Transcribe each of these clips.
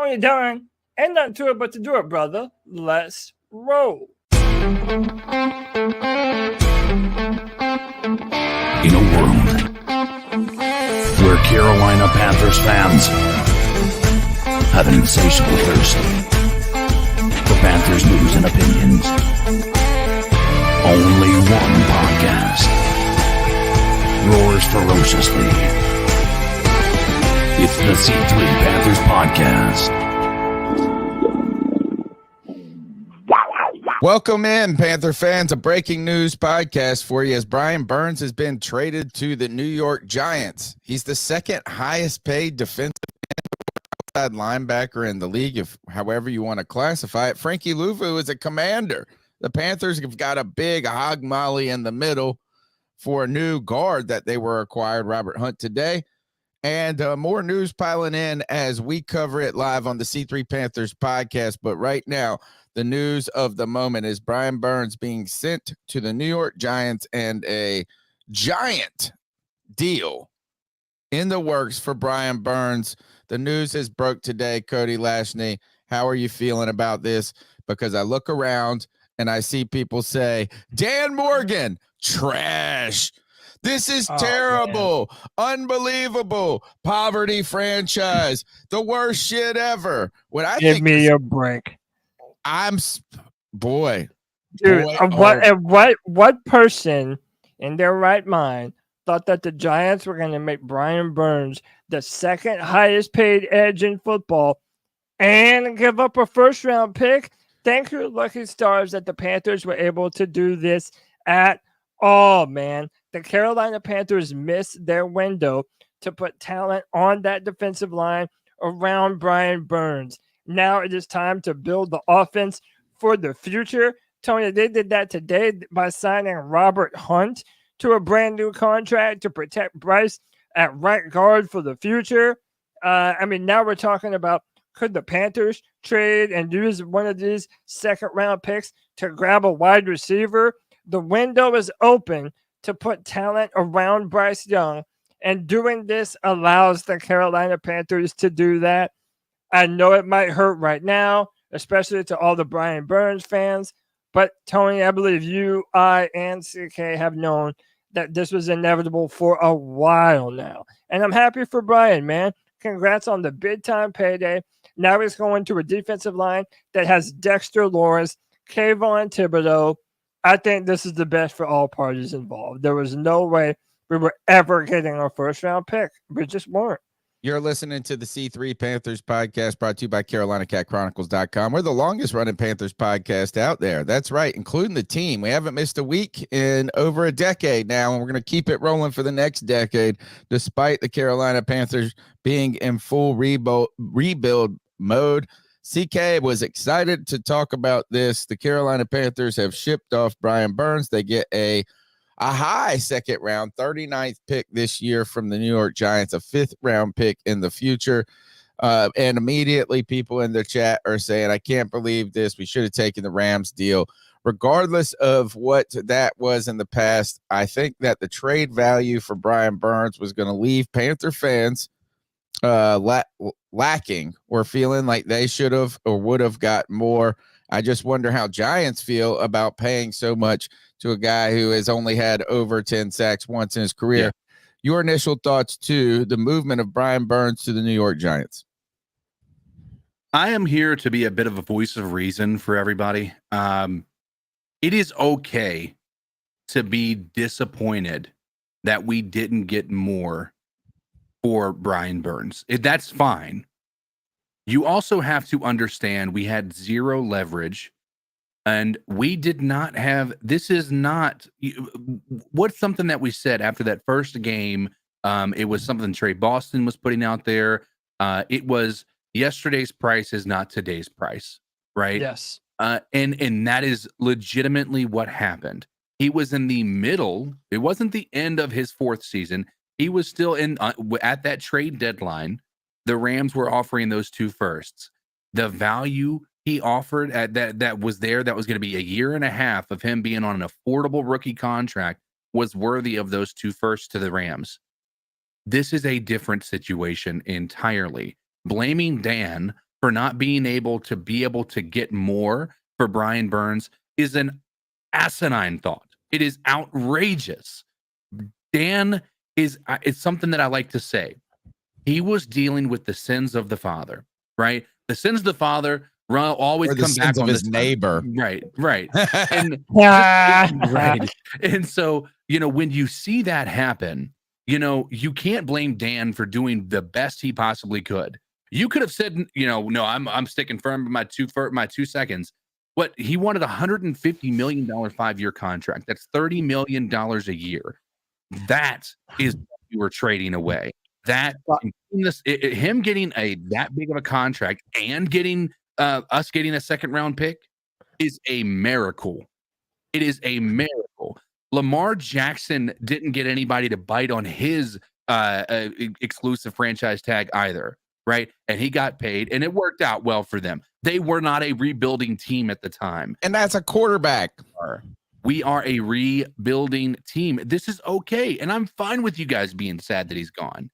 Tony Dunn. Ain't nothing to it but to do it, brother. Let's roll. In a world where Carolina Panthers fans have an insatiable thirst for Panthers news and opinions, only one podcast roars ferociously. It's the C3 Panthers Podcast. Welcome in, Panther fans. A breaking news podcast for you as Brian Burns has been traded to the New York Giants. He's the second highest paid defensive outside linebacker in the league, if however you want to classify it. Frankie Luvu is a commander. The Panthers have got a big hog molly in the middle for a new guard that they were acquired, Robert Hunt, today. And more news piling in as we cover it live on the C3 Panthers podcast. But right now, the news of the moment is Brian Burns being sent to the New York Giants and a giant deal in the works for Brian Burns. The news has broke today. Cody Lashney, how are you feeling about this? Because I look around and I see people say, Dan Morgan, trash. This is terrible, unbelievable, poverty franchise, the worst shit ever. What I Give think me is, a break. Boy, Dude, boy, what person in their right mind thought that the Giants were going to make Brian Burns the second highest paid edge in football and give up a first round pick? Thank you, lucky stars, that the Panthers were able to do this at all, man. The Carolina Panthers missed their window to put talent on that defensive line around Brian Burns. Now it is time to build the offense for the future. Tony, they did that today by signing Robert Hunt to a brand new contract to protect Bryce at right guard for the future. Now we're talking about, could the Panthers trade and use one of these second round picks to grab a wide receiver? The window is open to put talent around Bryce Young, and doing this allows the Carolina Panthers to do that. I know it might hurt right now, especially to all the Brian Burns fans, but Tony, I believe you, I, and CK have known that this was inevitable for a while now. And I'm happy for Brian, man. Congrats on the big-time payday. Now he's going to a defensive line that has Dexter Lawrence, Kayvon Thibodeau. I think this is the best for all parties involved. There was no way we were ever getting our first-round pick. We just weren't. You're listening to the C3 Panthers podcast brought to you by CarolinaCatChronicles.com. We're the longest running Panthers podcast out there. That's right, including the team. We haven't missed a week in over a decade now, and we're going to keep it rolling for the next decade, despite the Carolina Panthers being in full rebuild mode. CK was excited to talk about this. The Carolina Panthers have shipped off Brian Burns. They get a high second round, 39th pick this year from the New York Giants, a 5th round pick in the future. And immediately people in the chat are saying, I can't believe this. We should have taken the Rams deal. Regardless of what that was in the past, I think that the trade value for Brian Burns was going to leave Panther fans lacking or feeling like they should have or would have got more. I just wonder how Giants feel about paying so much to a guy who has only had over 10 sacks once in his career. Yeah. Your initial thoughts to the movement of Brian Burns to the New York Giants? I am here to be a bit of a voice of reason for everybody. It is okay to be disappointed that we didn't get more for Brian Burns. That's fine. You also have to understand we had zero leverage and we did not have, this is not, what's something that we said after that first game? It was something Trey Boston was putting out there. It was yesterday's price is not today's price, right? Yes. And that is legitimately what happened. He was in the middle. It wasn't the end of his 4th season. He was still in at that trade deadline. The Rams were offering those 2 firsts. The value he offered at that was there, that was going to be a year and a half of him being on an affordable rookie contract, was worthy of those 2 firsts to the Rams. This is a different situation entirely. Blaming Dan for not being able to get more for Brian Burns is an asinine thought. It is outrageous. Dan is it's something that I like to say. He was dealing with the sins of the father, right? The sins of the father always come back on his neighbor. Right. And Yeah. right. And so, when you see that happen, you can't blame Dan for doing the best he possibly could. You could have said, no, I'm sticking firm in my 2 seconds. But he wanted $150 million 5-year contract. That's $30 million a year. That is what you were trading away. That him getting that big of a contract and getting us getting a second round pick is a miracle. It is a miracle. Lamar Jackson didn't get anybody to bite on his exclusive franchise tag either, right? And he got paid, and it worked out well for them. They were not a rebuilding team at the time. And that's a quarterback. We are a rebuilding team. This is okay. And I'm fine with you guys being sad that he's gone.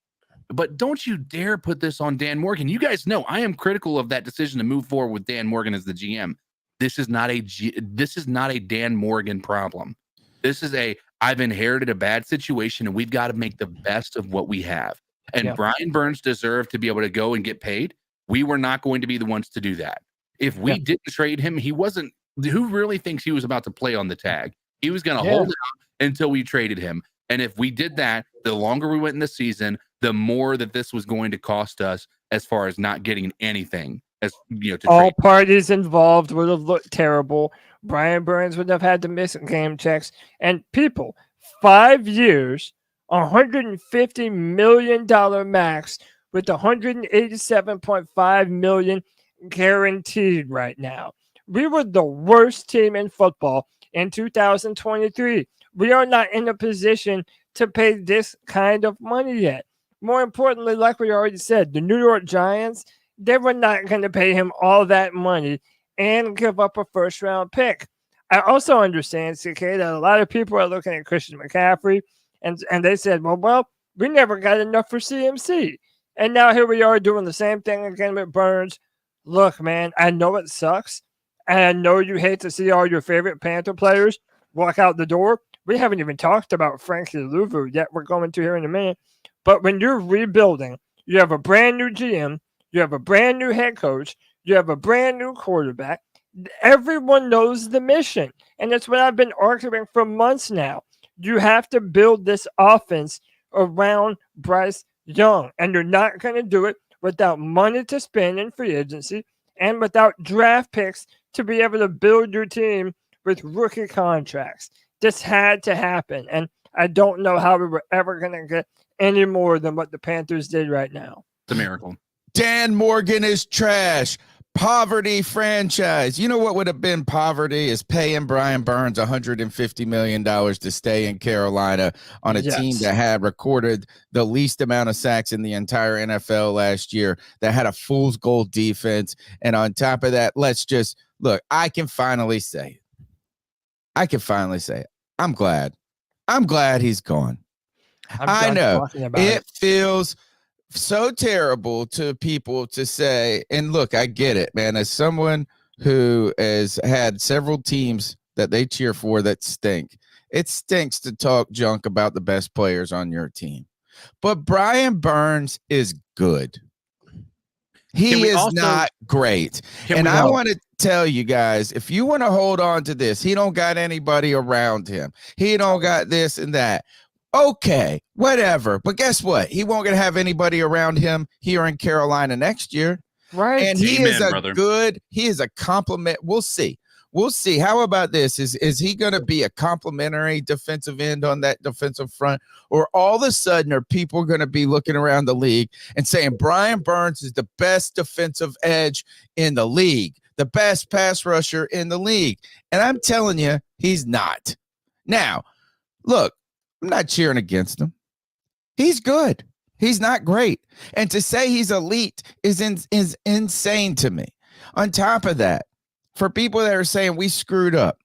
But don't you dare put this on Dan Morgan. You guys know I am critical of that decision to move forward with Dan Morgan as the GM. This is not a Dan Morgan problem. This is I've inherited a bad situation, and we've got to make the best of what we have. And Brian Burns deserved to be able to go and get paid. We were not going to be the ones to do that. If we didn't trade him, he wasn't. Who really thinks he was about to play on the tag? He was going to hold it out until we traded him. And if we did that, the longer we went in the season, the more that this was going to cost us as far as not getting anything. As to all trade. parties involved would have looked terrible. Brian Burns would have had to miss game checks. And people, 5 years, $150 million max with $187.5 million guaranteed right now. We were the worst team in football in 2023. We are not in a position to pay this kind of money yet. More importantly, like we already said, the New York Giants, they were not going to pay him all that money and give up a first-round pick. I also understand, CK, that a lot of people are looking at Christian McCaffrey, and they said, well, we never got enough for CMC. And now here we are doing the same thing again with Burns. Look, man, I know it sucks. And I know you hate to see all your favorite Panther players walk out the door. We haven't even talked about Frankie Luvu yet. We're going to here in a minute. But when you're rebuilding, you have a brand new GM, you have a brand new head coach, you have a brand new quarterback. Everyone knows the mission. And that's what I've been arguing for months now. You have to build this offense around Bryce Young. And you're not going to do it without money to spend in free agency and without draft picks to be able to build your team with rookie contracts. This had to happen. And I don't know how we were ever going to get any more than what the Panthers did right now. It's a miracle. Dan Morgan is trash. Poverty franchise. You know what would have been poverty is paying Brian Burns $150 million to stay in Carolina on a team that had recorded the least amount of sacks in the entire NFL last year, that had a fool's gold defense. And on top of that, let's just look, I can finally say it. I'm glad he's gone. I know it feels so terrible to people to say, and look, I get it, man. As someone who has had several teams that they cheer for that stink, it stinks to talk junk about the best players on your team. But Brian Burns is good. He is not great. And I want to tell you guys, if you want to hold on to this, he don't got anybody around him. He don't got this and that. Okay, whatever. But guess what? He won't gonna have anybody around him here in Carolina next year. Right. And he is a compliment. We'll see. How about this? Is he gonna be a complimentary defensive end on that defensive front? Or all of a sudden are people gonna be looking around the league and saying Brian Burns is the best defensive edge in the league, the best pass rusher in the league? And I'm telling you, he's not. Now, look, I'm not cheering against him. He's good. He's not great. And to say he's elite is insane to me. On top of that, for people that are saying we screwed up,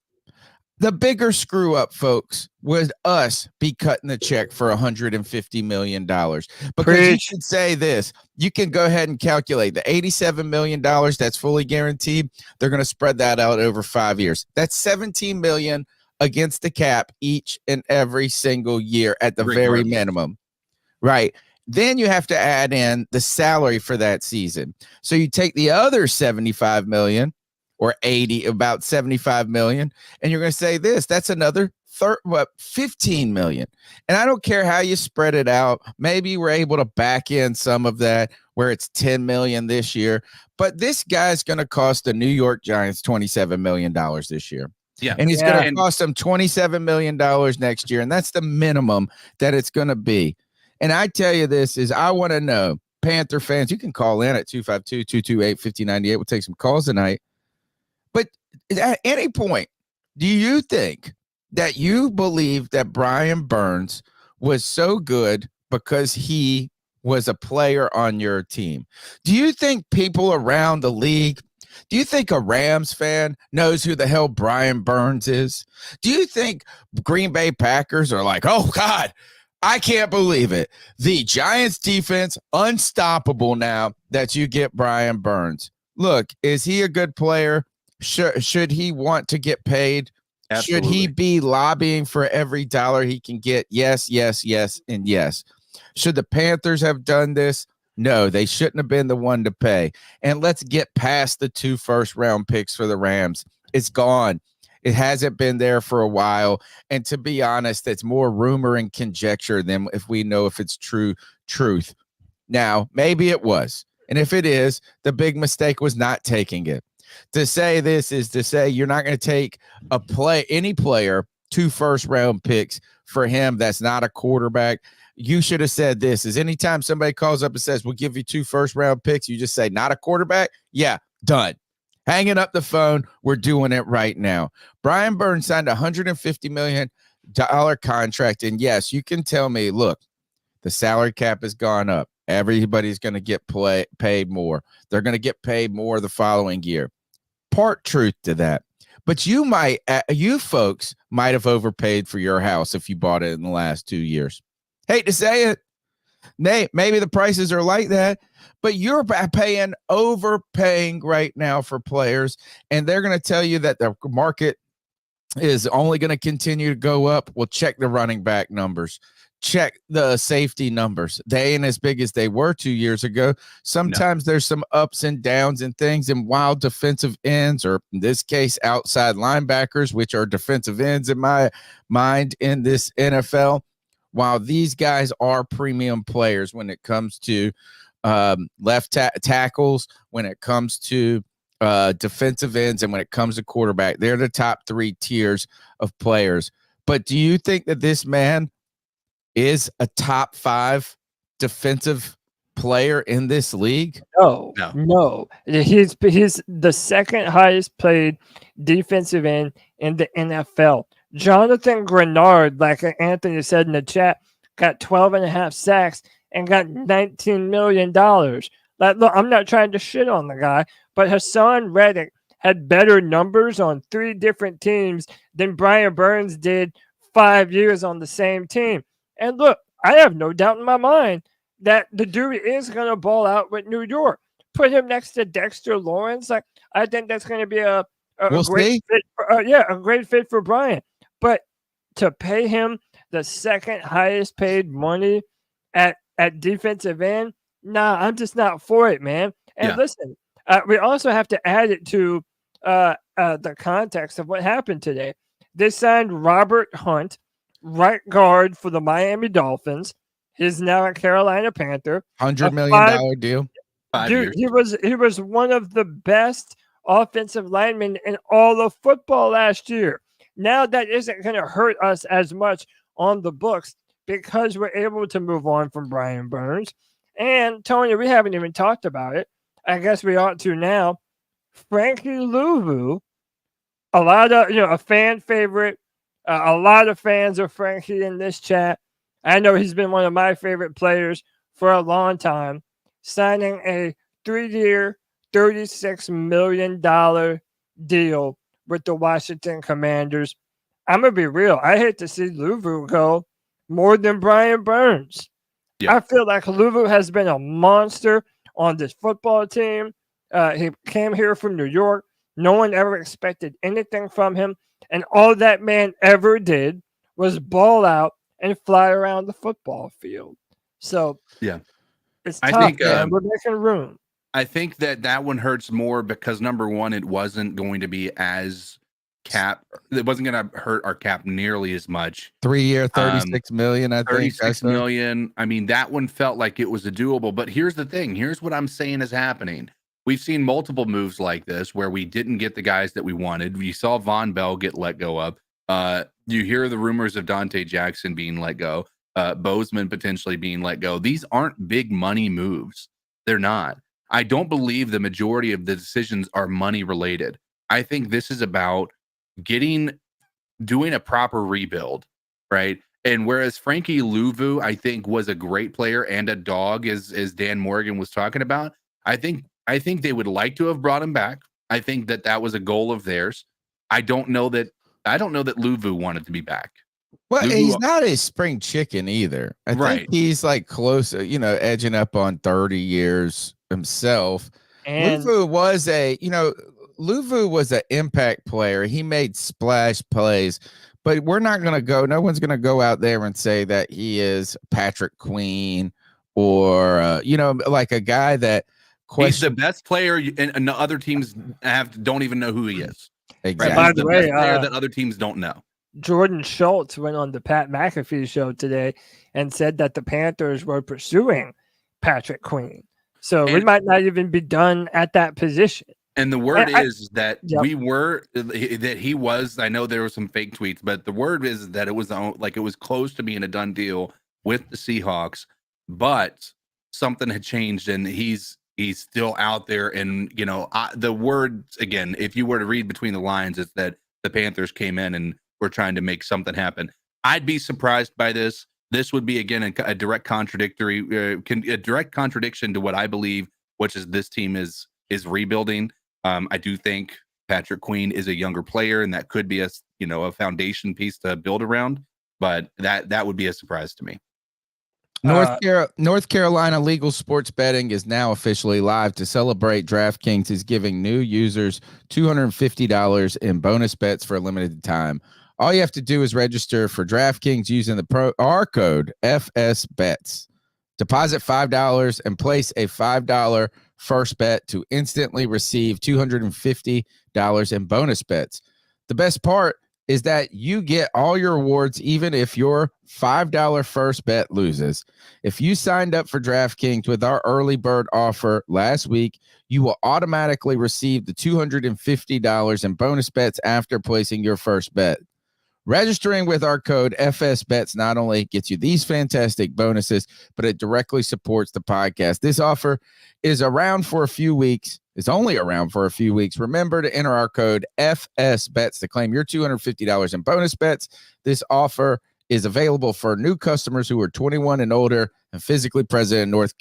The bigger screw up, folks, was us be cutting the check for $150 million. Because you should say this. You can go ahead and calculate the $87 million that's fully guaranteed. They're going to spread that out over 5 years. That's $17 million against the cap each and every single year at the very minimum. Right. Then you have to add in the salary for that season. So you take the other $75 million or about $75 million, and you're going to say this, that's another $15 million. And I don't care how you spread it out. Maybe we're able to back in some of that where it's $10 million this year, but this guy's going to cost the New York Giants $27 million this year. Yeah. And he's going to cost them $27 million next year. And that's the minimum that it's going to be. And I tell you this is I want to know, Panther fans, you can call in at 252-228-5098. We'll take some calls tonight. But at any point, do you think that you believe that Brian Burns was so good because he was a player on your team? Do you think people around the league, do you think a Rams fan knows who the hell Brian Burns is? Do you think Green Bay Packers are like, oh, God, I can't believe it. The Giants defense, unstoppable now that you get Brian Burns. Look, is he a good player? Should he want to get paid? Absolutely. Should he be lobbying for every dollar he can get? Yes, yes, yes, and yes. Should the Panthers have done this? No, they shouldn't have been the one to pay. And let's get past the 2 first-round picks for the Rams. It's gone. It hasn't been there for a while. And to be honest, it's more rumor and conjecture than if we know if it's truth. Now, maybe it was. And if it is, the big mistake was not taking it. To say this is to say you're not going to take any player 2 first-round picks for him that's not a quarterback. You should have said this is anytime somebody calls up and says, we'll give you 2 first-round picks, you just say, not a quarterback? Yeah, done. Hanging up the phone. We're doing it right now. Brian Burns signed a $150 million contract. And yes, you can tell me, look, the salary cap has gone up. Everybody's going to get paid more. They're going to get paid more the following year. Part truth to that. But you folks might have overpaid for your house if you bought it in the last 2 years. Hate to say it. Maybe the prices are like that, but you're overpaying right now for players, and they're going to tell you that the market is only going to continue to go up. Well, check the running back numbers. Check the safety numbers. They ain't as big as they were 2 years ago. Sometimes there's some ups and downs and things, and while defensive ends, or in this case, outside linebackers, which are defensive ends in my mind in this NFL, while these guys are premium players when it comes to left tackles, when it comes to defensive ends, and when it comes to quarterback, they're the top 3 tiers of players. But do you think that this man is a top 5 defensive player in this league? No. He's the second highest paid defensive end in the NFL. Jonathan Grenard, like Anthony said in the chat, got 12.5 sacks and got $19 million. Like, look, I'm not trying to shit on the guy, but Hassan Reddick had better numbers on 3 different teams than Brian Burns did 5 years on the same team. And look, I have no doubt in my mind that the dude is going to ball out with New York. Put him next to Dexter Lawrence. Like, I think that's going to be a great fit. A great fit for Brian. But to pay him the second highest paid money at defensive end, nah, I'm just not for it, man. And listen, we also have to add it to the context of what happened today. They signed Robert Hunt, right guard for the Miami Dolphins. He's now a Carolina Panther. $100 million deal. 5 Dude, years. he was one of the best offensive linemen in all of football last year. Now that isn't going to hurt us as much on the books because we're able to move on from Brian Burns. And Tony, we haven't even talked about it. I guess we ought to now. Frankie Luvu, a lot of a fan favorite. A lot of fans of Frankie in this chat. I know he's been one of my favorite players for a long time. Signing a 3-year, $36 million deal with the Washington Commanders. I'm going to be real. I hate to see Luvu go more than Brian Burns. Yeah. I feel like Luvu has been a monster on this football team. He came here from New York. No one ever expected anything from him. And all that man ever did was ball out and fly around the football field. So yeah, it's I tough, think man. We're making room. I think that one hurts more because number one, it wasn't going to be as cap. It wasn't going to hurt our cap nearly as much. 3-year, 36 million. I think 36 million. I mean, that one felt like it was a doable. But here's the thing. Here's what I'm saying is happening. We've seen multiple moves like this where we didn't get the guys that we wanted. We saw Von Bell get let go of. You hear the rumors of Dante Jackson being let go, Bozeman potentially being let go. These aren't big money moves. They're not. I don't believe the majority of the decisions are money related. I think this is about doing a proper rebuild, right? And whereas Frankie Luvu, I think, was a great player and a dog, as Dan Morgan was talking about, I think they would like to have brought him back. I think that was a goal of theirs. I don't know that Luvu wanted to be back. Well, Luvu, he's not a spring chicken either. I think he's like close, edging up on 30 years himself. And Luvu was an impact player. He made splash plays, but no one's going to go out there and say that he is Patrick Queen or, like a guy that he's the best player and the other teams don't even know who he is. Exactly. Right? He's the best player that other teams don't know. Jordan Schultz went on the Pat McAfee show today and said that the Panthers were pursuing Patrick Queen. So we might not even be done at that position. And the word is that he was, I know there were some fake tweets, but the word is that it was close to being a done deal with the Seahawks, but something had changed and he's still out there. And, the word, again, if you were to read between the lines, is that the Panthers came in and were trying to make something happen. I'd be surprised by this. This would be, again, a direct contradiction to what I believe, which is this team is rebuilding. I do think Patrick Queen is a younger player, and that could be a foundation piece to build around. But that would be a surprise to me. North Carolina legal sports betting is now officially live. To celebrate, DraftKings is giving new users $250 in bonus bets for a limited time. All you have to do is register for DraftKings using the R code FSBETS. Deposit $5 and place a $5 first bet to instantly receive $250 in bonus bets. The best part is that you get all your rewards even if your $5 first bet loses. If you signed up for DraftKings with our early bird offer last week, you will automatically receive the $250 in bonus bets after placing your first bet. Registering with our code FSBETS not only gets you these fantastic bonuses, but it directly supports the podcast. This offer is around for a few weeks. It's only around for a few weeks. Remember to enter our code FSBETS to claim your $250 in bonus bets. This offer is available for new customers who are 21 and older and physically present in North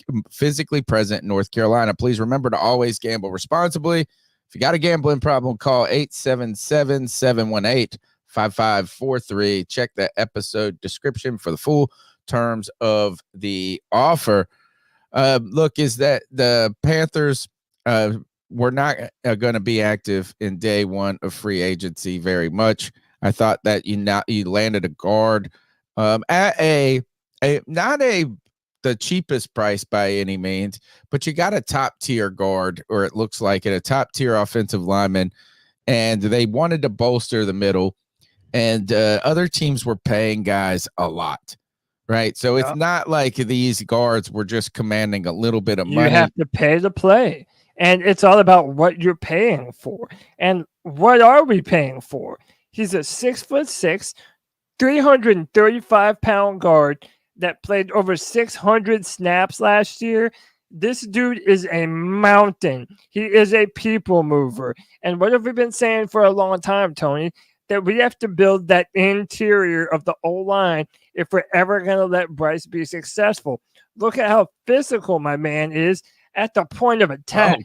Carolina. Please remember to always gamble responsibly. If you got a gambling problem, call 877-718-5543. Check the episode description for the full terms of the offer. Look, is that the Panthers were not going to be active in day one of free agency very much. I thought that you landed a guard at the cheapest price by any means, but you got a top tier guard, or it looks like it, a top tier offensive lineman, and they wanted to bolster the middle. And other teams were paying guys a lot, right? So it's not like these guards were just commanding a little bit of money. You have to pay to play, and it's all about what you're paying for. And what are we paying for? He's a 6'6", 335-pound guard that played over 600 snaps last year. This dude is a mountain. He is a people mover. And what have we been saying for a long time, Tony? That we have to build that interior of the O-line if we're ever going to let Bryce be successful. Look at how physical my man is at the point of attack.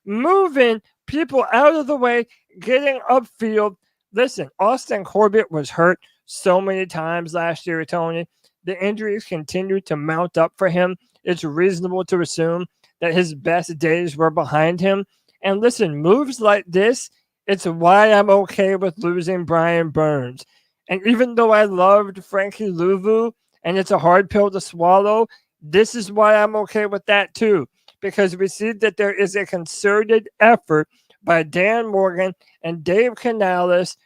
Moving people out of the way, getting upfield. listen, Austin Corbett was hurt so many times last year, Tony. The injuries continue to mount up for him. It's reasonable to assume that his best days were behind him. And listen, moves like this, it's why I'm okay with losing Brian Burns. And even though I loved Frankie Luvu, and it's a hard pill to swallow, this is why I'm okay with that too. Because we see that there is a concerted effort by Dan Morgan and Dave Canales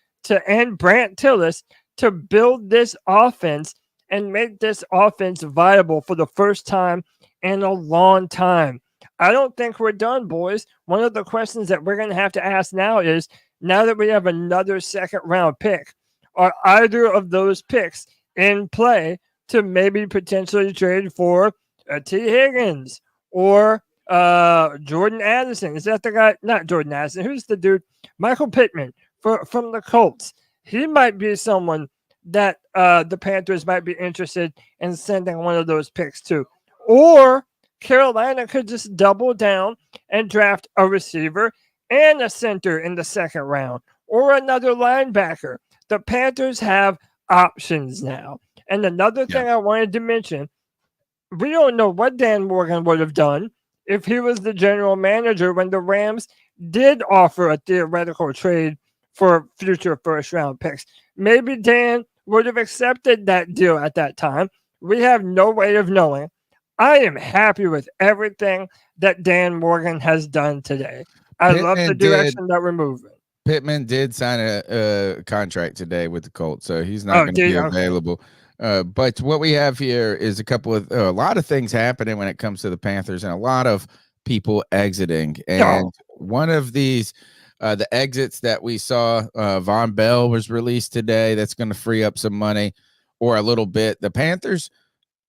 and Brant Tillis to build this offense and make this offense viable for the first time in a long time. I don't think we're done, boys. One of the questions that we're going to have to ask now is, now that we have another second round pick, are either of those picks in play to maybe potentially trade for T. Higgins or Jordan Addison? Is that the guy? Not Jordan Addison. Who's the dude? Michael Pittman from the Colts. He might be someone that the Panthers might be interested in sending one of those picks to. Or Carolina could just double down and draft a receiver and a center in the second round, or another linebacker. The Panthers have options now. And another thing I wanted to mention, we don't know what Dan Morgan would have done if he was the general manager when the Rams did offer a theoretical trade for future first round picks. Maybe Dan would have accepted that deal at that time. We have no way of knowing. I am happy with everything that Dan Morgan has done today. I love the direction that we're moving. Pittman did sign a contract today with the Colts, so he's not going to be available. But what we have here is a lot of things happening when it comes to the Panthers, and a lot of people exiting. And one of these, the exits that we saw, Von Bell was released today. That's going to free up some money, or a little bit. The Panthers,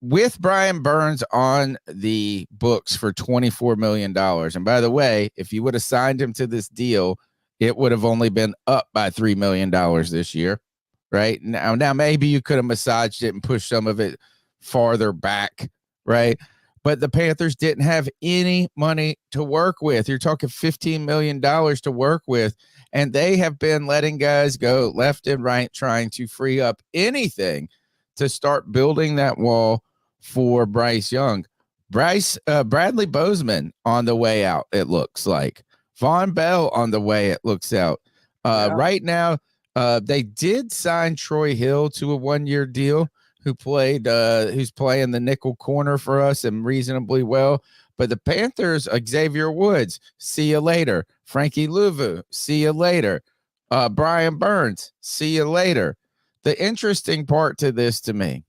with Brian Burns on the books for $24 million. And by the way, if you would have signed him to this deal, it would have only been up by $3 million this year. Right now, maybe you could have massaged it and pushed some of it farther back, right? But the Panthers didn't have any money to work with. You're talking $15 million to work with, and they have been letting guys go left and right, trying to free up anything to start building that wall for Bryce Young. Bradley Bozeman on the way out, it looks like. Von Bell on the way, it looks out. Right now, they did sign Troy Hill to a 1-year deal, who's playing the nickel corner for us and reasonably well. But the Panthers, Xavier Woods, see you later. Frankie Luvu, see you later. Brian Burns, see you later. The interesting part to this to me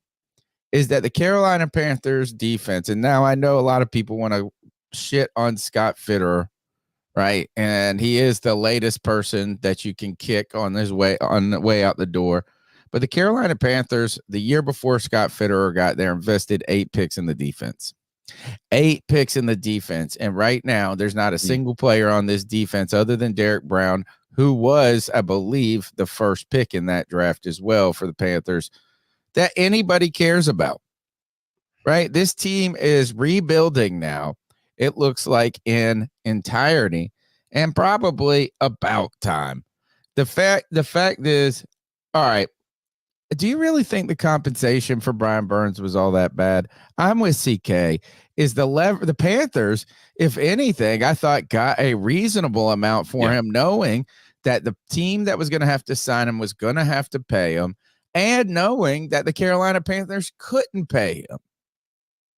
is that the Carolina Panthers defense, and now I know a lot of people want to shit on Scott Fitterer, right? And he is the latest person that you can kick on the way out the door. But the Carolina Panthers, the year before Scott Fitterer got there, invested 8 picks in the defense. 8 picks in the defense. And right now, there's not a single player on this defense other than Derek Brown, who was, I believe, the first pick in that draft as well for the Panthers, that anybody cares about, right? This team is rebuilding now. It looks like in entirety, and probably about time. The fact is, all right, do you really think the compensation for Brian Burns was all that bad? I'm with CK. Is the Panthers, if anything, I thought got a reasonable amount for him, knowing that the team that was going to have to sign him was going to have to pay him, and knowing that the Carolina Panthers couldn't pay him.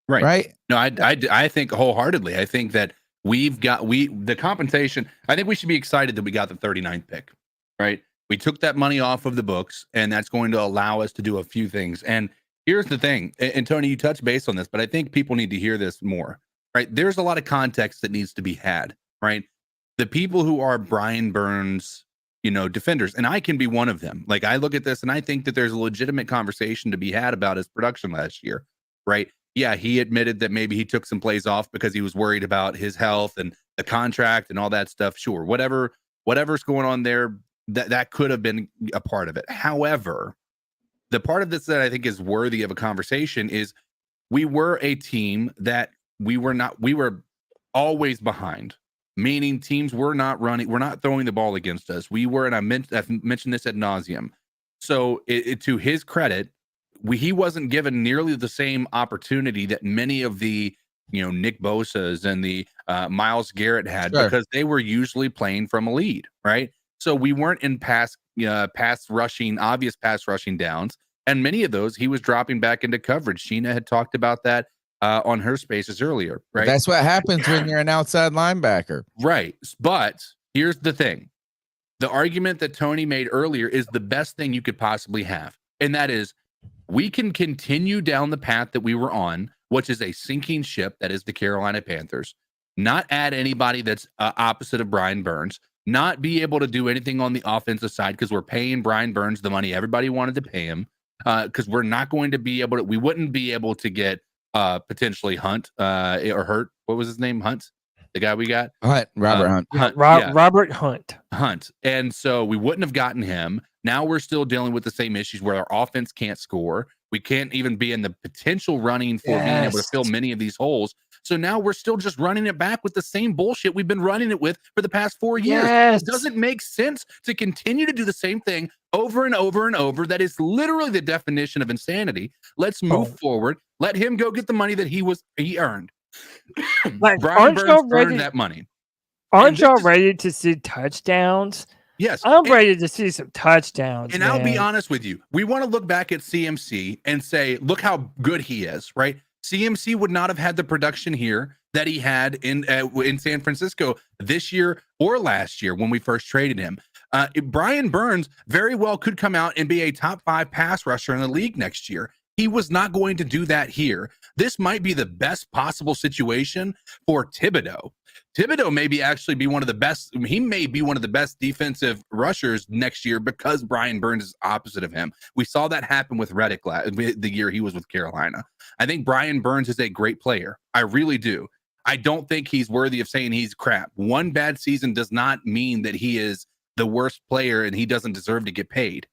Right. No, I think wholeheartedly. I think that the compensation. I think we should be excited that we got the 39th pick. Right. We took that money off of the books, and that's going to allow us to do a few things. And here's the thing, and Tony, you touched base on this, but I think people need to hear this more. Right. There's a lot of context that needs to be had. Right. The people who are Brian Burns, defenders, and I can be one of them. Like, I look at this and I think that there's a legitimate conversation to be had about his production last year. Right. Yeah, he admitted that maybe he took some plays off because he was worried about his health and the contract and all that stuff. Sure, whatever's going on there, that could have been a part of it. However, the part of this that I think is worthy of a conversation is we were a team that we were always behind. meaning teams were not running, we're not throwing the ball against us. We were, and I've mentioned this ad nauseum. So to his credit, he wasn't given nearly the same opportunity that many of the, Nick Bosa's and the Myles Garrett had, because they were usually playing from a lead, right? So we weren't in obvious pass rushing downs. And many of those, he was dropping back into coverage. Sheena had talked about that on her spaces earlier, right? That's what happens when you're an outside linebacker. Right. But here's the thing. The argument that Tony made earlier is the best thing you could possibly have. And that is, we can continue down the path that we were on, which is a sinking ship that is the Carolina Panthers, not add anybody that's opposite of Brian Burns, not be able to do anything on the offensive side because we're paying Brian Burns the money everybody wanted to pay him, because we're not going to be able to, we wouldn't be able to get potentially Hunt or Hurt. What was his name? Hunt, the guy we got? Robert Hunt. Robert Hunt. And so we wouldn't have gotten him. Now we're still dealing with the same issues where our offense can't score. We can't even be in the potential running for being able to fill many of these holes. So now we're still just running it back with the same bullshit we've been running it with for the past 4 years. It doesn't make sense to continue to do the same thing over and over and over. That is literally the definition of insanity. Let's move forward. Let him go get the money that he earned. Like, Brian Burns earned that money. Aren't y'all ready to see touchdowns? Yes. I'm ready to see some touchdowns. And I'll be honest with you. We want to look back at CMC and say, look how good he is, right? CMC would not have had the production here that he had in San Francisco this year or last year when we first traded him. Brian Burns very well could come out and be a top 5 pass rusher in the league next year. He was not going to do that here. This might be the best possible situation for Thibodeau. Thibodeau may be actually be one of the best. He may be one of the best defensive rushers next year because Brian Burns is opposite of him. We saw that happen with Reddick the year he was with Carolina. I think Brian Burns is a great player. I really do. I don't think he's worthy of saying he's crap. One bad season does not mean that he is the worst player and he doesn't deserve to get paid.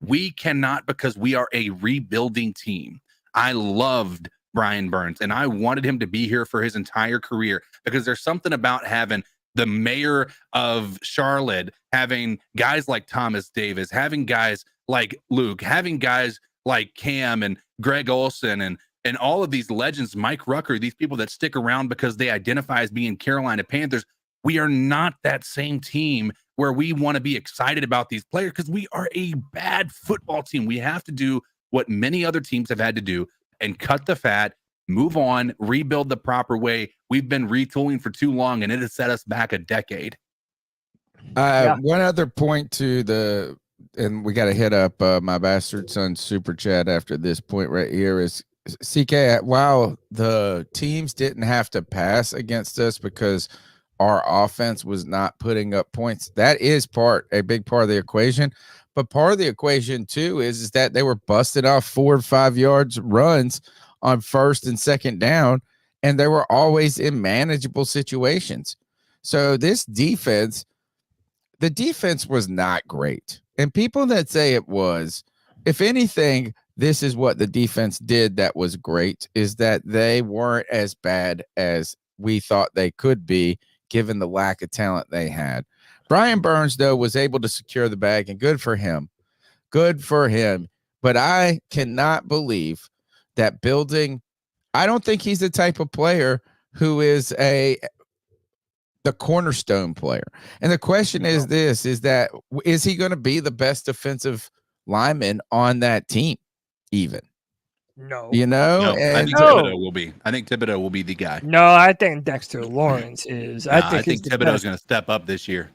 We cannot, because we are a rebuilding team. I loved Brian Burns and I wanted him to be here for his entire career, because there's something about having the mayor of Charlotte, having guys like Thomas Davis, having guys like Luke, having guys like Cam and Greg Olsen and all of these legends, Mike Rucker, these people that stick around because they identify as being Carolina Panthers. We are not that same team where we want to be excited about these players, because we are a bad football team. We have to do what many other teams have had to do and cut the fat, move on, rebuild the proper way. We've been retooling for too long, and it has set us back a decade. One other point and we got to hit up my bastard son super chat after this point right here is, CK, while the teams didn't have to pass against us because our offense was not putting up points, that is a big part of the equation. But part of the equation too is that they were busted off 4 or 5 yards runs on first and second down, and they were always in manageable situations. So this defense, the defense was not great. And people that say it was, if anything, this is what the defense did that was great, is that they weren't as bad as we thought they could be, given the lack of talent they had. Brian Burns, though, was able to secure the bag, and good for him. Good for him. But I cannot believe that I don't think he's the type of player who is the cornerstone player. And the question is this, is he going to be the best defensive lineman on that team even? No. No, I think Thibodeau will be. I think Thibodeau will be the guy. No, I think Dexter Lawrence is. I think Thibodeau's going to step up this year.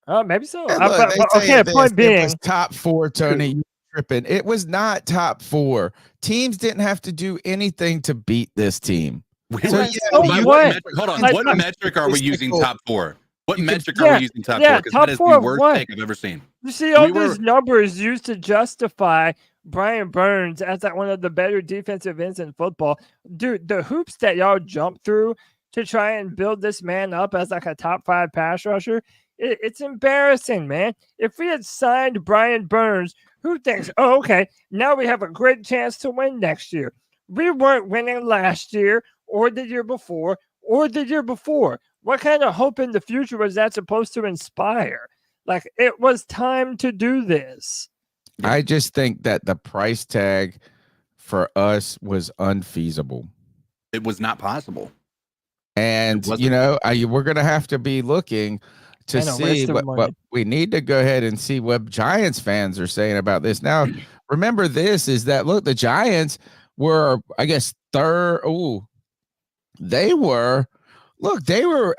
Oh, maybe so. Look, point being, it was top 4, Tony. You tripping. It was not top 4. Teams didn't have to do anything to beat this team. Hold on. What metric are we using top 4? What metric are we using top 4? Because that is the worst take I've ever seen. You see all these numbers used to justify Brian Burns as like one of the better defensive ends in football. Dude, the hoops that y'all jumped through to try and build this man up as like a top 5 pass rusher, it's embarrassing, man. If we had signed Brian Burns, who thinks, oh, okay, now we have a great chance to win next year. We weren't winning last year or the year before or the year before. What kind of hope in the future was that supposed to inspire? Like, it was time to do this. I just think that the price tag for us was unfeasible. It was not possible. And, wasn't. you know, we're going to have to be looking to And a see waste of what money. we need to go ahead and see what Giants fans are saying about this. Now, remember this is that, look, the Giants were, I guess, third. Oh, they were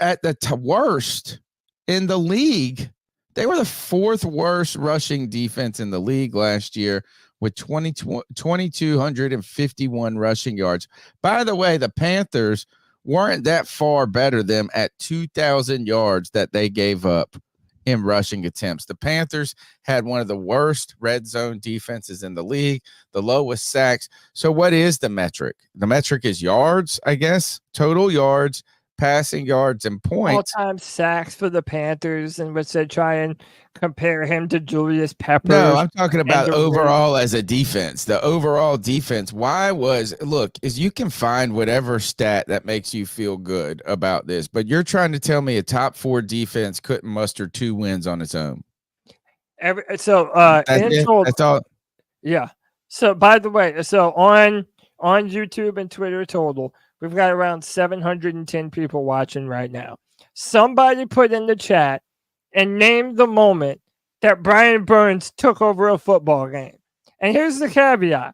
at the worst in the league. They were the fourth worst rushing defense in the league last year with 2,251 rushing yards. By the way, the Panthers weren't that far better than at 2,000 yards that they gave up in rushing attempts. The Panthers had one of the worst red zone defenses in the league, the lowest sacks. So what is the metric? The metric is yards, I guess, total yards, passing yards, and points. All-time sacks for the Panthers, in which they try and compare him to Julius Peppers. No, I'm talking about the overall as a defense. The overall defense. Is you can find whatever stat that makes you feel good about this, but you're trying to tell me a top 4 defense couldn't muster 2 wins on its own. That's all. Yeah. So, by the way, so on YouTube and Twitter total, we've got around 710 people watching right now. Somebody put in the chat and name the moment that Brian Burns took over a football game. And here's the caveat.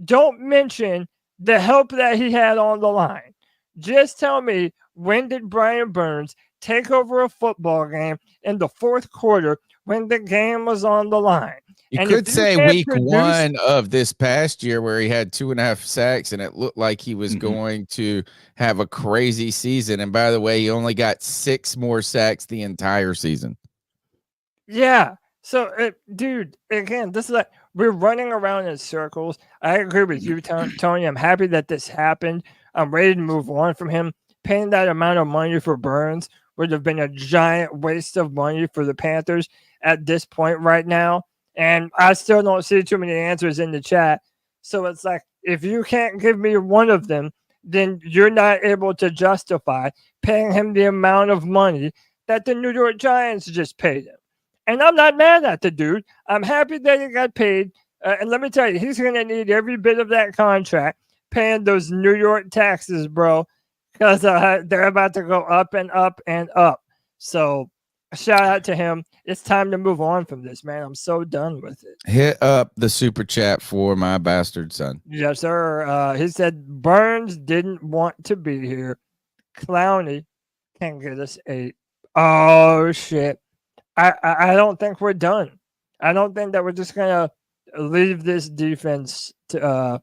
Don't mention the help that he had on the line. Just tell me, when did Brian Burns take over a football game in the fourth quarter when the game was on the line? You could say week 1 of this past year where he had 2.5 sacks and it looked like he was going to have a crazy season. And by the way, he only got 6 more sacks the entire season. Yeah. So, dude, again, this is like we're running around in circles. I agree with you, Tony. I'm happy that this happened. I'm ready to move on from him. Paying that amount of money for Burns would have been a giant waste of money for the Panthers at this point right now. And I still don't see too many answers in the chat. So it's like, if you can't give me one of them, then you're not able to justify paying him the amount of money that the New York Giants just paid him. And I'm not mad at the dude. I'm happy that he got paid. And let me tell you, he's going to need every bit of that contract paying those New York taxes, bro, because they're about to go up and up and up. So shout out to him. It's time to move on from this, man. I'm so done with it. Hit up the super chat for my bastard son. Yes, sir. He said Burns didn't want to be here. Clowney can get us 8. Oh, shit. I don't think we're done. I don't think that we're just going to leave this defense to,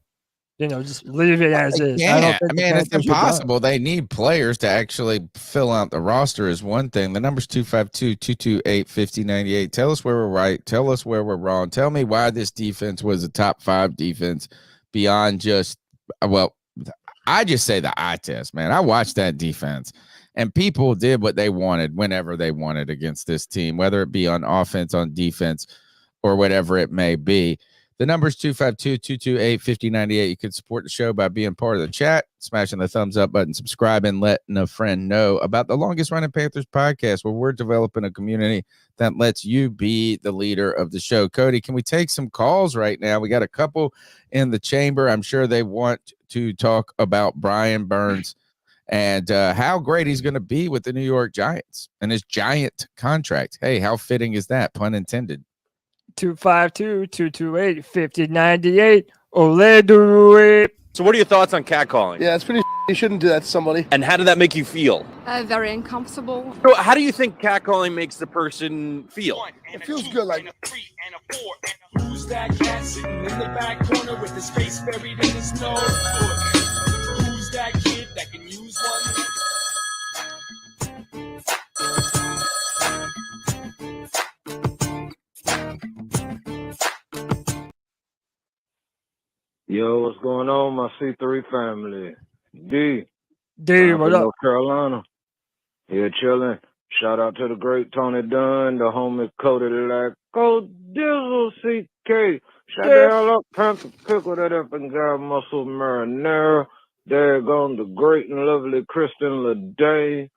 just leave it as is. It's impossible. They need players to actually fill out the roster is one thing. The number's 252-228-5098. Tell us where we're right. Tell us where we're wrong. Tell me why this defense was a top 5 defense beyond just, I just say the eye test, man. I watched that defense. And people did what they wanted whenever they wanted against this team, whether it be on offense, on defense, or whatever it may be. The number is 252-228-5098. You can support the show by being part of the chat, smashing the thumbs up button, subscribing, letting a friend know about the longest running Panthers podcast, where we're developing a community that lets you be the leader of the show. Cody, can we take some calls right now? We got a couple in the chamber. I'm sure they want to talk about Brian Burns and how great he's going to be with the New York Giants and his giant contract. Hey, how fitting is that? Pun intended. 252-228-5098. Ole do it. So what are your thoughts on catcalling? Yeah, it's pretty. You shouldn't do that to somebody. And how did that make you feel? Very uncomfortable. So how do you think catcalling makes the person feel? It feels good, like. Who's that cat sitting in the back corner with his face buried in his nose? Who's that kid that can use one? Yo, what's going on, my C3 family? D, what up? North Carolina. Yeah, chilling. Shout out to the great Tony Dunn, the homie Cody like, go Dizzle CK. Shout the hell up, Panther Pickle, that up and got muscle marinara. There gone the great and lovely Kristen Leday.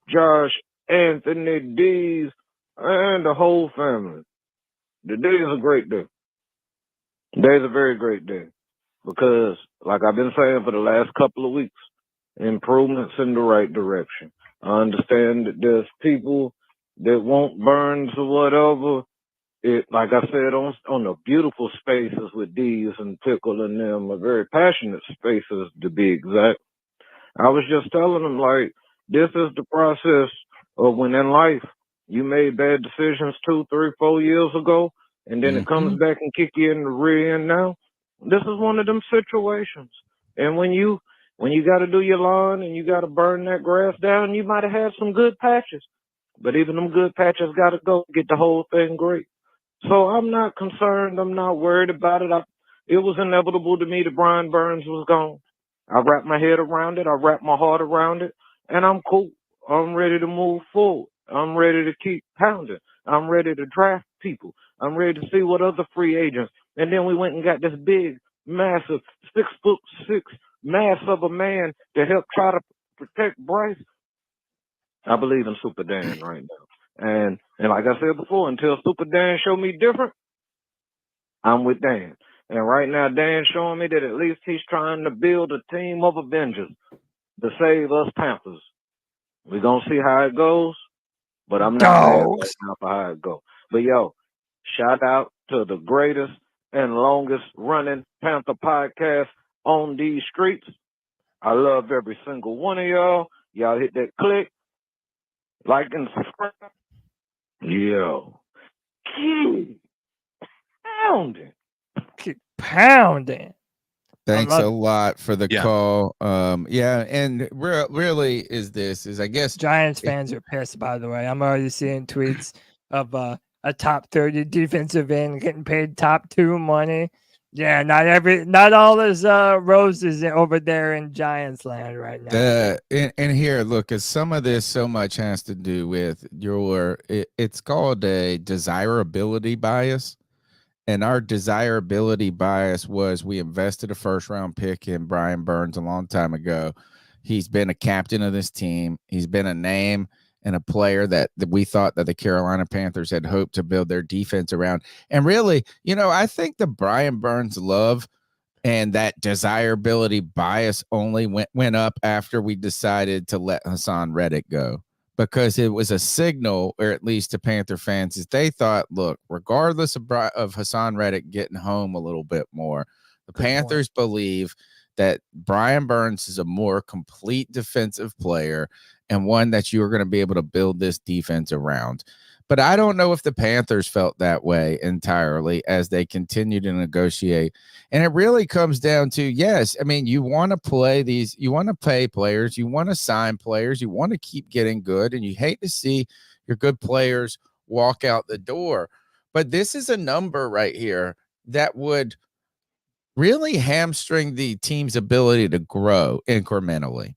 Josh, Anthony, Dees, and the whole family. Today is a great day. Today is a very great day because, like I've been saying for the last couple of weeks, improvements in the right direction. I understand that there's people that want Burns or whatever. Like I said, on the beautiful spaces with D's and Pickle and them, are very passionate spaces to be exact. I was just telling them, like, this is the process of when in life you made bad decisions 2, 3, 4 years ago, and then it comes back and kick you in the rear end now. This is one of them situations. And when you got to do your lawn and you got to burn that grass down, you might have had some good patches. But even them good patches got to go get the whole thing great. So I'm not concerned. I'm not worried about it. It was inevitable to me that Brian Burns was gone. I wrapped my head around it. I wrapped my heart around it. And I'm cool. I'm ready to move forward. I'm ready to keep pounding. I'm ready to draft people. I'm ready to see what other free agents. And then we went and got this big, massive, 6'6" mass of a man to help try to protect Bryce. I believe in Super Dan right now. And like I said before, until Super Dan show me different, I'm with Dan. And right now, Dan's showing me that at least he's trying to build a team of Avengers to save us Panthers. We're going to see how it goes, but I'm not mad right now for how it goes. But, yo, shout out to the greatest and longest running Panther podcast on these streets. I love every single one of y'all. Y'all hit that click, like, and subscribe. Yo, keep pounding. Keep pounding. Thanks a lot for the Yeah. call. Yeah, and really is I guess Giants fans are pissed, by the way. I'm already seeing tweets of a top 30 defensive end getting paid top 2 money. Yeah, not all is roses over there in Giants land right now. And here, look, as some of this so much has to do with it's called a desirability bias. And our desirability bias was we invested a first-round pick in Brian Burns a long time ago. He's been a captain of this team. He's been a name and a player that we thought that the Carolina Panthers had hoped to build their defense around. And really, I think the Brian Burns love and that desirability bias only went up after we decided to let Hassan Reddick go. Because it was a signal, or at least to Panther fans, is they thought, look, regardless of Hassan Reddick getting home a little bit more, the Panthers believe that Brian Burns is a more complete defensive player and one that you are going to be able to build this defense around. But I don't know if the Panthers felt that way entirely as they continue to negotiate. And it really comes down to, yes, I mean, you want to play these, you want to pay players, you want to sign players, you want to keep getting good, and you hate to see your good players walk out the door. But this is a number right here that would really hamstring the team's ability to grow incrementally.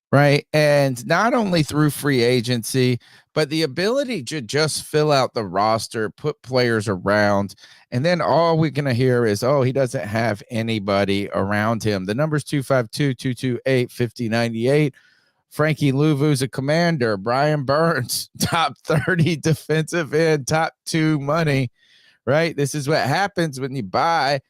Right. And not only through free agency, but the ability to just fill out the roster, put players around. And then all we're going to hear is, oh, he doesn't have anybody around him. The number's 252-228-5098. Frankie Luvu's a commander. Brian Burns, top 30 defensive end, top 2 money. Right. This is what happens when you buy.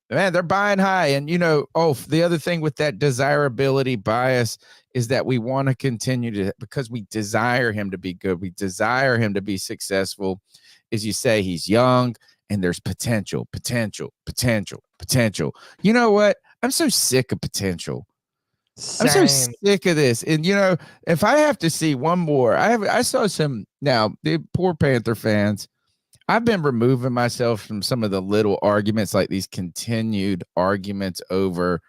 Man, they're buying high. And, the other thing with that desirability bias is that we want to continue to, because we desire him to be good. We desire him to be successful. As you say, he's young and there's potential. You know what? I'm so sick of potential. Same. I'm so sick of this. And, if I have to see one more, I saw some, now the poor Panther fans, I've been removing myself from some of the little arguments, like these continued arguments over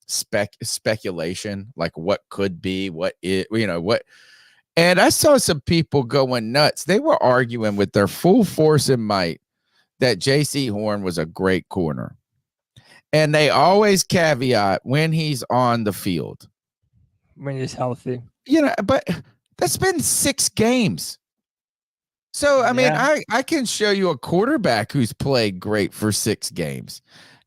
speculation, like what could be, what. And I saw some people going nuts. They were arguing with their full force and might that J.C. Horn was a great corner. And they always caveat when he's on the field. When he's healthy. But that's been 6 games. So, I mean, I can show you a quarterback who's played great for 6 games,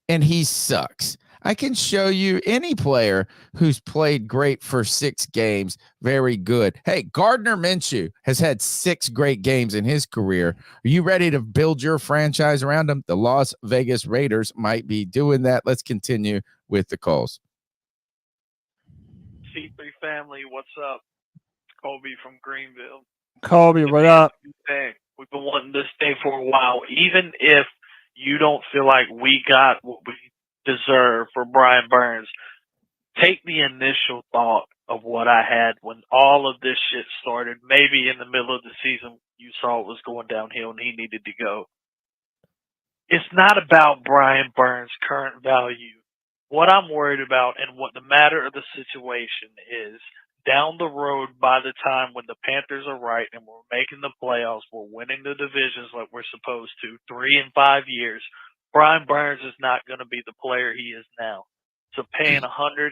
and he sucks. I can show you any player who's played great for 6 games. Very good. Hey, Gardner Minshew has had 6 great games in his career. Are you ready to build your franchise around him? The Las Vegas Raiders might be doing that. Let's continue with the calls. C3 family, what's up? Kobe from Greenville. Kobe, what up? We've been wanting this day for a while. Even if you don't feel like we got what we deserve for Brian Burns, take the initial thought of what I had when all of this shit started. Maybe in the middle of the season, you saw it was going downhill and he needed to go. It's not about Brian Burns' current value. What I'm worried about and what the matter of the situation is, down the road, by the time when the Panthers are right and we're making the playoffs, we're winning the divisions like we're supposed to, 3 and 5 years, Brian Burns is not going to be the player he is now. So paying $150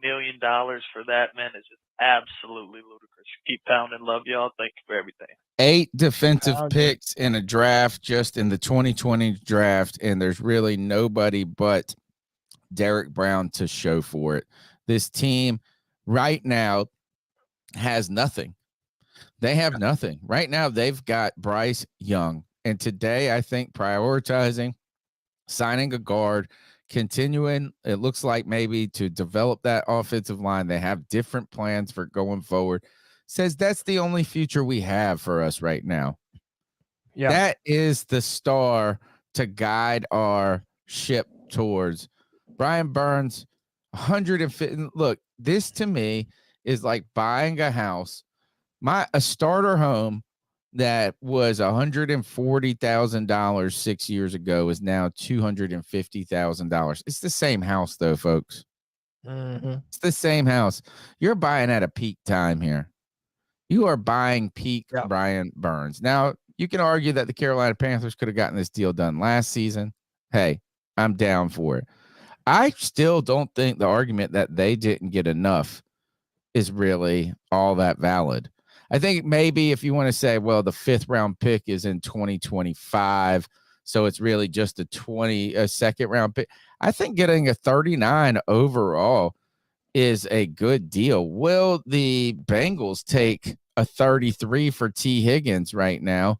million for that, man, is just absolutely ludicrous. Keep pounding. Love y'all. Thank you for everything. 8 defensive picks in a draft, just in the 2020 draft, and there's really nobody but Derek Brown to show for it. This team right now has nothing. They have nothing. Right now, they've got Bryce Young. And today, I think prioritizing signing a guard, continuing, it looks like maybe to develop that offensive line. They have different plans for going forward. Says that's the only future we have for us right now. Yeah. That is the star to guide our ship towards Brian Burns. 150. Look, this to me is like buying a house. A starter home that was $140,000 6 years ago is now $250,000. It's the same house, though, folks. It's the same house. You're buying at a peak time here. You are buying peak Brian Burns. Now, you can argue that the Carolina Panthers could have gotten this deal done last season. Hey, I'm down for it. I still don't think the argument that they didn't get enough is really all that valid. I think maybe if you want to say, well, the 5th round pick is in 2025, so it's really just a second round pick. I think getting a 39 overall is a good deal. Will the Bengals take a 33 for T. Higgins right now?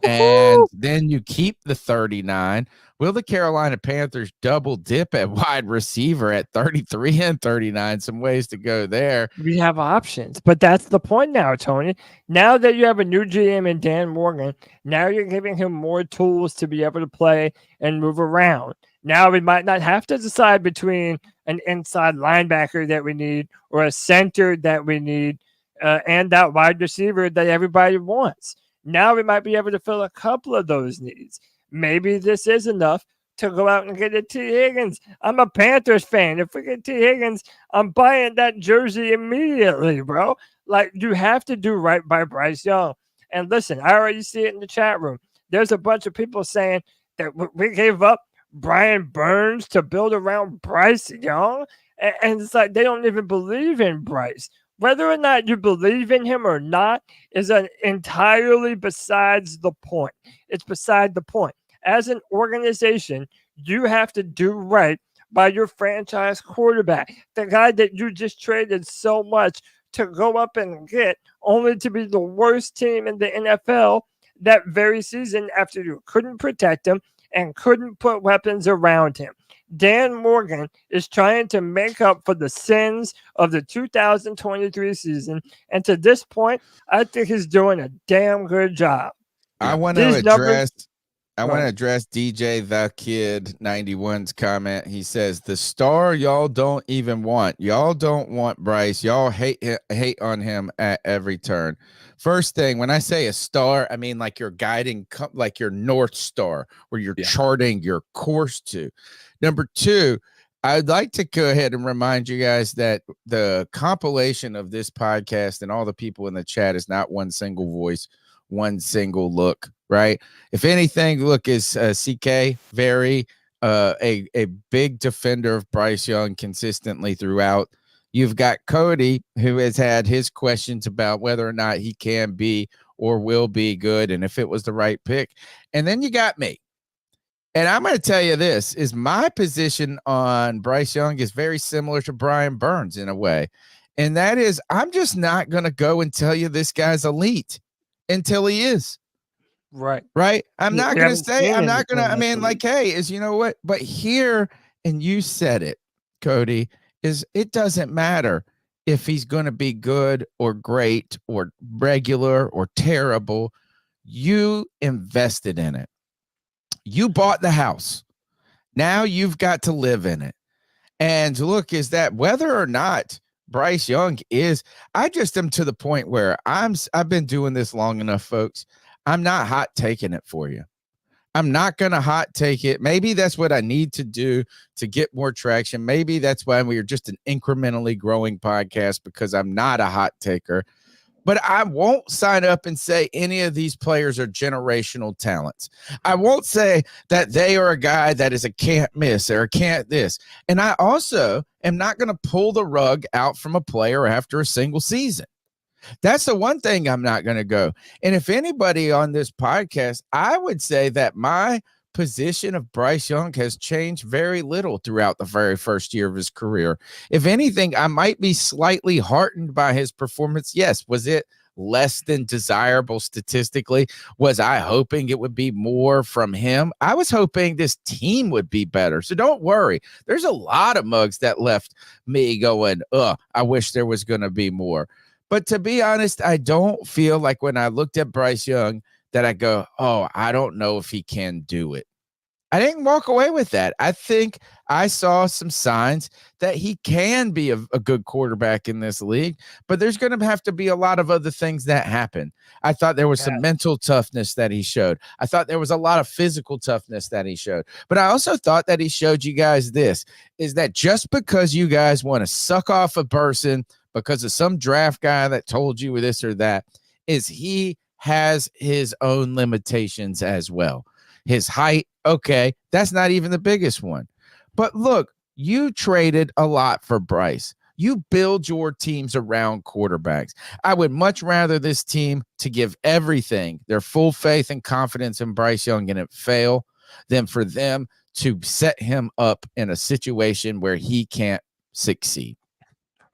And then you keep the 39. Will the Carolina Panthers double dip at wide receiver at 33 and 39? Some ways to go there. We have options, but that's the point now, Tony. Now that you have a new GM in Dan Morgan, now you're giving him more tools to be able to play and move around. Now we might not have to decide between an inside linebacker that we need or a center that we need and that wide receiver that everybody wants. Now we might be able to fill a couple of those needs. Maybe this is enough to go out and get a T. Higgins. I'm a Panthers fan. If we get T. Higgins, I'm buying that jersey immediately, bro. Like, you have to do right by Bryce Young. And listen, I already see it in the chat room. There's a bunch of people saying that we gave up Brian Burns to build around Bryce Young. And it's like they don't even believe in Bryce. Whether or not you believe in him or not is entirely besides the point. It's beside the point. As an organization, you have to do right by your franchise quarterback, the guy that you just traded so much to go up and get, only to be the worst team in the NFL that very season after you couldn't protect him and couldn't put weapons around him. Dan Morgan is trying to make up for the sins of the 2023 season. And to this point, I think he's doing a damn good job. I want to address DJ the Kid 91's comment. He says, the star y'all don't even want. Y'all don't want Bryce. Y'all hate on him at every turn. First thing, when I say a star, I mean like you're guiding, like your North Star, where you're charting your course to. Number 2, I'd like to go ahead and remind you guys that the compilation of this podcast and all the people in the chat is not one single voice, one single look, right? If anything, look, is CK very a big defender of Bryce Young consistently throughout. You've got Cody, who has had his questions about whether or not he can be or will be good and if it was the right pick. And then you got me. And I'm going to tell you this is my position on Bryce Young is very similar to Brian Burns in a way. And that is, I'm just not going to go and tell you this guy's elite until he is. Right. Right. I'm You not going to haven't say, seen I'm not going to, I anything mean, that's like, hey, is you know what? But here, and you said it, Cody, is it doesn't matter if he's going to be good or great or regular or terrible. You invested in it. You bought the house. Now you've got to live in it. And look, is that whether or not Bryce Young is, I just am to the point where I've been doing this long enough, folks. I'm not hot taking it for you. I'm not going to hot take it. Maybe that's what I need to do to get more traction. Maybe that's why we are just an incrementally growing podcast, because I'm not a hot taker. But I won't sign up and say any of these players are generational talents. I won't say that they are a guy that is a can't miss or a can't this. And I also am not going to pull the rug out from a player after a single season. That's the one thing I'm not going to go. And if anybody on this podcast, I would say that my position of Bryce Young has changed very little throughout the very first year of his career. If anything, I might be slightly heartened by his performance. Yes. Was it less than desirable statistically? Was I hoping it would be more from him? I was hoping this team would be better. So don't worry. There's a lot of mugs that left me going, I wish there was going to be more. But to be honest, I don't feel like when I looked at Bryce Young that I go, I don't know if he can do it. I didn't walk away with that. I think I saw some signs that he can be a good quarterback in this league, but there's going to have to be a lot of other things that happen. I thought there was some mental toughness that he showed. I thought there was a lot of physical toughness that he showed. But I also thought that he showed you guys this, is that just because you guys want to suck off a person because of some draft guy that told you this or that, is he has his own limitations as well. His height, okay, that's not even the biggest one. But look, you traded a lot for Bryce. You build your teams around quarterbacks. I would much rather this team to give everything, their full faith and confidence in Bryce Young, and it fail, than for them to set him up in a situation where he can't succeed.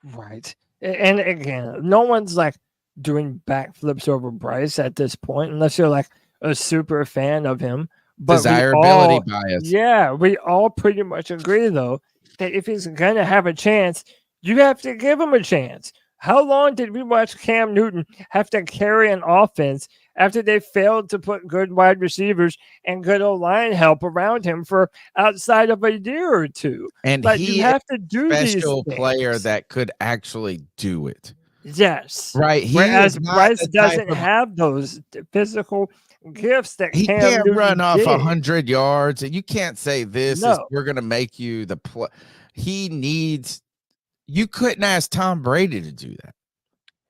Right. And again, no one's like doing backflips over Bryce at this point, unless you're like a super fan of him. But Desirability bias. Yeah, we all pretty much agree, though, that if he's going to have a chance, you have to give him a chance. How long did we watch Cam Newton have to carry an offense after they failed to put good wide receivers and good O-line help around him for outside of a year or two? And but he you have to do is a these special things. player that could actually do it. Yes. Right. Whereas Bryce doesn't have those physical gifts that he Cam can't Newton run off did. 100 yards. You can't say this is No. we're going to make you the play. He needs. You couldn't ask Tom Brady to do that.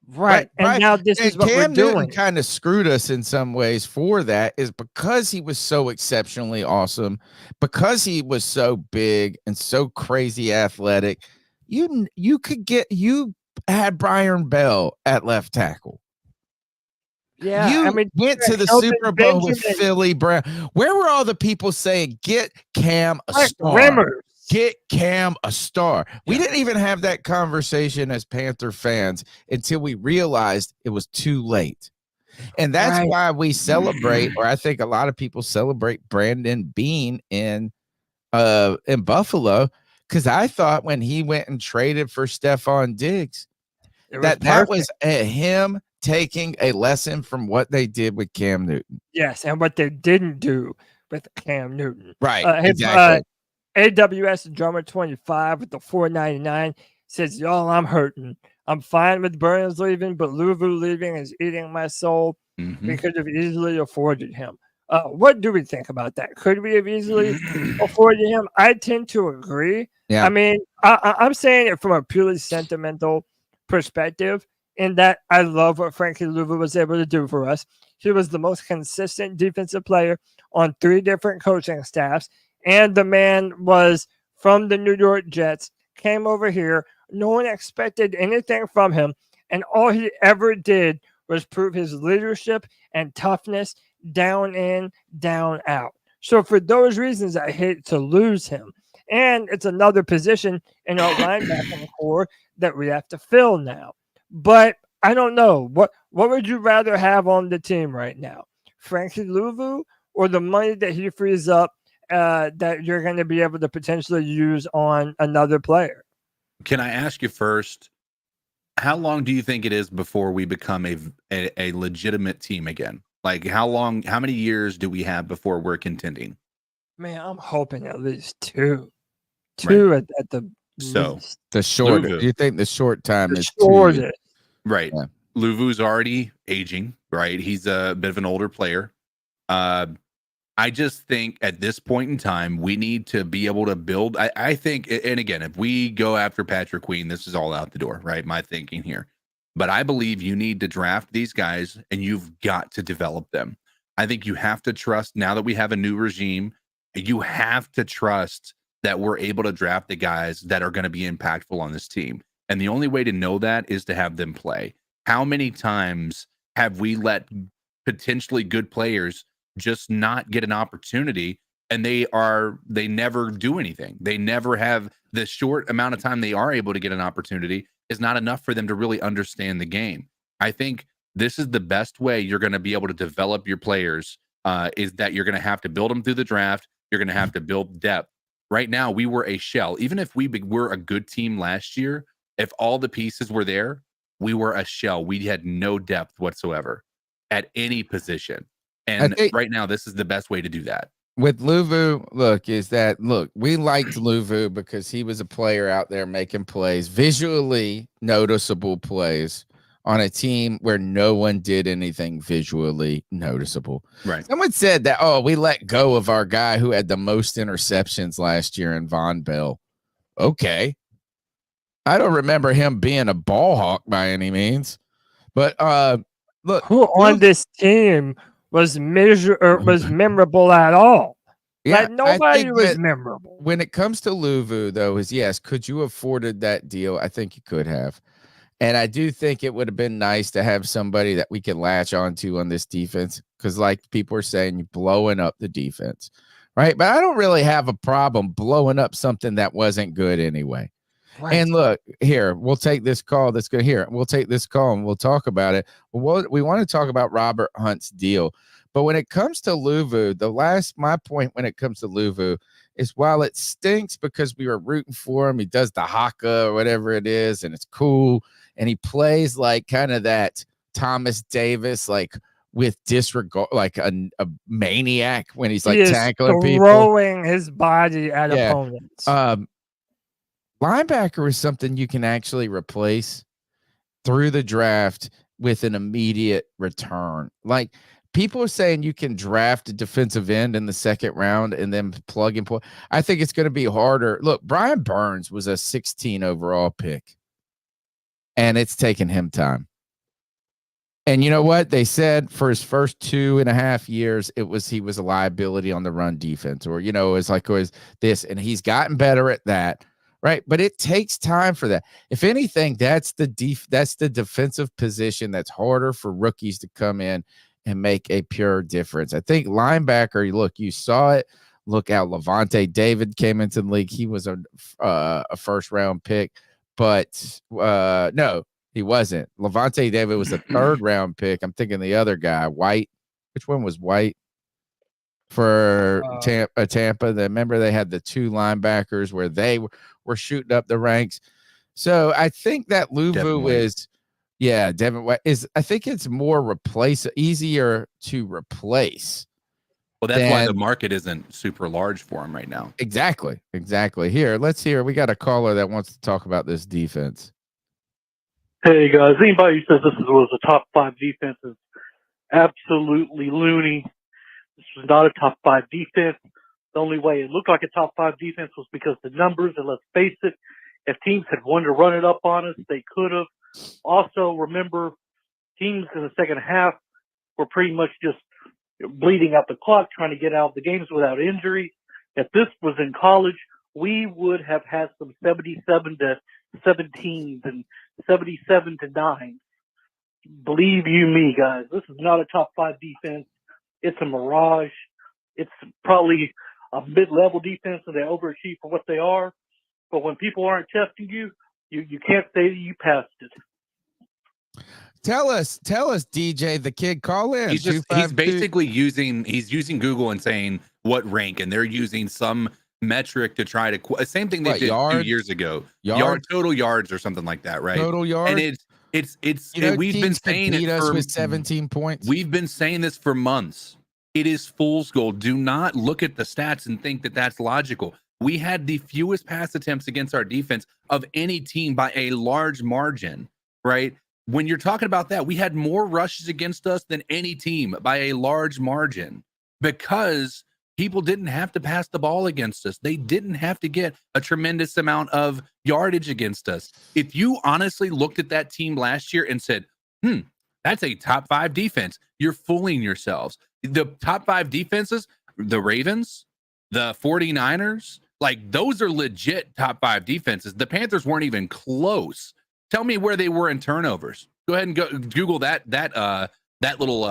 Right. And now this is what Cam we're doing. Newton kind of screwed us in some ways for that, is because he was so exceptionally awesome, because he was so big and so crazy athletic. You had Brian Bell at left tackle. Yeah, you I mean, went to the Kelvin Super Bowl with Benjamin. Philly Brown. Where were all the people saying, get Cam a Like star? Rimmers. Get Cam a star. We didn't even have that conversation as Panther fans until we realized it was too late. And that's Right. why we celebrate, or I think a lot of people celebrate Brandon Beane in Buffalo, because I thought when he went and traded for Stephon Diggs, that was him taking a lesson from what they did with Cam Newton. Yes, and what they didn't do with Cam Newton. Right, exactly. AWS Drummer 25 with the $4.99 says, y'all, I'm hurting. I'm fine with Burns leaving, but Luvu leaving is eating my soul. We could have easily afforded him. What do we think about that? Could we have easily afforded him? I tend to agree. Yeah. I mean, I'm saying it from a purely sentimental perspective, in that I love what Frankie Luvu was able to do for us. He was the most consistent defensive player on 3 different coaching staffs, and the man was from the New York Jets, came over here. No one expected anything from him, and all he ever did was prove his leadership and toughness down in, down out. So for those reasons, I hate to lose him. And it's another position in our linebacking core that we have to fill now. But I don't know. What would you rather have on the team right now? Frankie Luvu or the money that he frees up that you're going to be able to potentially use on another player? Can I ask you first, how long do you think it is before we become a legitimate team again? Like how many years do we have before we're contending? Man, I'm hoping at least two. Right. Two at the So least. The short. Luvu. You think the short time The is 2 years? shortest. Right. Yeah. Luvu's already aging, right? He's a bit of an older player. I just think at this point in time, we need to be able to build. I think, and again, if we go after Patrick Queen, this is all out the door, right? My thinking here. But I believe you need to draft these guys and you've got to develop them. I think you have to trust, now that we have a new regime, you have to trust that we're able to draft the guys that are going to be impactful on this team. And the only way to know that is to have them play. How many times have we let potentially good players just not get an opportunity, and they never do anything? They never have the short amount of time they are able to get an opportunity is not enough for them to really understand the game. I think this is the best way you're going to be able to develop your players, is that you're going to have to build them through the draft. You're going to have to build depth. Right now, we were a shell. Even if we were a good team last year, if all the pieces were there, we were a shell. We had no depth whatsoever at any position. And right now, this is the best way to do that. With Luvu, we liked Luvu because he was a player out there making plays, visually noticeable plays on a team where no one did anything visually noticeable. Right. Someone said that, we let go of our guy who had the most interceptions last year in Von Bell. Okay. I don't remember him being a ball hawk by any means. But look, who on this team was memorable at all? Yeah, like nobody was memorable. When it comes to Luvu, though, is yes, could you afforded that deal? I think you could have. And I do think it would have been nice to have somebody that we could latch onto on this defense, because like people are saying, you're blowing up the defense, right? But I don't really have a problem blowing up something that wasn't good anyway. Right. And look, here, we'll take this call that's good here. We'll take this call and we'll talk about it. We want to talk about Robert Hunt's deal. But when it comes to Luvu, my point when it comes to Luvu is, while it stinks because we were rooting for him, he does the haka or whatever it is, and it's cool, and he plays like kind of that Thomas Davis, like with disregard, like a maniac when he's like tackling people, throwing his body at opponents. Linebacker is something you can actually replace through the draft with an immediate return. Like, people are saying you can draft a defensive end in the second round and then plug and play. I think it's going to be harder. Look, Brian Burns was a 16 overall pick, and it's taken him time. And you know what? They said for his first 2.5 years, he was a liability on the run defense, or, it was this, and he's gotten better at that. Right. But it takes time for that. If anything, that's the defensive position that's harder for rookies to come in and make a pure difference. I think linebacker, look, you saw it. Look out, Levante David came into the league. He was a first round pick, but no, he wasn't. Levante David was a third round pick. I'm thinking the other guy, White. Which one was White? For Tampa. Remember they had the two linebackers where they were shooting up the ranks. So I think that Luvu is, Devin White is, I think it's more easier to replace. Well, that's why the market isn't super large for him right now. Exactly. Here, let's hear. We got a caller that wants to talk about this defense. Hey guys, anybody who says this was a top 5 defense is absolutely loony. This was not a top 5 defense. The only way it looked like a top 5 defense was because the numbers, and let's face it, if teams had wanted to run it up on us, they could have. Also, remember, teams in the second half were pretty much just bleeding out the clock, trying to get out of the games without injury. If this was in college, we would have had some 77 to 17s and 77 to 9s. Believe you me, guys, this is not a top 5 defense. It's a mirage. it's probably a mid-level defense and they overachieve for what they are. But when people aren't testing you, you can't say that you passed it. Tell us, DJ, the kid, call in. He's basically using Google and saying what rank, and they're using some metric to try to same thing they did 2 years ago. Total yards or something like that, right? Total yards. And it's we've been saying it for with 17 points. We've been saying this for months. It is fool's gold. Do not look at the stats and think that that's logical. We had the fewest pass attempts against our defense of any team by a large margin, right? When you're talking about that, we had more rushes against us than any team by a large margin because people didn't have to pass the ball against us. They didn't have to get a tremendous amount of yardage against us. If you honestly looked at that team last year and said, that's a top 5 defense, you're fooling yourselves. The top 5 defenses, the Ravens, the 49ers, like those are legit top 5 defenses. The Panthers weren't even close. Tell me where they were in turnovers. Go ahead and Google that little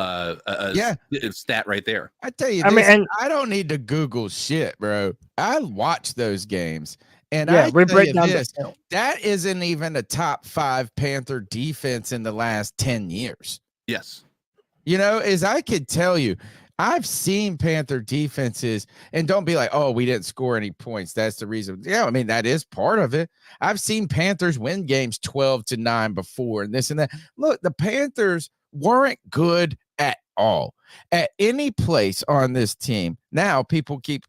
stat right there. I tell you this, I don't need to Google shit, bro. I watch those games. And we break down this. That isn't even a top 5 Panther defense in the last 10 years. Yes. You know, as I could tell you, I've seen Panther defenses, and don't be like, oh, we didn't score any points. That's the reason. Yeah, I mean, that is part of it. I've seen Panthers win games 12-9 before and this and that. Look, the Panthers weren't good at all at any place on this team. Now, people keep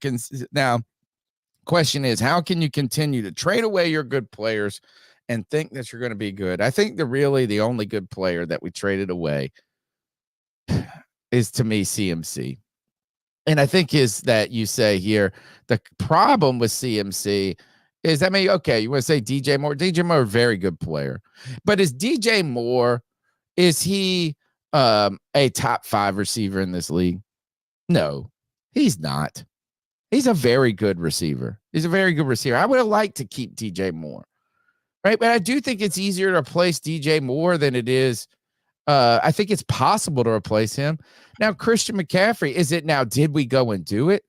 question is, how can you continue to trade away your good players and think that you're going to be good? I think the only good player that we traded away is, to me, CMC. And I think is that you say here, the problem with CMC is, I mean, okay, you want to say DJ Moore. DJ Moore, very good player. But is DJ Moore, is he a top 5 receiver in this league? No, he's not. He's a very good receiver. He's a very good receiver. I would have liked to keep DJ Moore, right? But I do think it's easier to replace DJ Moore than it is. I think it's possible to replace him. Now, Christian McCaffrey, did we go and do it?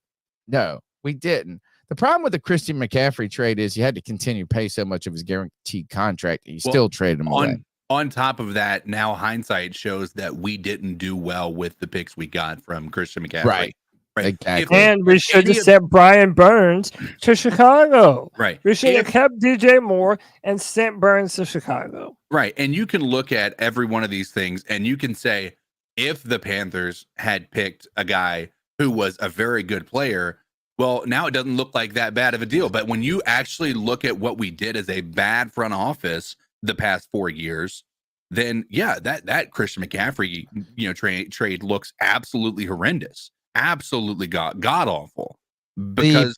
No, we didn't. The problem with the Christian McCaffrey trade is you had to continue to pay so much of his guaranteed contract, and you still traded him away. On top of that, now hindsight shows that we didn't do well with the picks we got from Christian McCaffrey. Right. Exactly. And we should have sent Brian Burns to Chicago. Right. We should have kept DJ Moore and sent Burns to Chicago. Right. And you can look at every one of these things and you can say, if the Panthers had picked a guy who was a very good player, well, now it doesn't look like that bad of a deal. But when you actually look at what we did as a bad front office the past 4 years, then yeah, that Christian McCaffrey, trade looks absolutely horrendous. Absolutely god awful, because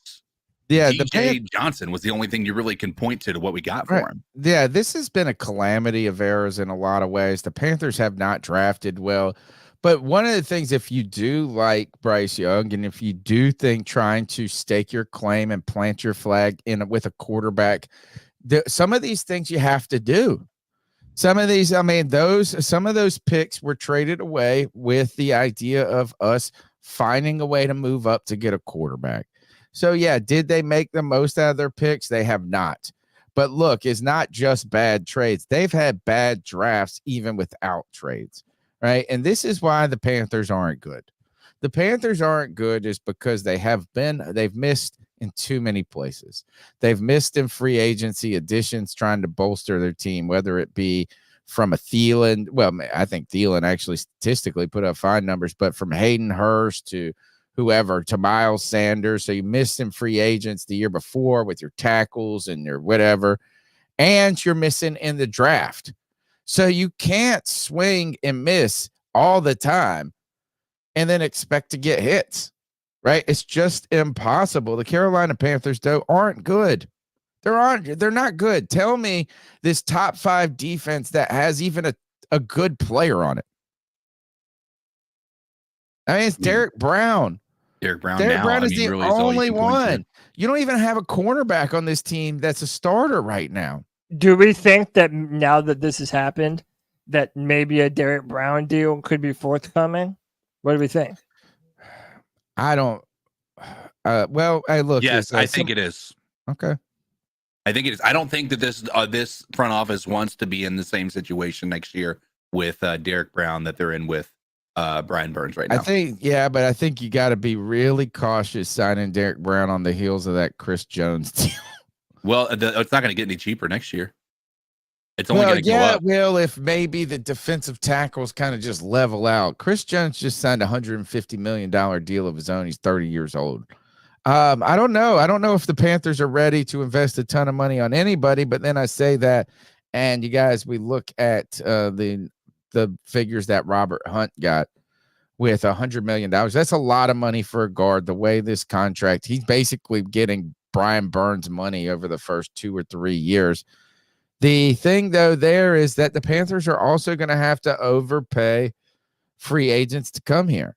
DJ Johnson was the only thing you really can point to what we got for him. Yeah, this has been a calamity of errors in a lot of ways. The Panthers have not drafted well, but one of the things, if you do like Bryce Young, and if you do think trying to stake your claim and plant your flag with a quarterback, some of these things you have to do. Some of these, some of those picks were traded away with the idea of us finding a way to move up to get a quarterback. So yeah, did they make the most out of their picks? They have not. But look, it's not just bad trades. They've had bad drafts even without trades, right? And this is why the Panthers aren't good. The Panthers aren't good is because they've missed in too many places. They've missed in free agency additions trying to bolster their team, whether it be from a Thielen. Well, I think Thielen actually statistically put up fine numbers, but from Hayden Hurst to whoever, to Miles Sanders. So you missed some free agents the year before with your tackles and your whatever, and you're missing in the draft. So you can't swing and miss all the time and then expect to get hits, right? It's just impossible. The Carolina Panthers, though, aren't good. They're not good. Tell me this top 5 defense that has even a good player on it. I mean, it's Derek Brown. Derek Brown is the only one. You don't even have a cornerback on this team that's a starter right now. Do we think that now that this has happened, that maybe a Derek Brown deal could be forthcoming? What do we think? I don't Well, hey, look. Yes, I think it is. Okay. I think it is. I don't think that this front office wants to be in the same situation next year with Derek Brown that they're in with Brian Burns right now. But I think you got to be really cautious signing Derek Brown on the heels of that Chris Jones deal. Well, it's not going to get any cheaper next year. It's only going to go up. Well, if maybe the defensive tackles kind of just level out. Chris Jones just signed a $150 million deal of his own. He's 30 years old. I don't know. I don't know if the Panthers are ready to invest a ton of money on anybody, but then I say that, and you guys, we look at the figures that Robert Hunt got with $100 million. That's a lot of money for a guard. The way this contract, he's basically getting Brian Burns money over the first 2 or 3 years. The thing, though, there is that the Panthers are also going to have to overpay free agents to come here.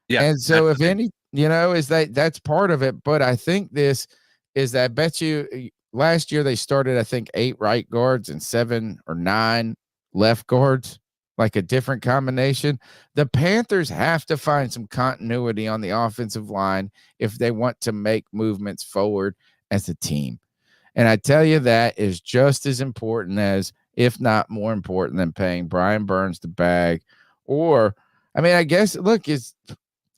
Yeah, and so if any, that's part of it. But I think this is that I bet you last year they started, I think, 8 right guards and 7 or 9 left guards, like a different combination. The Panthers have to find some continuity on the offensive line if they want to make movements forward as a team. And I tell you, that is just as important as, if not more important than paying Brian Burns the bag. Or, I mean, I guess, look,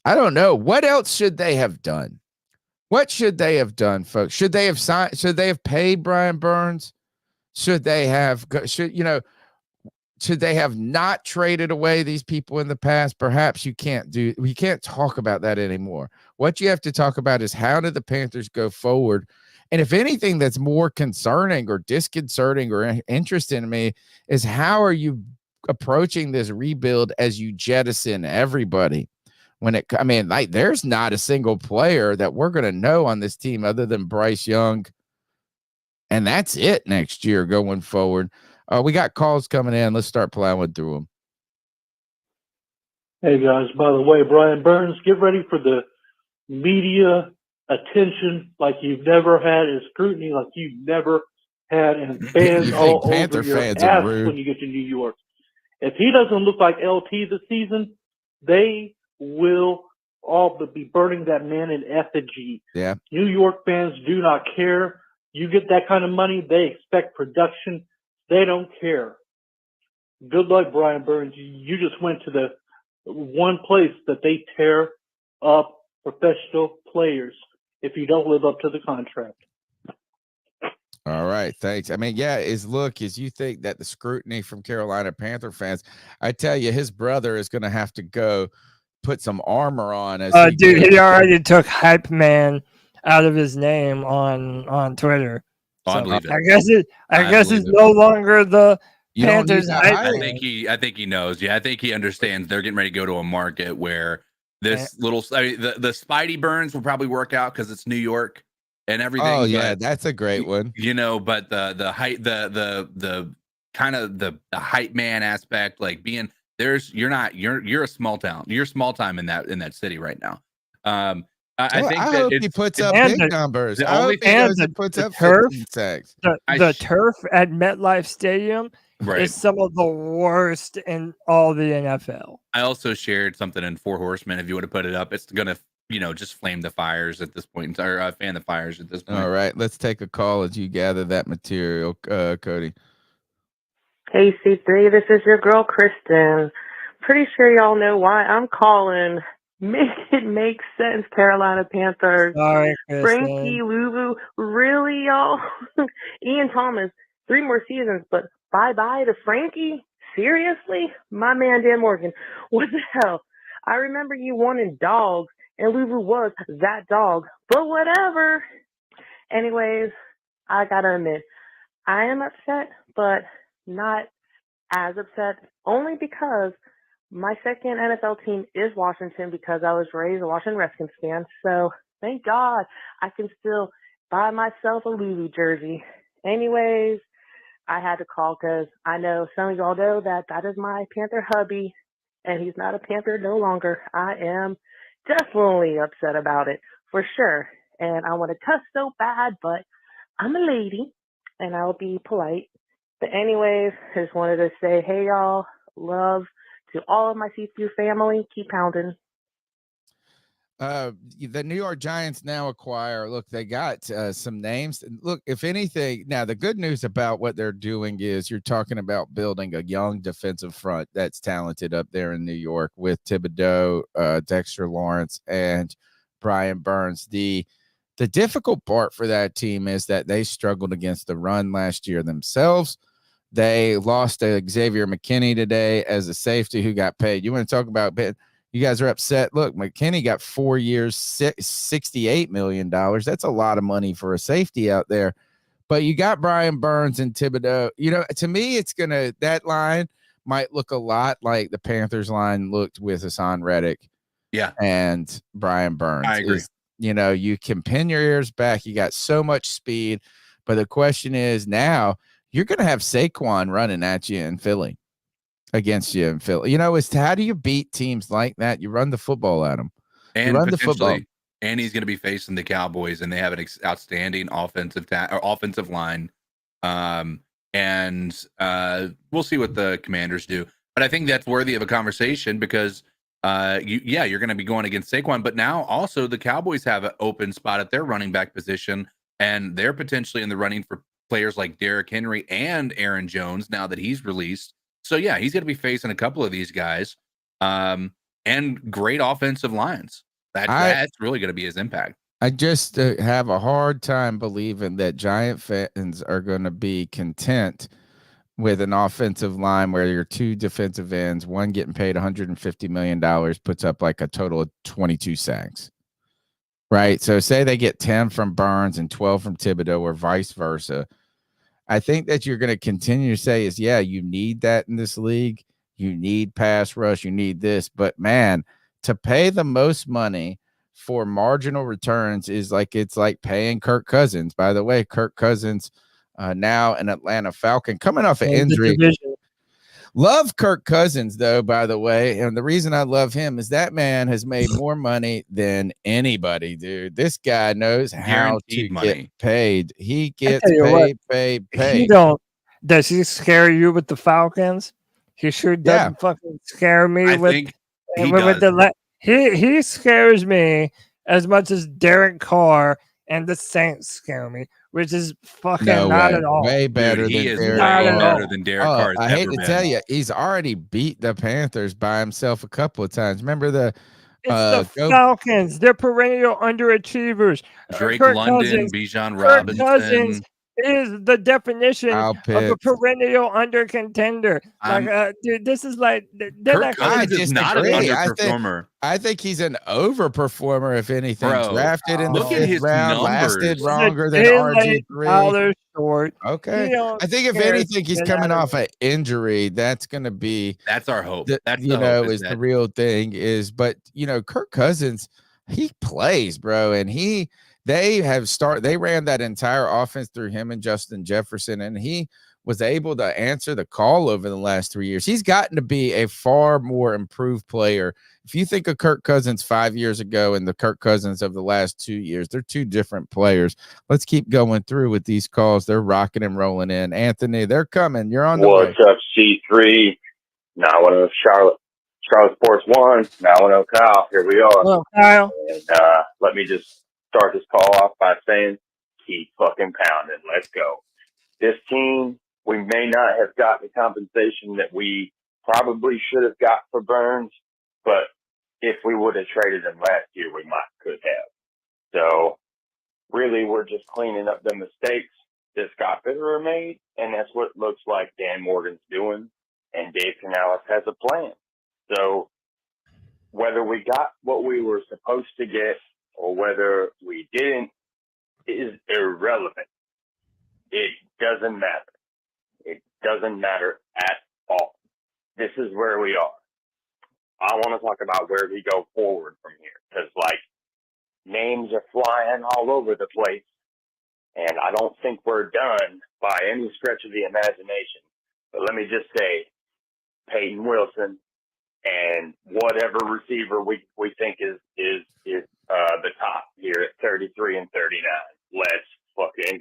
I don't know. What else should they have done? What should they have done, folks? Should they have signed? Should they have paid Brian Burns? Should they have not traded away these people in the past? Perhaps we can't talk about that anymore. What you have to talk about is, how did the Panthers go forward? And if anything that's more concerning or disconcerting or interesting to me is, how are you approaching this rebuild as you jettison everybody? There's not a single player that we're going to know on this team other than Bryce Young. And that's it next year going forward. We got calls coming in. Let's start plowing through them. Hey, guys, by the way, Brian Burns, get ready for the media attention like you've never had, and scrutiny like you've never had, and fans all Panther over your fans ass are rude when you get to New York. If he doesn't look like LT this season, they will all be burning that man in effigy. Yeah. New York fans do not care. You get that kind of money, they expect production. They don't care. Good luck, Brian Burns. You just went to the one place that they tear up professional players if you don't live up to the contract. All right, thanks. I mean, is you think that the scrutiny from Carolina Panther fans, I tell you, his brother is going to have to go put some armor on. He already took Hype Man out of his name on Twitter. Oh, so I believe it. I guess it's no longer the Panthers. I think he knows. Yeah, I think he understands. They're getting ready to go to a market where this the Spidey Burns will probably work out because it's New York and everything. Oh yeah, that's a great one. But the height, the kind of the hype man aspect, like being you're a small town. You're small time in that city right now. I hope he puts up big numbers. I hope he puts up turf, 15 sacks. The turf at MetLife Stadium is some of the worst in all the NFL. I also shared something in Four Horsemen. If you would have put it up, it's gonna just flame the fires at this point, or fan the fires at this point. All right, let's take a call as you gather that material, Cody. Hey C3, this is your girl Kristen. Pretty sure y'all know why I'm calling. Make it make sense, Carolina Panthers. Sorry, Frankie Luvu, really, y'all? Ian Thomas, 3 more seasons, but bye-bye to Frankie? Seriously? My man Dan Morgan, what the hell? I remember you wanting dogs, and Luvu was that dog, but whatever. Anyways, I gotta admit, I am upset, but not as upset, only because my second NFL team is Washington, because I was raised a Washington Redskins fan. So thank God I can still buy myself a Luvu jersey. Anyways, I had to call because I know some of y'all know that is my Panther hubby, and he's not a Panther no longer. I am definitely upset about it, for sure. And I want to cuss so bad, but I'm a lady, and I'll be polite. But anyways, I just wanted to say, hey, y'all, love to all of my C3 family. Keep pounding. The New York Giants now acquire. Look, they got some names. Look, if anything, now the good news about what they're doing is you're talking about building a young defensive front that's talented up there in New York with Thibodeau, Dexter Lawrence, and Brian Burns. The difficult part for that team is that they struggled against the run last year themselves. They lost to Xavier McKinney today as a safety who got paid. You want to talk about you guys are upset. Look, McKinney got 4 years, $68 million. That's a lot of money for a safety out there. But you got Brian Burns and Thibodeau. You know, to me, that line might look a lot like the Panthers line looked with Hassan Reddick. Yeah. And Brian Burns. I agree. You can pin your ears back. You got so much speed. But the question is now you're going to have Saquon running at you in Philly. Against you in Philly. How do you beat teams like that? You run the football at them. And run the football. And he's going to be facing the Cowboys, and they have an outstanding offensive line. And we'll see what the Commanders do. But I think that's worthy of a conversation because, you're going to be going against Saquon. But now also the Cowboys have an open spot at their running back position, and they're potentially in the running for players like Derrick Henry and Aaron Jones now that he's released. So, yeah, he's going to be facing a couple of these guys and great offensive lines. That's really going to be his impact. I just have a hard time believing that Giant fans are going to be content with an offensive line where your two defensive ends, one getting paid $150 million, puts up like a total of 22 sacks. Right? So say they get 10 from Burns and 12 from Thibodeau or vice versa. I think that you're going to continue to say is, you need that in this league. You need pass rush. You need this. But, man, to pay the most money for marginal returns is it's like paying Kirk Cousins. By the way, Kirk Cousins now an Atlanta Falcon coming off an injury. Love Kirk Cousins, though, by the way. And the reason I love him is that man has made more money than anybody, dude. This guy knows how to get paid. He gets paid. Does he scare you with the Falcons? He sure doesn't fucking scare me he scares me as much as Derek Carr and the Saints scare me, which is fucking not at all. Way better Dude, than he is Derek way Carr. better than Derek Carr. I hate to tell you, he's already beat the Panthers by himself a couple of times. Remember the Falcons? They're perennial underachievers. Drake Kirk London, Cousins, Bijan Kirk Robinson. Cousins is the definition of a perennial under contender. Dude, this is like Kirk Cousins is not an underperformer. I think he's an overperformer, if anything. Bro, drafted in the look at 5th his round, numbers. lasted longer than RG3. Short. Okay. I think if anything, he's coming off an injury. That's going to be. That's our hope. That's the real thing is. But Kirk Cousins, he plays, bro, and they ran that entire offense through him and Justin Jefferson, and he was able to answer the call over the last 3 years. He's gotten to be a far more improved player. If you think of Kirk Cousins 5 years ago and the Kirk Cousins of the last 2 years, they're two different players. Let's keep going through with these calls. They're rocking and rolling in. Anthony, they're coming. You're on the way. What's up, C3? Now I know Charlotte Sports 1. Now I know Kyle. Here we are. Hello, Kyle. And let me just start this call off by saying, keep fucking pounding. Let's go. This team, we may not have got the compensation that we probably should have got for Burns, but if we would have traded him last year, we could have. So really, we're just cleaning up the mistakes that Scott Fitterer made, and that's what it looks like Dan Morgan's doing, and Dave Canales has a plan. So whether we got what we were supposed to get or whether we didn't is irrelevant. It doesn't matter. It doesn't matter at all. This is where we are. I want to talk about where we go forward from here because, names are flying all over the place, and I don't think we're done by any stretch of the imagination. But let me just say, Peyton Wilson and whatever receiver we think is the top here at 33 and 39. Let's fucking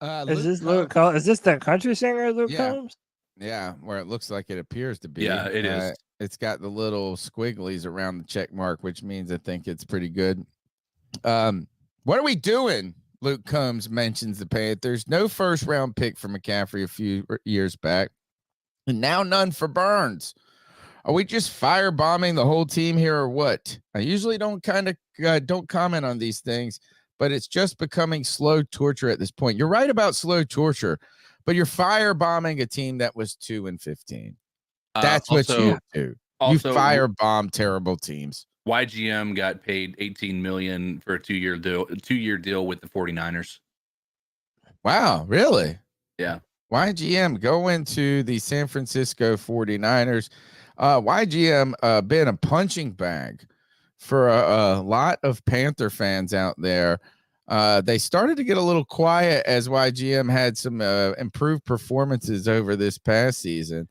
go. Is this Luke Combs? Is this the country singer Luke Yeah. Combs? Yeah, where it looks like it appears to be. Yeah, it is. It's got the little squigglies around the check mark, which means I think it's pretty good. What are we doing? Luke Combs mentions the Panthers. No first round pick for McCaffrey a few years back, and now none for Burns. Are we just firebombing the whole team here or what? I usually don't comment on these things, but it's just becoming slow torture at this point. You're right about slow torture, but you're firebombing a team that was 2-15. That's what you do. You firebomb terrible teams. YGM got paid $18 million for a two-year deal with the 49ers. Wow, really? Yeah. YGM going to the San Francisco 49ers. YGM been a punching bag for a lot of Panther fans out there. They started to get a little quiet as YGM had some improved performances over this past season.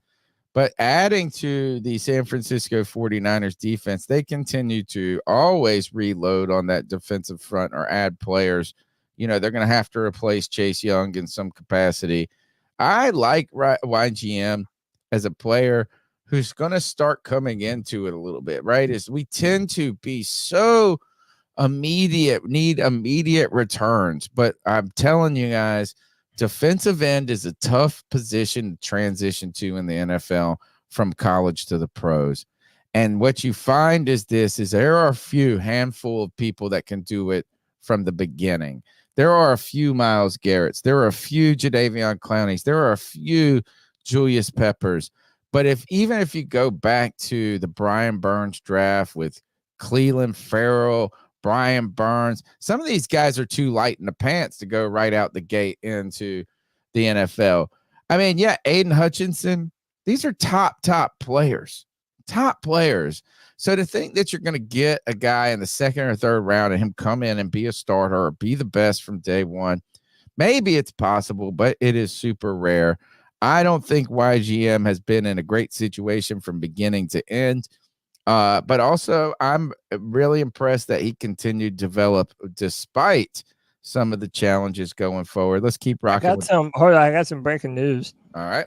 But adding to the San Francisco 49ers defense, they continue to always reload on that defensive front or add players. You know, they're going to have to replace Chase Young in some capacity. I like YGM as a player who's going to start coming into it a little bit, right? Is we tend to be so need immediate returns. But I'm telling you guys, defensive end is a tough position to transition to in the NFL from college to the pros. And what you find is there are a handful of people that can do it from the beginning. There are a few Myles Garretts. There are a few Jadeveon Clowneys. There are a few Julius Peppers. But even if you go back to the Brian Burns draft with Cleveland Farrell, Brian Burns, some of these guys are too light in the pants to go right out the gate into the NFL. I mean, yeah, Aiden Hutchinson, these are top players. So to think that you're going to get a guy in the second or third round and him come in and be a starter or be the best from day one, maybe it's possible, but it is super rare. I don't think YGM has been in a great situation from beginning to end. But also, I'm really impressed that he continued to develop despite some of the challenges going forward. Let's keep rocking. I got some breaking news. All right.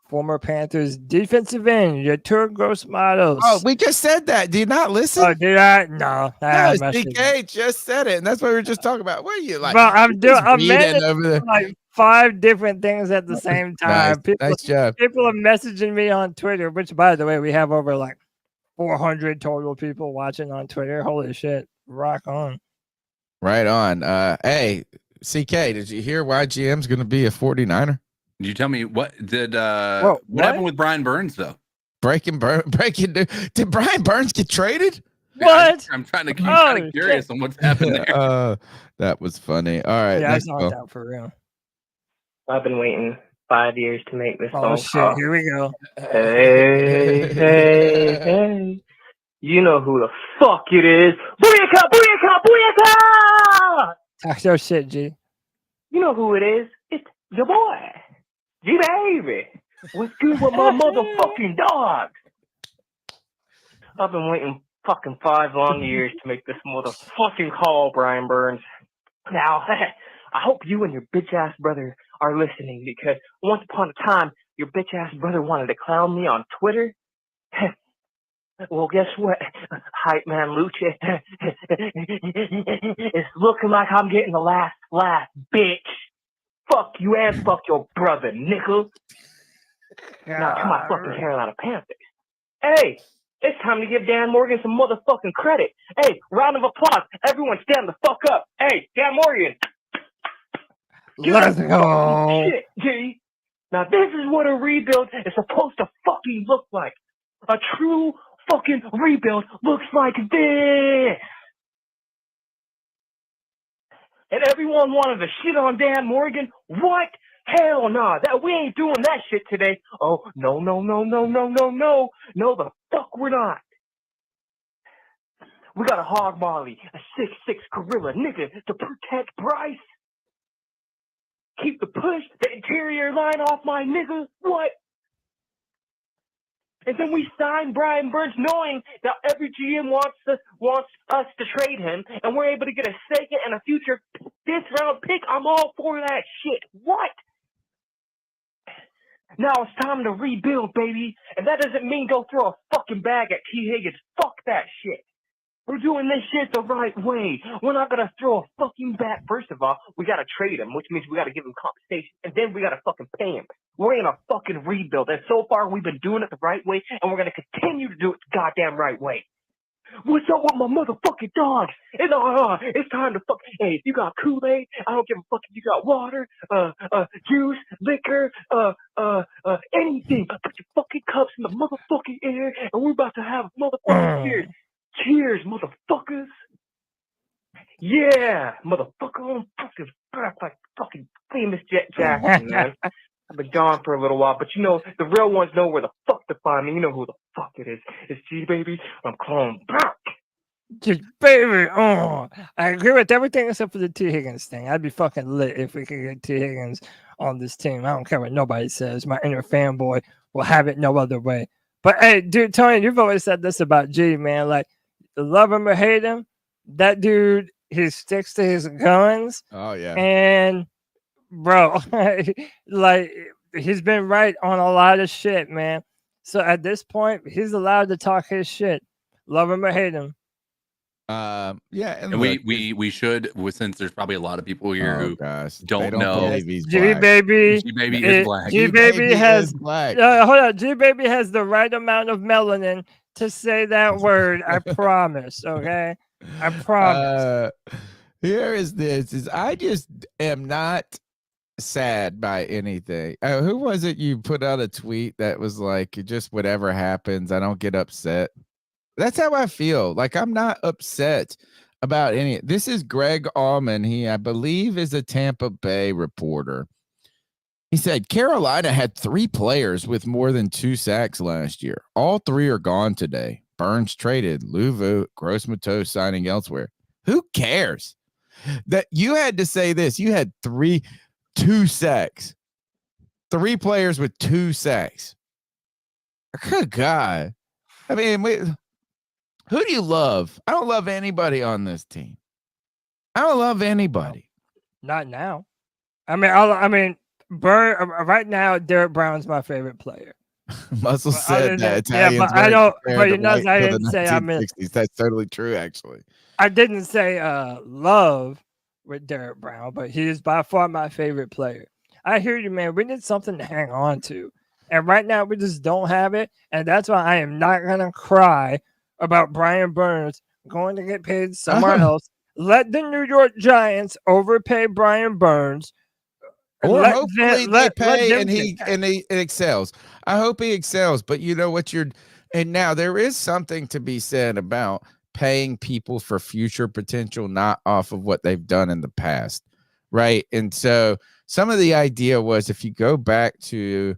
Former Panthers defensive end, Yetur Gross-Matos. Oh, we just said that. Did you not listen? Oh, did I? No. CK just said it, and that's what we were just talking about. What are you like? Well, I'm reading over there. Like 5 different things at the same time. Nice job. People are messaging me on Twitter, which, by the way, we have over like 400 total people watching on Twitter. Holy shit. Rock on. Right on. Hey, CK, did you hear YGM's going to be a 49er? Did you tell me what happened with Brian Burns, though? Breaking. Did Brian Burns get traded? What? I'm kind of curious on what's happened there. That was funny. All right. Yeah, I saw that for real. I've been waiting 5 years to make this phone call. Here we go. Hey. You know who the fuck it is. Booyaka, booyaka, booyaka! Talk your shit, G. You know who it is. It's your boy. G-Baby. What's good with my motherfucking dog? I've been waiting fucking 5 long years to make this motherfucking call, Brian Burns. Now, I hope you and your bitch-ass brother are listening, because once upon a time, your bitch-ass brother wanted to clown me on Twitter. Well, guess what? Hype man Lucha. It's looking like I'm getting the last laugh, bitch. Fuck you and fuck your brother, nickel. Now to my fucking Carolina Panthers. Hey, it's time to give Dan Morgan some motherfucking credit. Hey, round of applause. Everyone stand the fuck up. Hey, Dan Morgan. Let's go. Shit, G. Now this is what a rebuild is supposed to fucking look like. A true fucking rebuild looks like this. And everyone wanted to shit on Dan Morgan. What? Hell nah. We ain't doing that shit today. Oh, no. No, the fuck we're not. We got a hog molly, a 6'6" gorilla nigga to protect Bryce. Keep the push, the interior line off my nigga. What? And then we signed Brian Burns knowing that every GM wants us to trade him, and we're able to get a second and a future 5th round pick. I'm all for that shit. What? Now it's time to rebuild, baby. And that doesn't mean go throw a fucking bag at T. Higgins. Fuck that shit. We're doing this shit the right way. We're not gonna throw a fucking bat. First of all, we gotta trade him, which means we gotta give him compensation, and then we gotta fucking pay him. We're in a fucking rebuild, and so far we've been doing it the right way, and we're gonna continue to do it the goddamn right way. What's up with my motherfucking dogs? It's time to fuck. Hey, if you got Kool-Aid, I don't give a fuck if you got water, juice, liquor, anything. Put your fucking cups in the motherfucking air, and we're about to have a motherfucking cheers. Cheers, motherfuckers. Yeah, motherfucker. Fucking famous Jet Jackson, man. I've been gone for a little while, but you know, the real ones know where the fuck to find me. You know who the fuck it is. It's G, baby. I'm calling back. G, baby. Oh, I agree with everything except for the T. Higgins thing. I'd be fucking lit if we could get T. Higgins on this team. I don't care what nobody says. My inner fanboy will have it no other way. But hey, dude, Tony, you've always said this about G, man. Like, love him or hate him, that dude, he sticks to his guns. Oh, yeah. And bro, like, he's been right on a lot of shit, man. So at this point, he's allowed to talk his shit. Love him or hate him. Yeah, and we should, since there's probably a lot of people here who don't know. G baby is black. G baby has black. Hold on, G baby has the right amount of melanin to say that word. I promise. Okay, I promise. Here is this: is I just am not sad by anything. Who was it? You put out a tweet that was like, "Just whatever happens, I don't get upset." That's how I feel. Like, I'm not upset about any. This is Greg Allman. He, I believe, is a Tampa Bay reporter. He said Carolina had 3 players with more than 2 sacks last year. All 3 are gone today. Burns traded. Luvu, Gross-Matos signing elsewhere. Who cares? That you had to say this. You had 2 sacks. 3 players with 2 sacks. Good God. I mean, who do you love? I don't love anybody on this team. I don't love anybody. Not now. I mean, right now, Derek Brown's my favorite player. Muscle said that Italians. Yeah, but I don't. But you know, I didn't say I meant. That's totally true, actually. I didn't say love with Derek Brown, but he is by far my favorite player. I hear you, man. We need something to hang on to, and right now we just don't have it, and that's why I am not gonna cry about Brian Burns going to get paid somewhere else. Let the New York Giants overpay Brian Burns. Or hopefully they pay and he excels. I hope he excels. But you know what and now there is something to be said about paying people for future potential, not off of what they've done in the past. Right. And so some of the idea was, if you go back to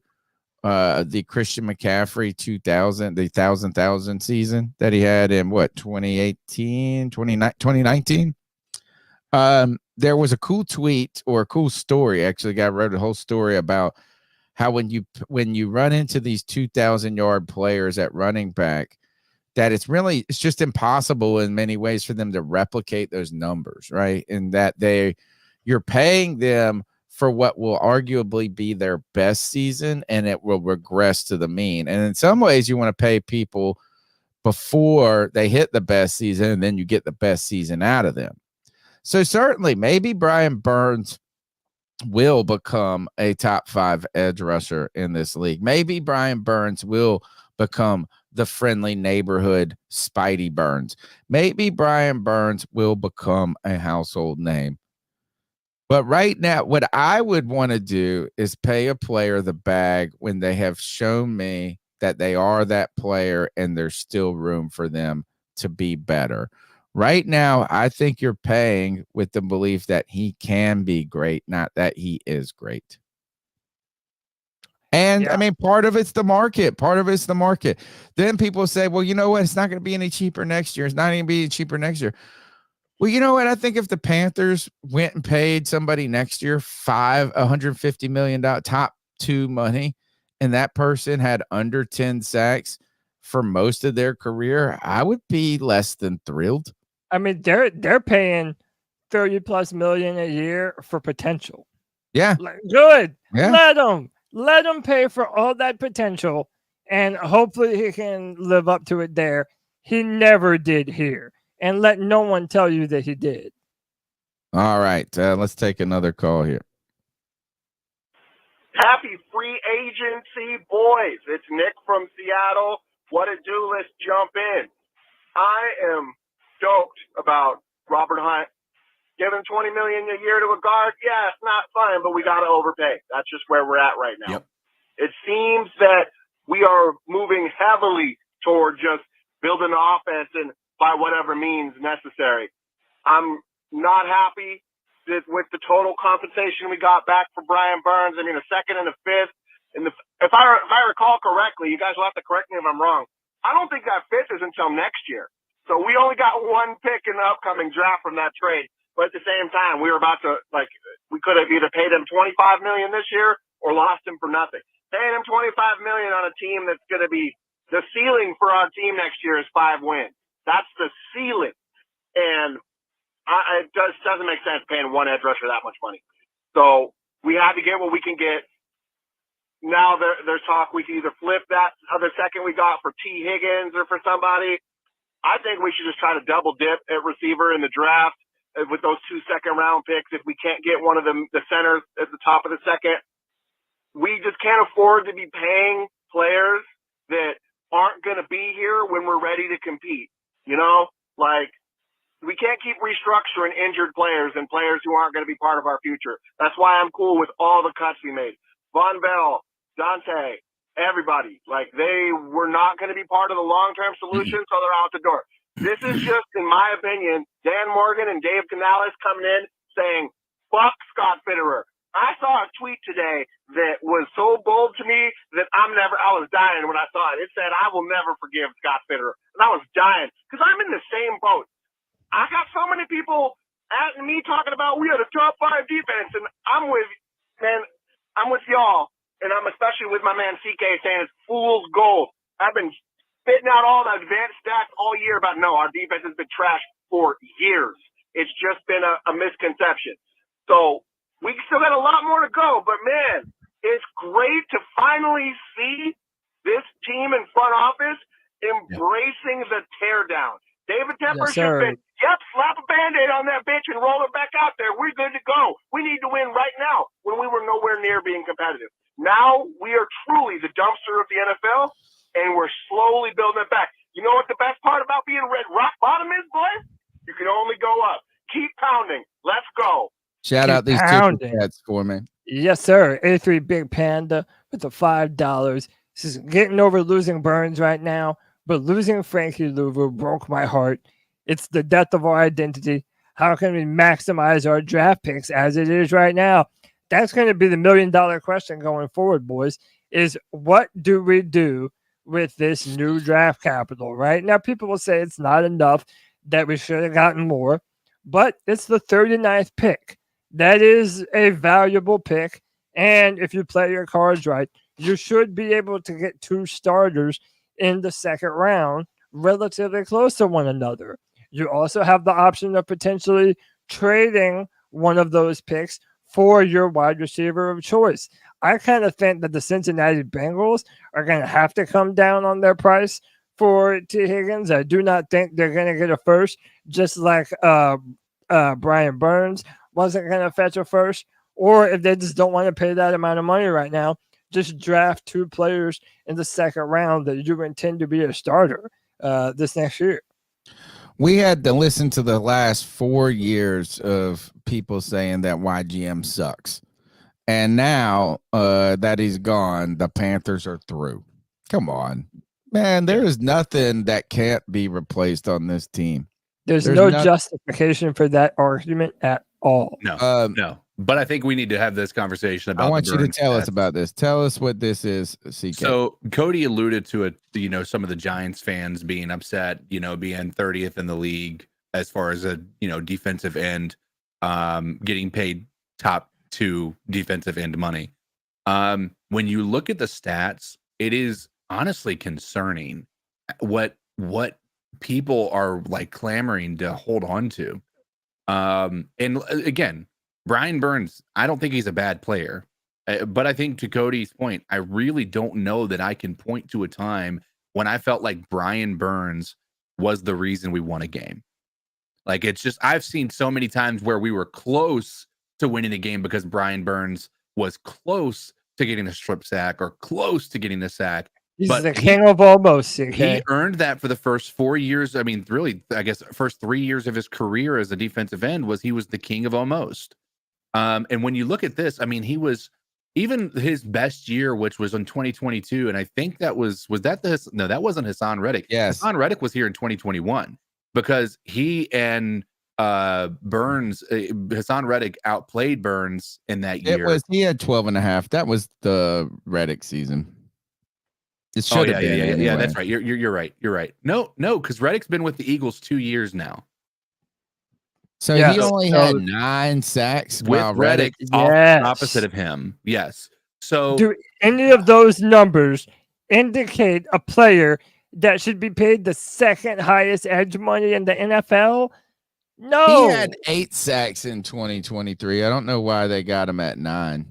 the Christian McCaffrey 2000, the 1,000 season that he had in 2019. There was a cool tweet or a cool story. Actually, the guy wrote a whole story about how when you run into these 2,000-yard players at running back, that it's just impossible in many ways for them to replicate those numbers, right? And that you're paying them for what will arguably be their best season, and it will regress to the mean. And in some ways, you want to pay people before they hit the best season, and then you get the best season out of them. So certainly, maybe Brian Burns will become a top 5 edge rusher in this league. Maybe Brian Burns will become the friendly neighborhood Spidey Burns. Maybe Brian Burns will become a household name. But right now, what I would want to do is pay a player the bag when they have shown me that they are that player and there's still room for them to be better. Right now, I think you're paying with the belief that he can be great, not that he is great. And I mean, part of it's the market. Then people say, well, you know what? It's not going to be any cheaper next year. It's not going to be cheaper next year. Well, you know what? I think if the Panthers went and paid somebody next year $150 million top 2 money, and that person had under 10 sacks for most of their career, I would be less than thrilled. I mean, they're paying $30+ million a year for potential. Yeah, good. Yeah. Let them. Let him pay for all that potential, and hopefully he can live up to it there. He never did here, and let no one tell you that he did. All right, let's take another call here. Happy free agency, boys. It's Nick from Seattle. What it do? Let's jump in. I am stoked about Robert Hunt. Giving $20 million a year to a guard, yeah, it's not fun, but we got to overpay. That's just where we're at right now. Yep. It seems that we are moving heavily toward just building an offense and by whatever means necessary. I'm not happy that with the total compensation we got back for Brian Burns. I mean, a second and a fifth. And if I recall correctly, you guys will have to correct me if I'm wrong. I don't think that fifth is until next year. So we only got one pick in the upcoming draft from that trade. But at the same time, we were about to, we could have either paid him $25 million this year or lost him for nothing. Paying him $25 million on a team that's going to be the ceiling for our team next year is 5 wins. That's the ceiling. And it doesn't make sense paying one edge rusher that much money. So we had to get what we can get. Now there's talk we can either flip that other second we got for T. Higgins or for somebody. I think we should just try to double dip at receiver in the draft with those 2 second-round picks. If we can't get one of the centers at the top of the second, we just can't afford to be paying players that aren't going to be here when we're ready to compete. You know, we can't keep restructuring injured players and players who aren't going to be part of our future. That's why I'm cool with all the cuts we made. Von Bell, Dante, everybody. They were not going to be part of the long-term solution, so they're out the door. This is just, in my opinion, Dan Morgan and Dave Canales coming in saying, fuck Scott Fitterer. I saw a tweet today that was so bold to me that I was dying when I saw it. It said, I will never forgive Scott Fitterer. And I was dying because I'm in the same boat. I got so many people at me talking about we are the top 5 defense, and I'm with y'all, and I'm especially with my man CK saying it's fool's gold. I've been spitting out all the advanced stats all year about, no, our defense has been trashed for years. It's just been a misconception. So we still got a lot more to go, but man, it's great to finally see this team in front office embracing the teardown. David Tepper should have been, slap a Band-Aid on that bitch and roll it back out there. We're good to go. We need to win right now when we were nowhere near being competitive. Now we are truly the dumpster of the NFL, and we're slowly building it back. You know what the best part about being red rock bottom is, boys? You can only go up. Keep pounding. Let's go. Shout out these super chats for me. Yes, sir. A3 Big Panda with the $5. This is getting over losing Burns right now, but losing Frankie Luvu broke my heart. It's the death of our identity. How can we maximize our draft picks as it is right now? That's going to be the $1 million question going forward, boys, is what do we do with this new draft capital? Right now, people will say it's not enough, that we should have gotten more, but it's the 39th pick. That is a valuable pick, and if you play your cards right, you should be able to get 2 starters in the second round relatively close to one another. You also have the option of potentially trading one of those picks for your wide receiver of choice. I kind of think that the Cincinnati Bengals are going to have to come down on their price for T. Higgins. I do not think they're going to get a first, just like Brian Burns wasn't going to fetch a first. Or if they just don't want to pay that amount of money right now, just draft 2 players in the second round that you intend to be a starter this next year. We had to listen to the last 4 years of people saying that YGM sucks. And now that he's gone, the Panthers are through. Come on, man. There is nothing that can't be replaced on this team. There's no justification for that argument at all. No, no. But I think we need to have this conversation about. I want you to tell us about this. Tell us what this is, CK. So Cody alluded to it. You know, some of the Giants fans being upset. You know, being 30th in the league as far as a defensive end, getting paid top 2 defensive end money. When you look at the stats, it is honestly concerning what people are like clamoring to hold on to. And again, Brian Burns, I don't think he's a bad player. But I think to Cody's point, I really don't know that I can point to a time when I felt like Brian Burns was the reason we won a game. Like, it's just, I've seen so many times where we were close to winning a game because Brian Burns was close to getting a strip sack or close to getting a sack. He's but the king of almost. He Okay? earned that for the first 4 years. I mean, really, I guess first 3 years of his career as a defensive end he was the king of almost. And when you look at this, I mean, he was even his best year, which was in 2022, and I think that was that that wasn't Hassan Reddick. Yes, Hassan Reddick was here in 2021 because he and Burns, Hassan Reddick outplayed Burns in that year. He had 12.5. That was the Reddick season. It should have been. Anyway. Yeah, that's right. You're right. You're right. No, because Reddick's been with the Eagles 2 years now. So he only had 9 sacks with Reddick opposite of him. Yes. So do any of those numbers indicate a player that should be paid the second highest edge money in the NFL? No. He had 8 sacks in 2023. I don't know why they got him at 9.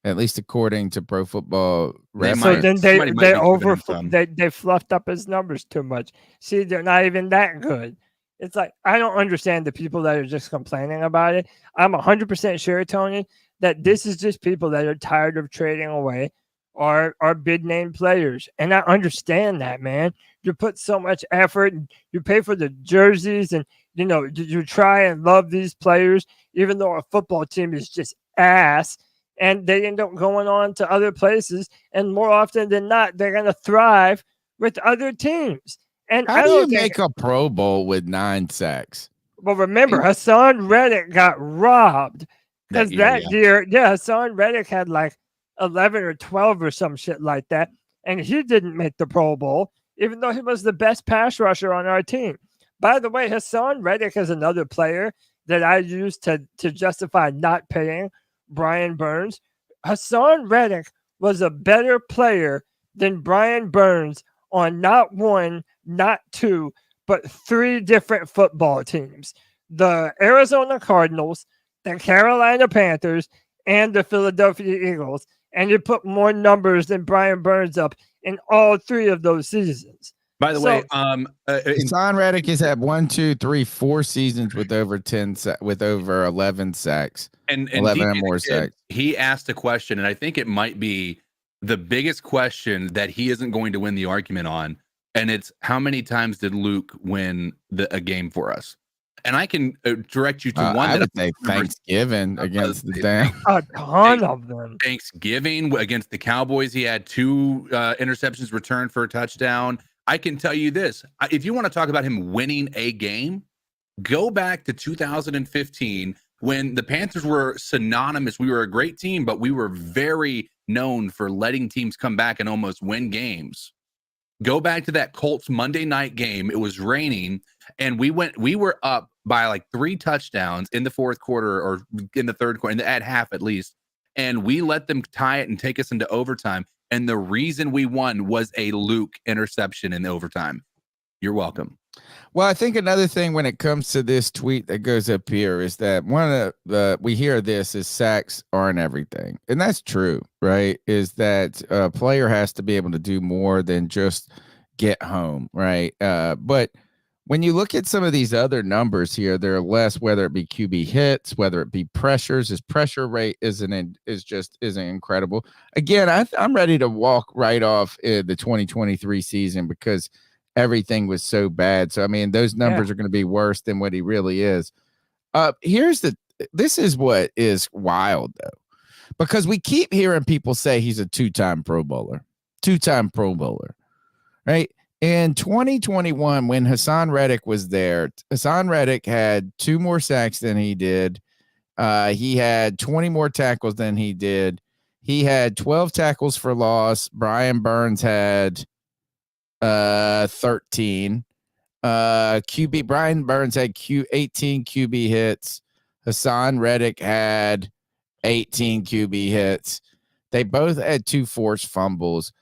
At least according to Pro Football Reference. So then they fluffed up his numbers too much. See, they're not even that good. It's like, I don't understand the people that are just complaining about it. I'm 100% sure, Tony, that this is just people that are tired of trading away our big name players. And I understand that, man. You put so much effort and you pay for the jerseys and, you try and love these players, even though our football team is just ass. And they end up going on to other places. And more often than not, they're going to thrive with other teams. And how do you make a Pro Bowl with 9 sacks? Well, remember, Hassan Reddick got robbed because that year, Hassan Reddick had like 11 or 12 or some shit like that. And he didn't make the Pro Bowl, even though he was the best pass rusher on our team. By the way, Hassan Reddick is another player that I use to justify not paying Brian Burns. Hassan Reddick was a better player than Brian Burns on not 1, not 2, but 3 different football teams. The Arizona Cardinals, the Carolina Panthers, and the Philadelphia Eagles. And you put more numbers than Brian Burns up in all 3 of those seasons. By the way, Hassan Reddick has had 4 seasons with over 11 sacks. And 11 or more sacks. He asked a question, and I think it might be the biggest question that he isn't going to win the argument on, and it's how many times did Luke win a game for us? And I can direct you to one. I would say Thanksgiving against the Dam. A ton of them. Thanksgiving against the Cowboys, he had 2 interceptions returned for a touchdown. I can tell you this: if you want to talk about him winning a game, go back to 2015 when the Panthers were synonymous. We were a great team, but we were very known for letting teams come back and almost win games. Go back to that Colts Monday night game. It was raining, and we were up by like 3 touchdowns in the fourth quarter or in the third quarter, at half at least. And we let them tie it and take us into overtime. And the reason we won was a Luke interception in the overtime. You're welcome. Well, I think another thing when it comes to this tweet that goes up here is that one of we hear this is sacks aren't everything. And that's true, right? Is that a player has to be able to do more than just get home, right? But when you look at some of these other numbers here, they're less, whether it be QB hits, whether it be pressures. His pressure rate isn't incredible. Again, I'm ready to walk right off the 2023 season because everything was so bad. So, I mean, those numbers are going to be worse than what he really is. This is what is wild, though, because we keep hearing people say he's a 2-time Pro Bowler, right? In 2021, when Hassan Reddick was there, Hassan Reddick had 2 more sacks than he did. He had 20 more tackles than he did. He had 12 tackles for loss. Brian Burns had 13. Brian Burns had 18 QB hits. Hassan Reddick had 18 QB hits. They both had 2 forced fumbles.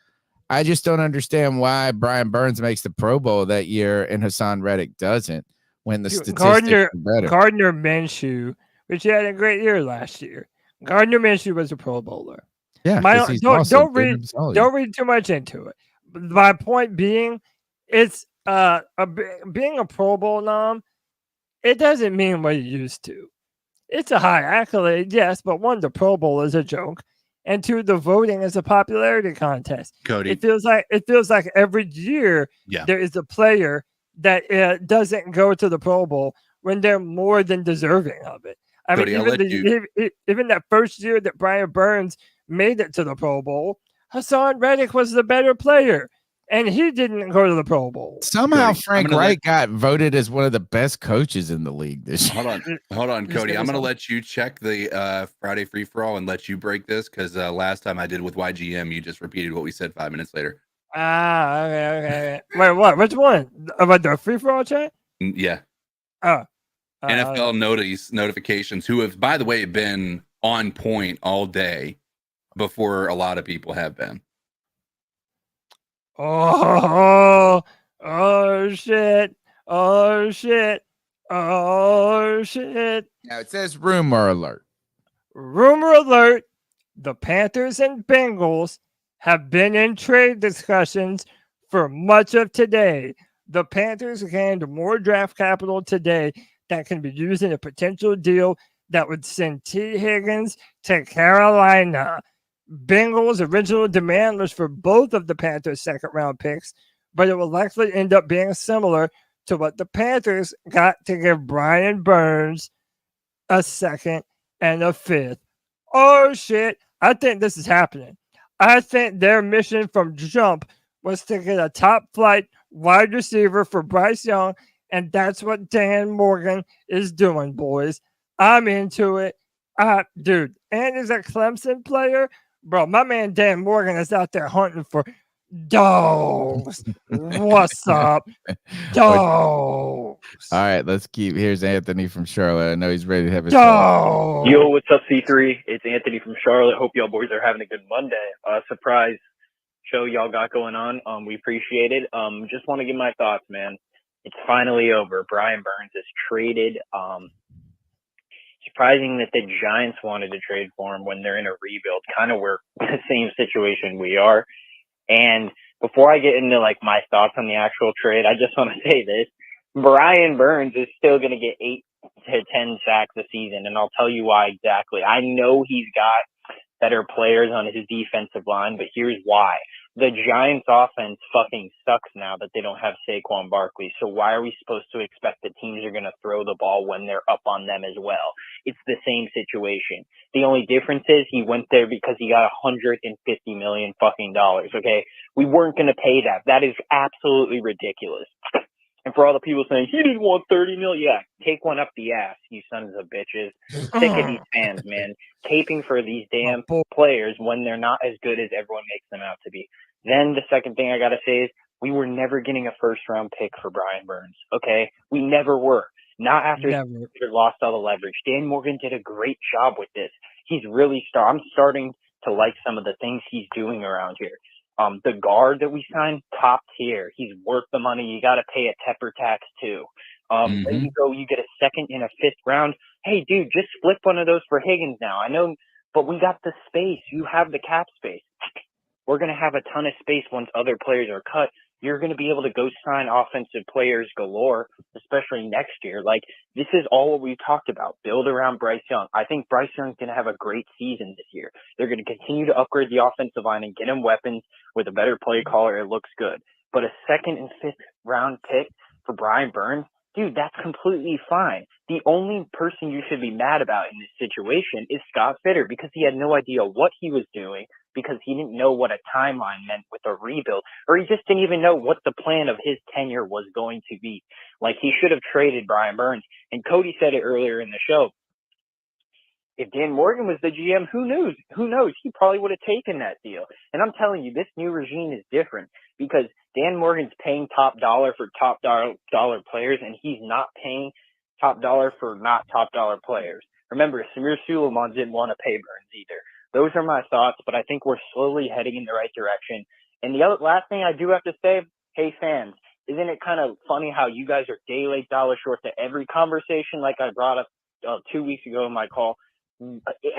I just don't understand why Brian Burns makes the Pro Bowl that year and Hassan Reddick doesn't when the statistics are better. Gardner Minshew, which he had a great year last year. Gardner Minshew was a Pro Bowler. Yeah, My because he's don't awesome. don't read Absolutely. don't read too much into it. My point being, it's being a Pro Bowl nom. It doesn't mean what it used to. It's a high accolade, yes, but one, the Pro Bowl is a joke, and two, the voting is a popularity contest. Cody. It feels like every year there is a player that doesn't go to the Pro Bowl when they're more than deserving of it. I Cody, I'll mean, let you. even that first year that Brian Burns made it to the Pro Bowl, Hassan Reddick was the better player, and he didn't go to the Pro Bowl. Somehow Cody, Frank Wright got voted as one of the best coaches in the league this year. Hold on, Cody. I'm going to let you check the Friday free for all and let you break this because last time I did with YGM, you just repeated what we said 5 minutes later. Okay. Wait, what? Which one? About the free for all chat? Yeah. Oh. NFL notifications, who have, by the way, been on point all day before a lot of people have been. Oh shit. Now it says rumor alert. Rumor alert. The Panthers and Bengals have been in trade discussions for much of today. The Panthers gained more draft capital today that can be used in a potential deal that would send T. Higgins to Carolina. Bengals' original demand was for both of the Panthers' second-round picks, but it will likely end up being similar to what the Panthers got to give Brian Burns a second and a fifth. Oh, shit. I think this is happening. I think their mission from jump was to get a top-flight wide receiver for Bryce Young, and that's what Dan Morgan is doing, boys. I'm into it. Dude, and he's a Clemson player. Bro, my man Dan Morgan is out there hunting for dogs. What's up? Dogs. All right, let's keep. Here's Anthony from Charlotte. I know he's ready to have his talk. Yo, what's up, C3? It's Anthony from Charlotte. Hope y'all boys are having a good Monday. Surprise show y'all got going on. We appreciate it. Just want to give my thoughts, man. It's finally over. Brian Burns is traded. Surprising that the Giants wanted to trade for him when they're in a rebuild. Kind of we're the same situation we are. And before I get into like my thoughts on the actual trade, I just want to say this. Brian Burns is still going to get 8 to 10 sacks a season, and I'll tell you why exactly. I know he's got better players on his defensive line, but here's why. The Giants offense fucking sucks now that they don't have Saquon Barkley. So why are we supposed to expect that teams are going to throw the ball when they're up on them as well? It's the same situation. The only difference is he went there because he got $150 million fucking dollars. Okay. We weren't going to pay that. That is absolutely ridiculous. And for all the people saying he didn't want $30 million, yeah, take one up the ass, you sons of bitches. Sick of these fans, man, caping for these damn players when they're not as good as everyone makes them out to be. Then the second thing I gotta say is we were never getting a first-round pick for Brian Burns. Okay, we never were. Not after he lost all the leverage. Dan Morgan did a great job with this. He's really I'm starting to like some of the things he's doing around here. The guard that we signed, top tier. He's worth the money. You got to pay a Tepper tax too. Then you go, you get a second and a fifth round. Hey, dude, just flip one of those for Higgins now. I know, but we got the space. You have the cap space. We're going to have a ton of space once other players are cut. You're going to be able to go sign offensive players galore, especially next year. Like, this is all what we talked about. Build around Bryce Young. I think Bryce Young's going to have a great season this year. They're going to continue to upgrade the offensive line and get him weapons with a better play caller. It looks good. But a second and fifth round pick for Brian Burns, dude, that's completely fine. The only person you should be mad about in this situation is Scott Fitter because he had no idea what he was doing, because he didn't know what a timeline meant with a rebuild, or he just didn't even know what the plan of his tenure was going to be. Like, he should have traded Brian Burns. And Cody said it earlier in the show. If Dan Morgan was the GM, who knows? Who knows? He probably would have taken that deal. And I'm telling you, this new regime is different because Dan Morgan's paying top dollar for top dollar players, and he's not paying top dollar for not top dollar players. Remember, Samir Suleiman didn't want to pay Burns either. Those are my thoughts, but I think we're slowly heading in the right direction. And the last thing I do have to say, hey, fans, isn't it kind of funny how you guys are day late, dollar short to every conversation like I brought up 2 weeks ago in my call?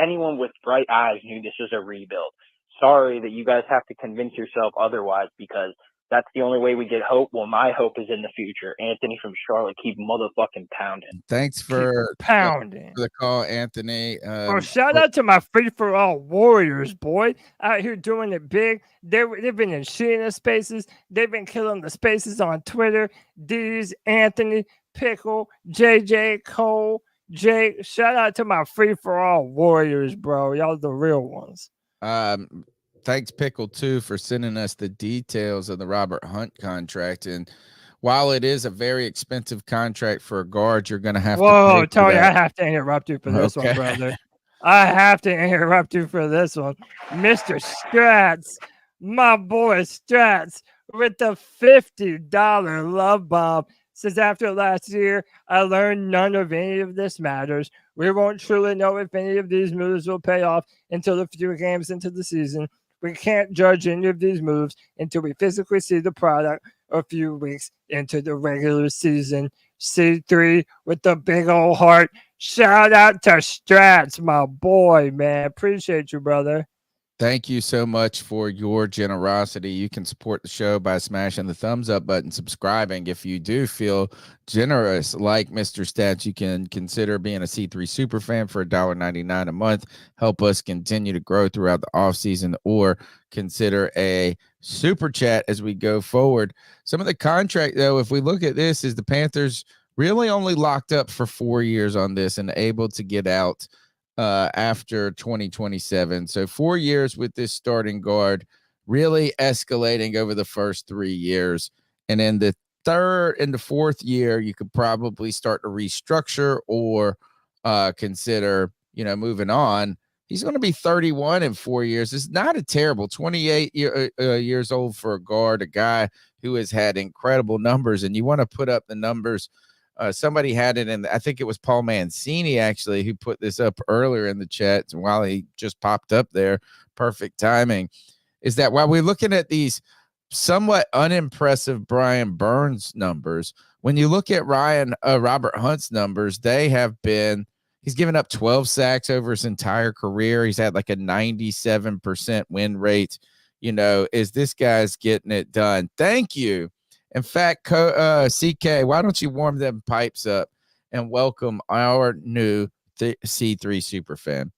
Anyone with bright eyes knew this was a rebuild. sorry that you guys have to convince yourself otherwise, because that's the only way we get hope. Well, my hope is in the future. Anthony from Charlotte, keep motherfucking pounding. Thanks for Pounding. the call, Anthony. Well, shout out to my free-for-all warriors, boy, out here doing it big. They've been in Sheena spaces. They've been killing the spaces on Twitter. D's, Anthony, Pickle, JJ, Cole, Jake. Shout out to my free-for-all warriors, bro. Y'all the real ones. Thanks, Pickle, too, for sending us the details of the Robert Hunt contract. And while it is a very expensive contract for a guard, you're going to have to pay for Tony, that. I have to interrupt you for this one, Okay. brother. I have to interrupt you for this one. Mr. Strats, my boy Strats, with the $50 love bomb, says after last year, I learned none of any of this matters. We won't truly know if any of these moves will pay off until a few games into the season. We can't judge any of these moves until we physically see the product a few weeks into the regular season. C3 with the big old heart. Shout out to Strats, my boy, man. Appreciate you, brother. Thank you so much for your generosity. You can support the show by smashing the thumbs up button, subscribing. If you do feel generous like Mr. Stats, you can consider being a C3 super fan for $1.99 a month. Help us continue to grow throughout the offseason, or consider a super chat as we go forward. Some of the contract, though, if we look at this, is the Panthers really only locked up for 4 years on this and able to get out after 2027. So 4 years with this starting guard, really escalating over the first 3 years. And in the third and the fourth year, you could probably start to restructure or consider, moving on. He's going to be 31 in 4 years. It's not a terrible 28 years old for a guard, a guy who has had incredible numbers. And you want to put up the numbers. Somebody had it in, I think it was Paul Mancini, actually, who put this up earlier in the chat. And while he just popped up there, perfect timing, is that while we're looking at these somewhat unimpressive Brian Burns numbers, when you look at Robert Hunt's numbers, he's given up 12 sacks over his entire career. He's had like a 97% win rate. Is this guy's getting it done? Thank you. In fact, CK, why don't you warm them pipes up and welcome our new C3 superfan.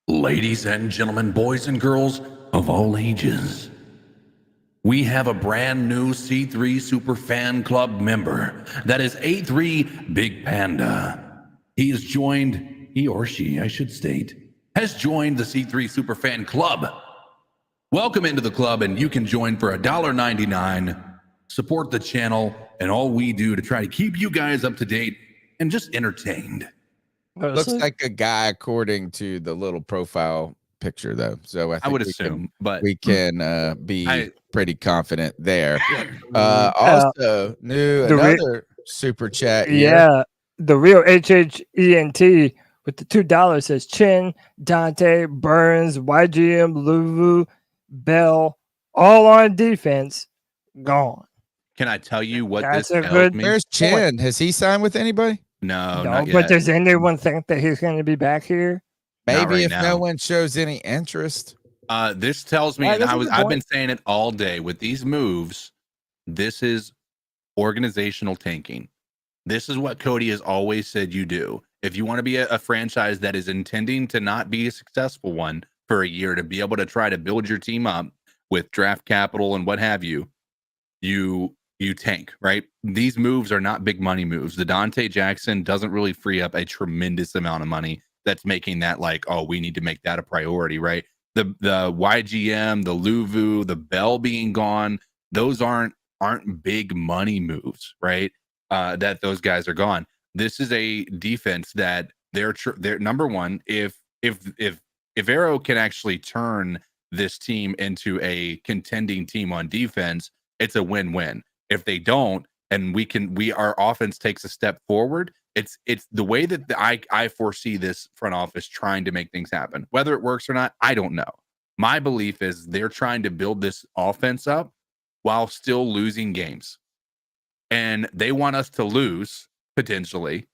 Ladies and gentlemen, boys and girls of all ages, we have a brand new C3 Superfan Club member. That is A3 Big Panda. He or she, I should state, has joined the C3 Superfan Club. Welcome into the club, and you can join for $1.99. Support the channel and all we do to try to keep you guys up to date and just entertained. Looks like a guy according to the little profile picture, though. So I would assume, but we can be pretty confident there. Also, another super chat. Yeah, the real HHENT with the $2 says Chin, Dante, Burns, YGM, Luvu, Bell, all on defense, gone. Can I tell you what That's this a tells good me? Where's Chin? Has he signed with anybody? No, No, not yet. but does anyone think that he's going to be back here? Maybe right if now. no one shows any interest. This tells me, Yeah, and that's a good I've been point. saying it all day with these moves. This is organizational tanking. This is what Cody has always said you do. If you want to be a franchise that is intending to not be a successful one for a year, to be able to try to build your team up with draft capital and what have you, you tank, right? These moves are not big money moves. The Dante Jackson doesn't really free up a tremendous amount of money that's making that like, oh, we need to make that a priority, right? The YGM, the Luvu, the Bell being gone, those aren't big money moves, right? That those guys are gone. This is a defense that they're number one. If Arrow can actually turn this team into a contending team on defense, it's a win-win. If they don't, and our offense takes a step forward, it's the way that I foresee this front office trying to make things happen. Whether it works or not, I don't know. My belief is they're trying to build this offense up while still losing games. And they want us to lose, potentially.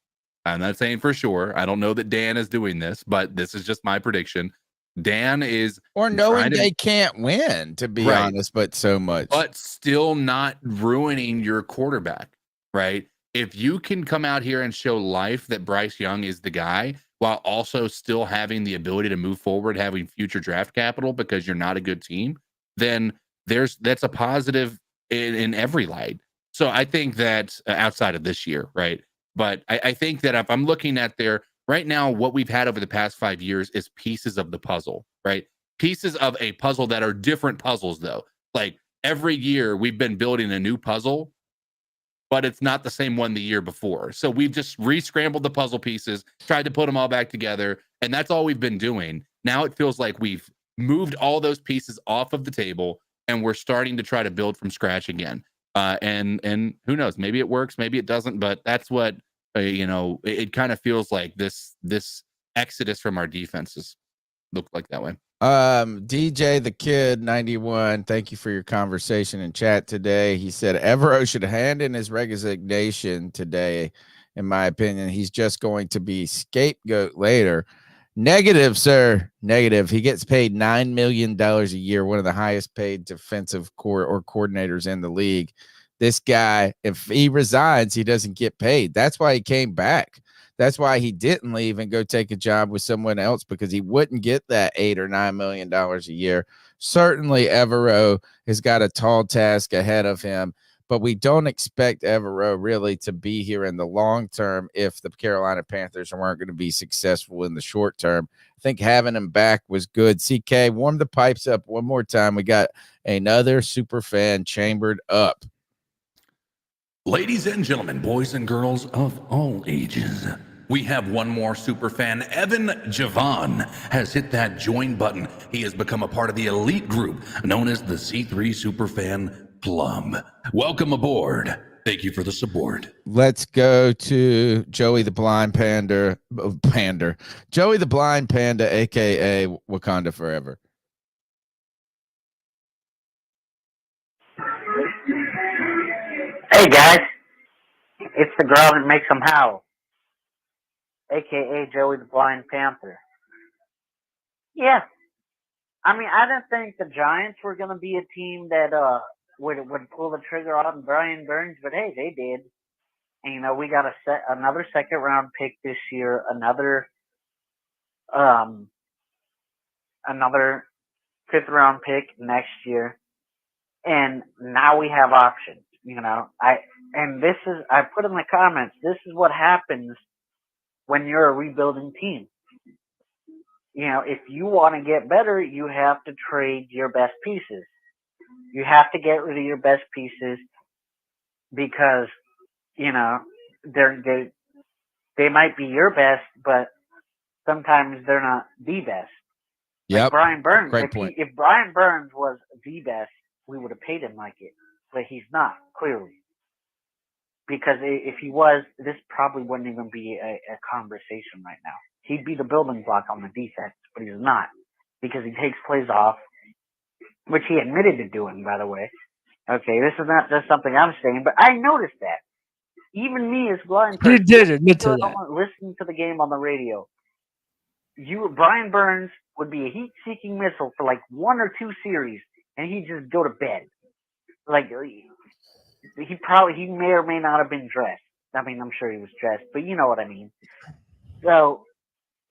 I'm not saying for sure. I don't know that Dan is doing this, but this is just my prediction. Dan is or knowing trying to, they can't win, to be Right. honest, but so much. but still not ruining your quarterback, right? If you can come out here and show life that Bryce Young is the guy while also still having the ability to move forward, having future draft capital because you're not a good team, then that's a positive in every light. So I think that outside of this year, right? But I think that if I'm looking at their right now, what we've had over the past 5 years is pieces of the puzzle, right? Pieces of a puzzle that are different puzzles, though. Like every year we've been building a new puzzle, but it's not the same one the year before. So we've just re-scrambled the puzzle pieces, tried to put them all back together, and that's all we've been doing. Now it feels like we've moved all those pieces off of the table and we're starting to try to build from scratch again. And who knows, maybe it works, maybe it doesn't, but that's what it kind of feels like this exodus from our defenses look like that way. DJ the Kid 91, thank you for your conversation in chat today. He said Evero should hand in his resignation today. In my opinion, he's just going to be scapegoat later. Negative, sir. Negative. He gets paid $9 million a year, one of the highest paid defensive coordinators in the league. This guy, if he resigns, he doesn't get paid. That's why he came back. That's why he didn't leave and go take a job with someone else, because he wouldn't get that $8 or $9 million a year. Certainly, Evero has got a tall task ahead of him, but we don't expect Evero really to be here in the long term if the Carolina Panthers weren't going to be successful in the short term. I think having him back was good. CK, warm the pipes up one more time. We got another super fan chambered up. Ladies and gentlemen, boys and girls of all ages, we have one more super fan. Evan Javon has hit that join button. He has become a part of the elite group known as the C3 Superfan Club. Welcome aboard. Thank you for the support. Let's go to Joey the Blind Panda. Joey the Blind Panda, a.k.a. Wakanda Forever. Hey guys, it's the girl that makes them howl, aka Joey the Blind Panther. Yeah, I mean, I didn't think the Giants were gonna be a team that would pull the trigger on Brian Burns, but hey, they did. And we got another second round pick this year, another fifth round pick next year, and now we have options. I put in the comments, this is what happens when you're a rebuilding team. If you want to get better, you have to trade your best pieces. You have to get rid of your best pieces because, they might be your best, but sometimes they're not the best. Yep. Like Brian Burns. Great point. If Brian Burns was the best, we would have paid him like it. But he's not, clearly. Because if he was, this probably wouldn't even be a conversation right now. He'd be the building block on the defense, but he's not. Because he takes plays off, which he admitted to doing, by the way. Okay, this is not just something I'm saying, but I noticed that. Even me as blind person, He did admit to that. listening to the game on the radio, Brian Burns would be a heat-seeking missile for like 1 or 2 series, and he'd just go to bed. Like, he may or may not have been dressed. I mean, I'm sure he was dressed, but you know what I mean. So,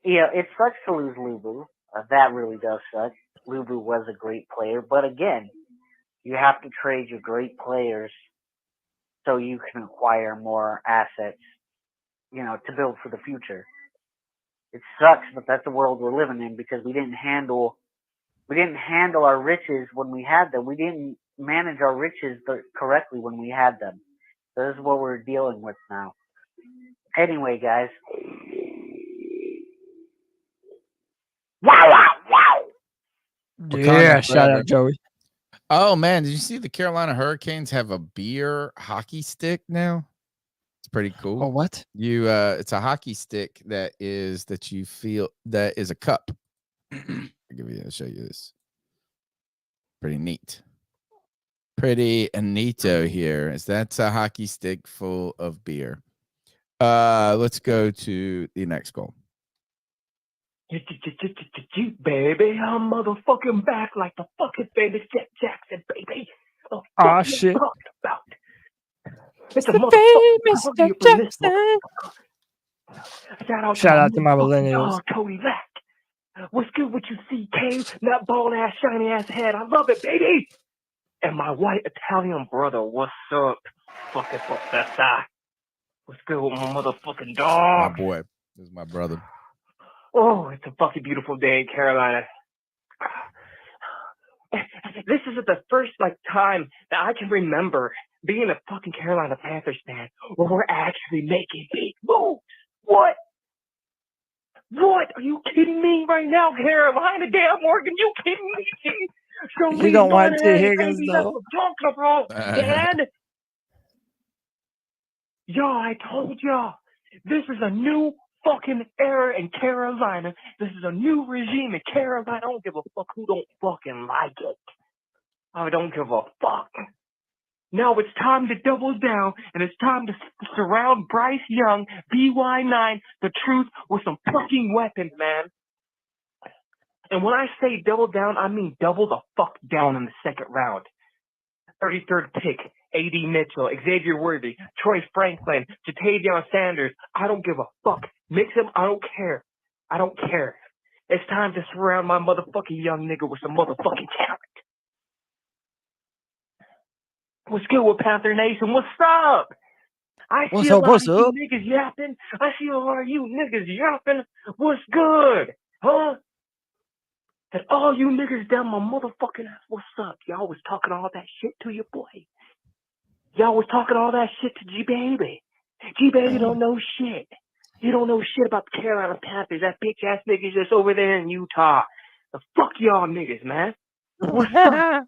it sucks to lose Luvu. That really does suck. Luvu was a great player, but again, you have to trade your great players so you can acquire more assets, to build for the future. It sucks, but that's the world we're living in because we didn't handle our riches when we had them. We didn't manage our riches correctly when we had them. So this is what we're dealing with now. Anyway, guys. Wow. Yeah, shout out Joey. Oh man, did you see the Carolina Hurricanes have a beer hockey stick now? It's pretty cool. Oh, what? It's a hockey stick that is a cup. I'll show you this. Pretty neat. Pretty neato here. That's a hockey stick full of beer. Let's go to the next goal. Baby, I'm motherfucking back like the fucking famous Jet Jackson, baby. Oh, Oh fuck you shit. talking about? It's a The motherfucking famous tribute Jack from this Jackson. motherfucker. Shout out to my motherfucking millennials. dog, Cody Lack. What's good with you, CK? That bald ass, shiny ass head. I love it, baby. And my white Italian brother, what's up? Fucking professor. What's good with my motherfucking My dog? boy. This is my brother. Oh, it's a fucking beautiful day in Carolina. This is the first time that I can remember being a fucking Carolina Panthers fan where we're actually making big moves. What? What? Are you kidding me right now, Carolina? Damn, Morgan, you kidding me? Show You me don't want money, T. Higgins baby. That's though. what I'm talking about, Dad. Y'all, I told y'all, this is a new fucking era in Carolina. This is a new regime in Carolina. I don't give a fuck who don't fucking like it. I don't give a fuck. Now it's time to double down, and it's time to surround Bryce Young, BY9, the truth, with some fucking weapons, man. And when I say double down, I mean double the fuck down in the second round. 33rd pick, A.D. Mitchell, Xavier Worthy, Troy Franklin, Jatavion Sanders. I don't give a fuck. Mix them, I don't care. I don't care. It's time to surround my motherfucking young nigga with some motherfucking talent. What's good with Panther Nation? What's up? I see a lot of you niggas yapping. I see a lot of you niggas yapping. What's good? Huh? And all you niggas down my motherfucking ass, what's up? Y'all was talking all that shit to your boy. Y'all was talking all that shit to G-Baby. G-Baby don't know shit. He don't know shit about the Carolina Panthers. That bitch ass nigga's just over there in Utah. The fuck y'all niggas, man. What's up?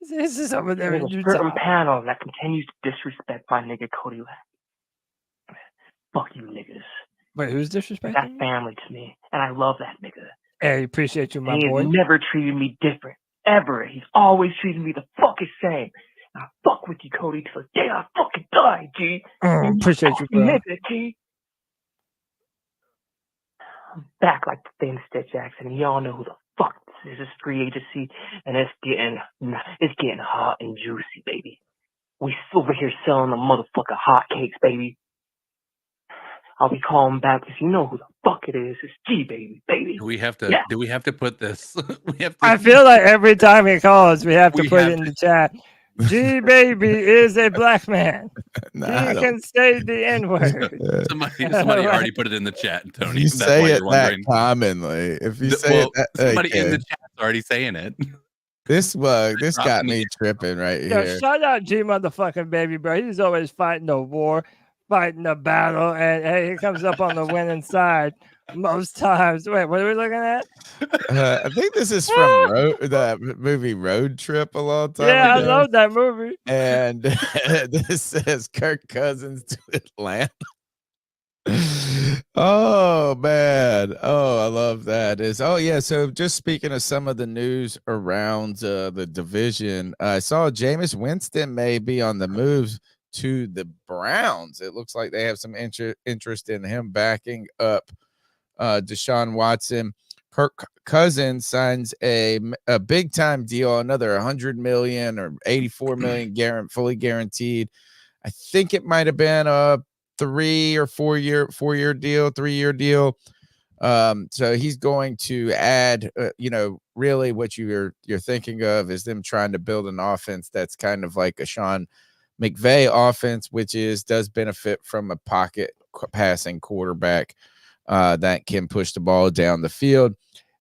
This is over there There's in a certain Utah. panel that continues to disrespect my nigga Cody Lack. Fuck you niggas. Wait, who's disrespecting? That's family to me, and I love that nigga. Hey, appreciate you, my And he boy. has never treated me different, ever. He's always treated me the fucking same. And I fuck with you, Cody, till the day I fucking die, G. Appreciate you, bro. Nigga, G. I'm back like the famous Jet Jackson, and y'all know who the fuck this is. This free agency, and it's getting hot and juicy, baby. We over here selling the motherfucking hotcakes, baby. I'll be calling back because you know who the fuck it is. It's G, baby. Do we have to? Yeah. Do we have to put this? We have to. I feel like every time he calls, we have to We put have it in the chat. G Baby is a black man. I He don't- can say the N word. Somebody already put it in the chat, Tony. You That's say why it you're wondering. that commonly. If you say it that, somebody in the okay. chat's already saying it. This got dropping me the- tripping right Yo, here. shout out G motherfucking baby, bro. He's always fighting a war, fighting a battle, and hey, he comes up on the winning side most times. Wait, what are we looking at? I think this is from the movie Road Trip a long time Yeah, I ago. love that movie. And this says Kirk Cousins to Atlanta. Oh man, oh I love that. So just speaking of some of the news around the division, I saw Jameis Winston may be on the move to the Browns. It looks like they have some interest in him backing up Deshaun Watson. Kirk Cousins signs a big time deal, another 100 million or 84 million fully guaranteed. I think it might have been a 3 or 4 year deal, 3 year deal. So he's going to add, really what you're thinking of is them trying to build an offense that's kind of like a Sean McVay offense, which does benefit from a pocket passing quarterback that can push the ball down the field.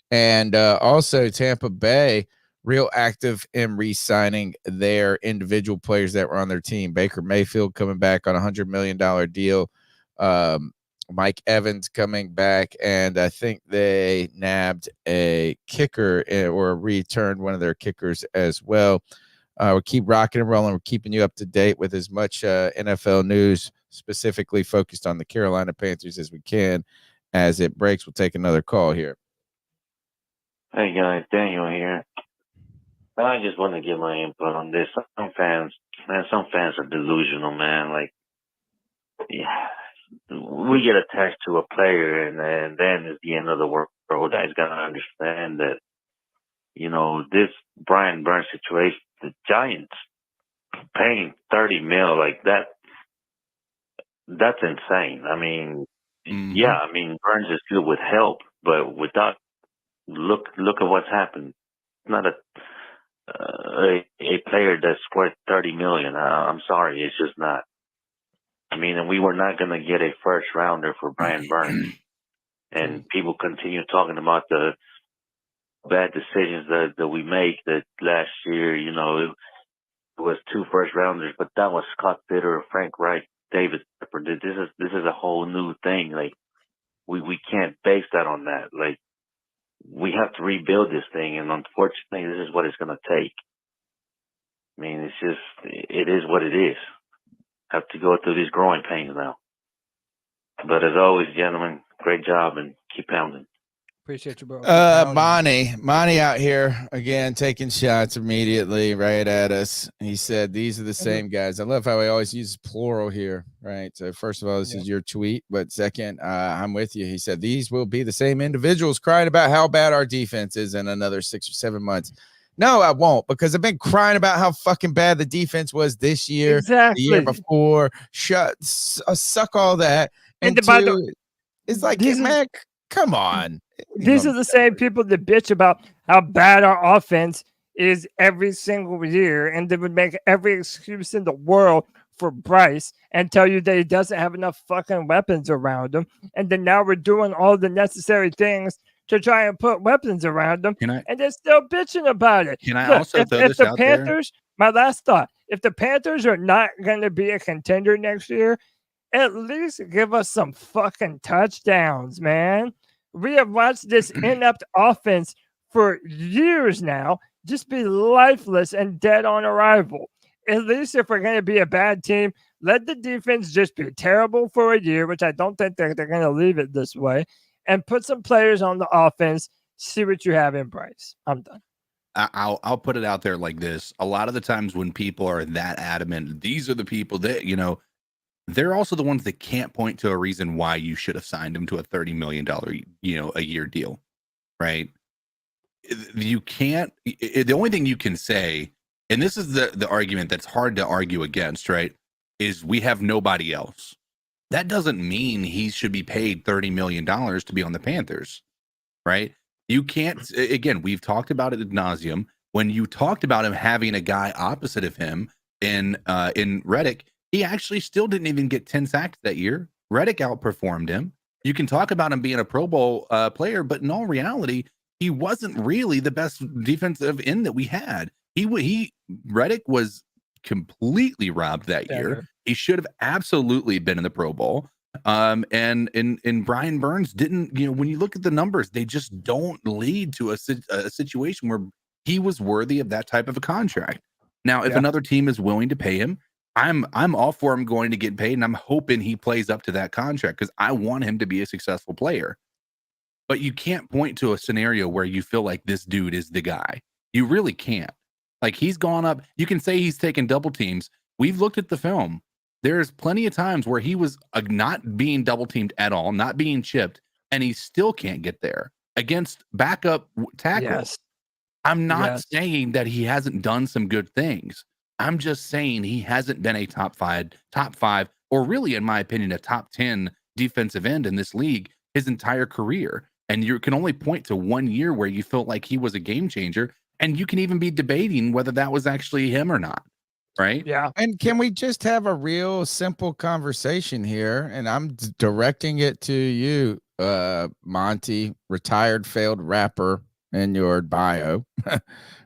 And also Tampa Bay, real active in re-signing their individual players that were on their team. Baker Mayfield coming back on $100 million deal. Mike Evans coming back, and I think they nabbed a kicker or returned one of their kickers as well. We'll keep rocking and rolling. We're keeping you up to date with as much NFL news, specifically focused on the Carolina Panthers as we can. As it breaks, we'll take another call here. Hey guys, Daniel here. I just want to give my input on this. Some fans are delusional, man. Like, yeah, we get attached to a player, and then it's the end of the world. Guys gotta understand that, this Brian Burns situation, the Giants paying $30 million like that, that's insane. I mean, yeah, I mean, Burns is good with help, but without, look at what's happened. It's not a player that's worth $30 million. I'm sorry, it's just not. I mean, and we were not going to get a first rounder for Brian Burns. And people continue talking about the bad decisions that we make. That last year, it was 2 first rounders, but that was Scott Bitter, Frank Reich, David Pepper. This is a whole new thing. Like, we can't base that on that. Like, we have to rebuild this thing, and unfortunately, this is what it's going to take. I mean, it is what it is. Have to go through these growing pains now. But as always, gentlemen, great job and keep pounding. Appreciate you, bro. Monty out here again, taking shots immediately right at us. He said, these are the same guys. I love how he always uses plural here, right? So first of all, this is your tweet, but second, I'm with you. He said, these will be the same individuals crying about how bad our defense is in another 6 or 7 months. No, I won't, because I've been crying about how fucking bad the defense was this year, the year before. Suck all that. And two, it's like, man, come on. These are the same people that bitch about how bad our offense is every single year, and they would make every excuse in the world for Bryce and tell you that he doesn't have enough fucking weapons around him. And then now we're doing all the necessary things to try and put weapons around them, and they're still bitching about it. Can I also throw this out there? My last thought, if the Panthers are not going to be a contender next year, at least give us some fucking touchdowns, man. We have watched this inept offense for years now just be lifeless and dead on arrival. At least if we're going to be a bad team, let the defense just be terrible for a year, which I don't think they're going to leave it this way, and put some players on the offense, see what you have in Bryce. I'm done. I'll put it out there like this. A lot of the times when people are that adamant, these are the people that, they're also the ones that can't point to a reason why you should have signed him to a $30 million, a year deal, right? You can't, the only thing you can say, and this is the argument that's hard to argue against, right, is we have nobody else. That doesn't mean he should be paid $30 million to be on the Panthers, right? You can't, again, we've talked about it ad nauseum. When you talked about him having a guy opposite of him in Reddick, he actually still didn't even get 10 sacks that year. Reddick outperformed him. You can talk about him being a Pro Bowl player, but in all reality, he wasn't really the best defensive end that we had. Reddick was completely robbed that year. He should have absolutely been in the Pro Bowl. And Brian Burns didn't, when you look at the numbers, they just don't lead to a situation where he was worthy of that type of a contract. Now, if another team is willing to pay him, I'm all for him going to get paid, and I'm hoping he plays up to that contract because I want him to be a successful player. But you can't point to a scenario where you feel like this dude is the guy. You really can't. Like, he's gone up. You can say he's taken double teams. We've looked at the film. There's plenty of times where he was not being double teamed at all, not being chipped, and he still can't get there against backup tackles. Yes. I'm not saying that he hasn't done some good things. I'm just saying he hasn't been a top five, or really, in my opinion, a top 10 defensive end in this league his entire career. And you can only point to 1 year where you felt like he was a game changer. And you can even be debating whether that was actually him or not. Right? Yeah. And can we just have a real simple conversation here? And I'm directing it to you, Monty, retired failed rapper in your bio,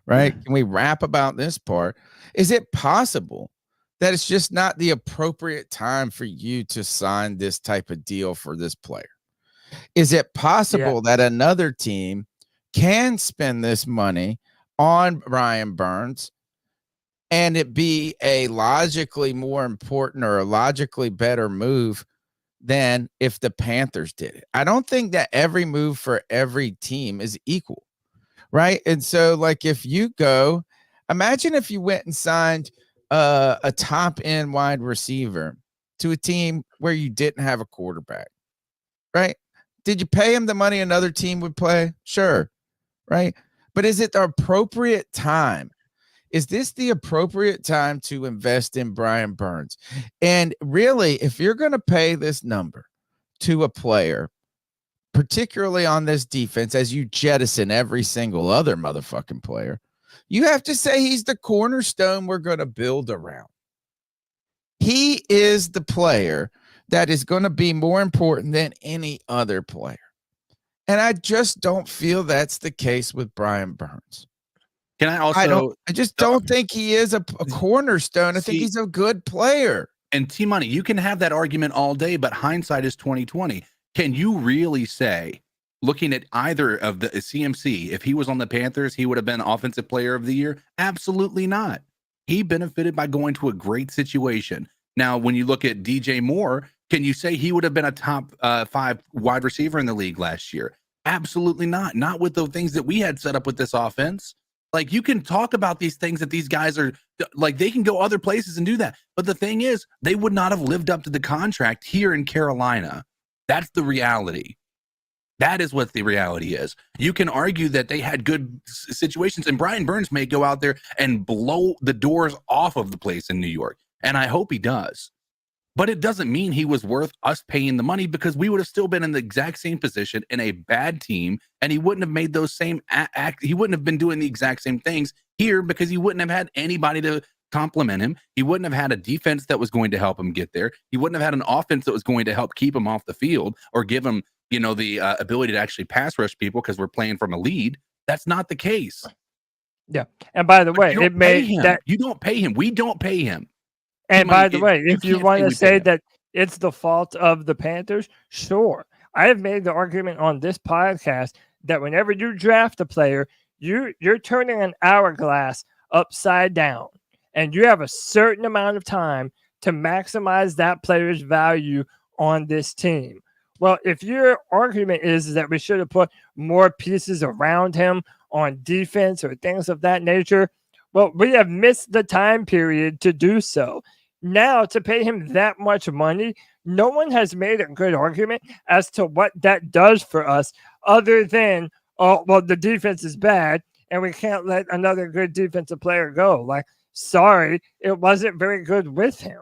right? Can we rap about this part? Is it possible that it's just not the appropriate time for you to sign this type of deal for this player? Is it possible that another team can spend this money on Brian Burns and it be a logically more important or a logically better move than if the Panthers did it? I don't think that every move for every team is equal, right? And so, like, if you go, imagine if you went and signed a top end wide receiver to a team where you didn't have a quarterback, right? Did you pay him the money another team would play? Sure, right? But is it the appropriate time? Is this the appropriate time to invest in Brian Burns? And really, if you're going to pay this number to a player, particularly on this defense, as you jettison every single other motherfucking player, you have to say he's the cornerstone we're going to build around. He is the player that is going to be more important than any other player. And I just don't feel that's the case with Brian Burns. Can I also? I just don't think he is a cornerstone. I think he's a good player. And T-Money, you can have that argument all day, but hindsight is 2020. Can you really say, looking at either of the CMC, if he was on the Panthers, he would have been Offensive Player of the Year? Absolutely not. He benefited by going to a great situation. Now, when you look at DJ Moore, can you say he would have been a top 5 wide receiver in the league last year? Absolutely not. Not with the things that we had set up with this offense. Like, you can talk about these things that these guys are like, they can go other places and do that. But the thing is, they would not have lived up to the contract here in Carolina. That's the reality. That is what the reality is. You can argue that they had good situations, and Brian Burns may go out there and blow the doors off of the place in New York. And I hope he does. But it doesn't mean he was worth us paying the money, because we would have still been in the exact same position in a bad team, and he wouldn't have made those same he wouldn't have been doing the exact same things here, because he wouldn't have had anybody to compliment him. He wouldn't have had a defense that was going to help him get there. He wouldn't have had an offense that was going to help keep him off the field or give him, the ability to actually pass rush people because we're playing from a lead. That's not the case. Yeah. And by the way, it may that you don't pay him. We don't pay him. And by the way, if you want to say that it's the fault of the Panthers, sure. I have made the argument on this podcast that whenever you draft a player, you're turning an hourglass upside down, and you have a certain amount of time to maximize that player's value on this team. Well, if your argument is that we should have put more pieces around him on defense or things of that nature, well, we have missed the time period to do so. Now, to pay him that much money, no one has made a good argument as to what that does for us, other than, oh, well, the defense is bad and we can't let another good defensive player go. Like, sorry, it wasn't very good with him.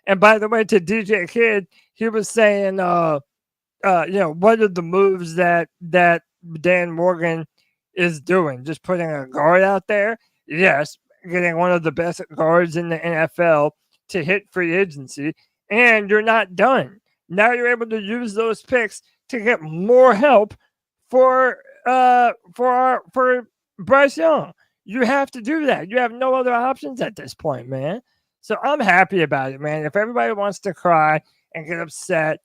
And by the way, to DJ Kidd, he was saying, what are the moves that Dan Morgan is doing? Just putting a guard out there? Yes, getting one of the best guards in the NFL to hit free agency, and you're not done. Now you're able to use those picks to get more help for Bryce Young. You have to do that. You have no other options at this point, man. So I'm happy about it, man. If everybody wants to cry and get upset,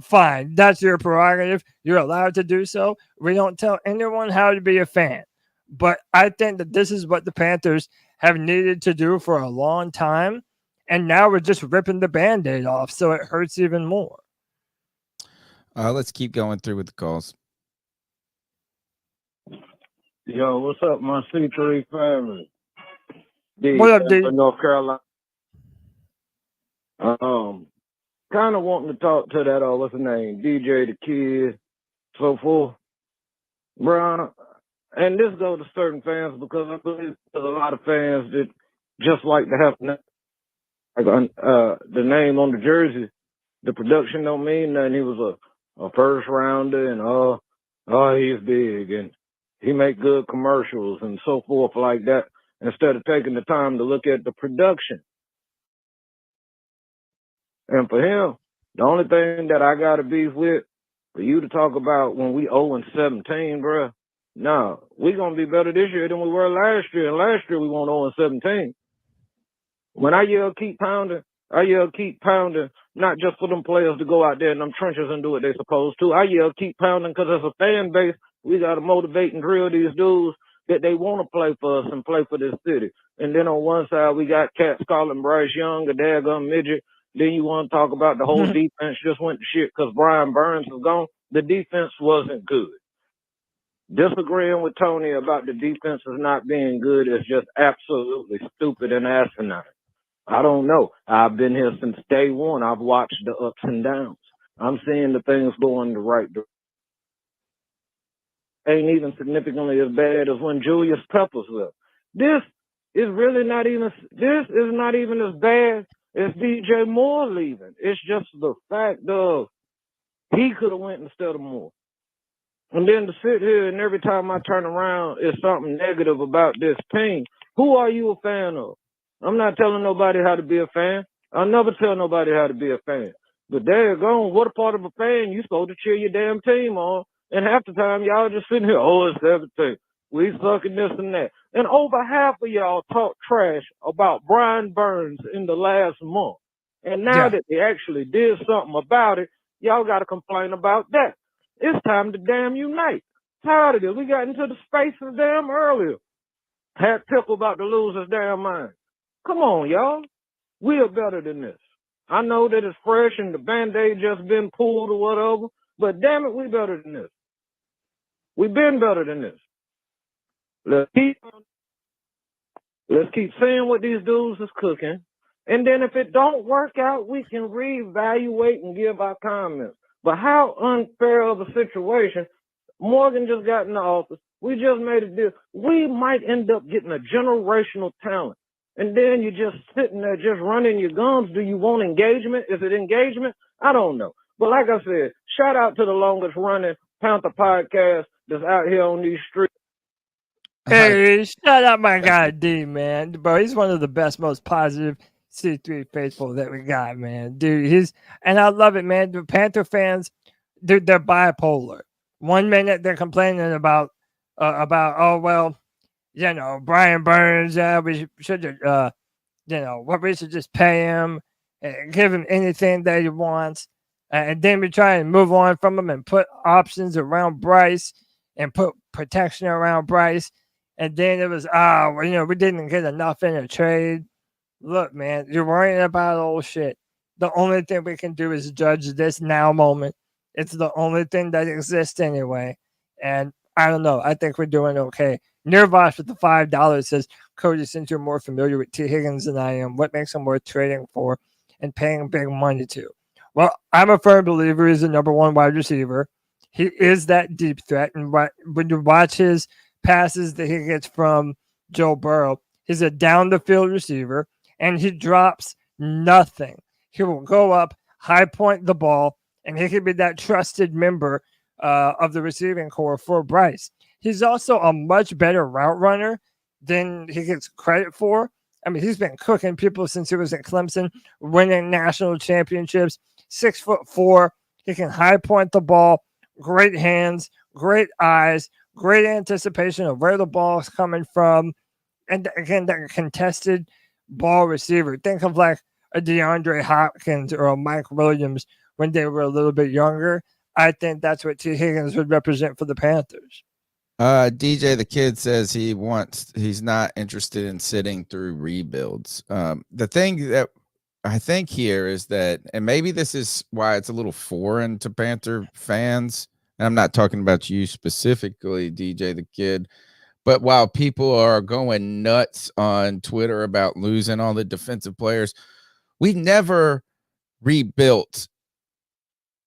fine. That's your prerogative. You're allowed to do so. We don't tell anyone how to be a fan. But I think that this is what the Panthers have needed to do for a long time. And now we're just ripping the Band-Aid off, so it hurts even more. Let's keep going through with the calls. Yo, what's up, my C3 family? What up, D? North Carolina. Kind of wanting to talk to that, what's his name, DJ the Kid, so forth. Bro, and this goes to certain fans, because I believe there's a lot of fans that just like to have the name on the jersey. The production don't mean nothing. He was a first rounder, and he's big, and he make good commercials and so forth like that, instead of taking the time to look at the production. And for him, the only thing that I got to beef with, for you to talk about when we 0-17, bro, no, we going to be better this year than we were last year. And last year we won 0-17. When I yell keep pounding, not just for them players to go out there in them trenches and do what they're supposed to. I yell keep pounding because as a fan base, we got to motivate and drill these dudes that they want to play for us and play for this city. And then on one side, we got cats calling Bryce Young a daggum midget. Then you want to talk about the whole defense just went to shit because Brian Burns was gone. The defense wasn't good. Disagreeing with Tony about the defenses not being good is just absolutely stupid and asinine. I don't know. I've been here since day one. I've watched the ups and downs. I'm seeing the things going the right direction. Ain't even significantly as bad as when Julius Peppers left. This is really not even. This is not even as bad as DJ Moore leaving. It's just the fact of he could have went instead of Moore. And then to sit here and every time I turn around, it's something negative about this team. Who are you a fan of? I'm not telling nobody how to be a fan. I'll never tell nobody how to be a fan. But there you go. What a part of a fan you supposed to cheer your damn team on. And half the time, y'all just sitting here, oh, it's 17. We sucking this and that. And over half of y'all talk trash about Brian Burns in the last month. And now that they actually did something about it, y'all got to complain about that. It's time to damn unite. Tired of this. We got into the spaces damn earlier. Had Pickle about to lose his damn mind. Come on, y'all. We are better than this. I know that it's fresh and the Band-Aid just been pulled or whatever, but damn it, we better than this. We've been better than this. Let's keep seeing what these dudes is cooking. And then if it don't work out, we can reevaluate and give our comments. But how unfair of a situation. Morgan just got in the office. We just made a deal. We might end up getting a generational talent. And then you're just sitting there just running your gums. Do you want engagement? Is it engagement? I don't know. But like I said, shout out to the longest running Panther podcast that's out here on these streets. Hey, shout out my guy D, man. Bro, he's one of the best, most positive C3 faithful that we got, man. Dude, and I love it, man. The Panther fans, dude, they're bipolar. 1 minute they're complaining about oh well, you know, Brian Burns, we should we should just pay him and give him anything that he wants. And then we try and move on from him and put options around Bryce and put protection around Bryce. And then it was, we didn't get enough in a trade. Look, man, you're worrying about old shit. The only thing we can do is judge this now moment. It's the only thing that exists anyway. And I don't know. I think we're doing okay. Nirvash with the $5 says, Cody, since you're more familiar with T. Higgins than I am, what makes him worth trading for and paying big money to? Well, I'm a firm believer he's the number one wide receiver. He is that deep threat. And when you watch his passes that he gets from Joe Burrow, he's a down-the-field receiver, and he drops nothing. He will go up, high point the ball, and he can be that trusted member of the receiving core for Bryce. He's also a much better route runner than he gets credit for. I mean, he's been cooking people since he was at Clemson, winning national championships. 6'4". He can high point the ball. Great hands, great eyes, great anticipation of where the ball is coming from. And again, that contested ball receiver. Think of like a DeAndre Hopkins or a Mike Williams when they were a little bit younger. I think that's what T. Higgins would represent for the Panthers. DJ the Kid says he's not interested in sitting through rebuilds. The thing that I think here is that, and maybe this is why it's a little foreign to Panther fans, and I'm not talking about you specifically, DJ the Kid, but while people are going nuts on Twitter about losing all the defensive players, we never rebuilt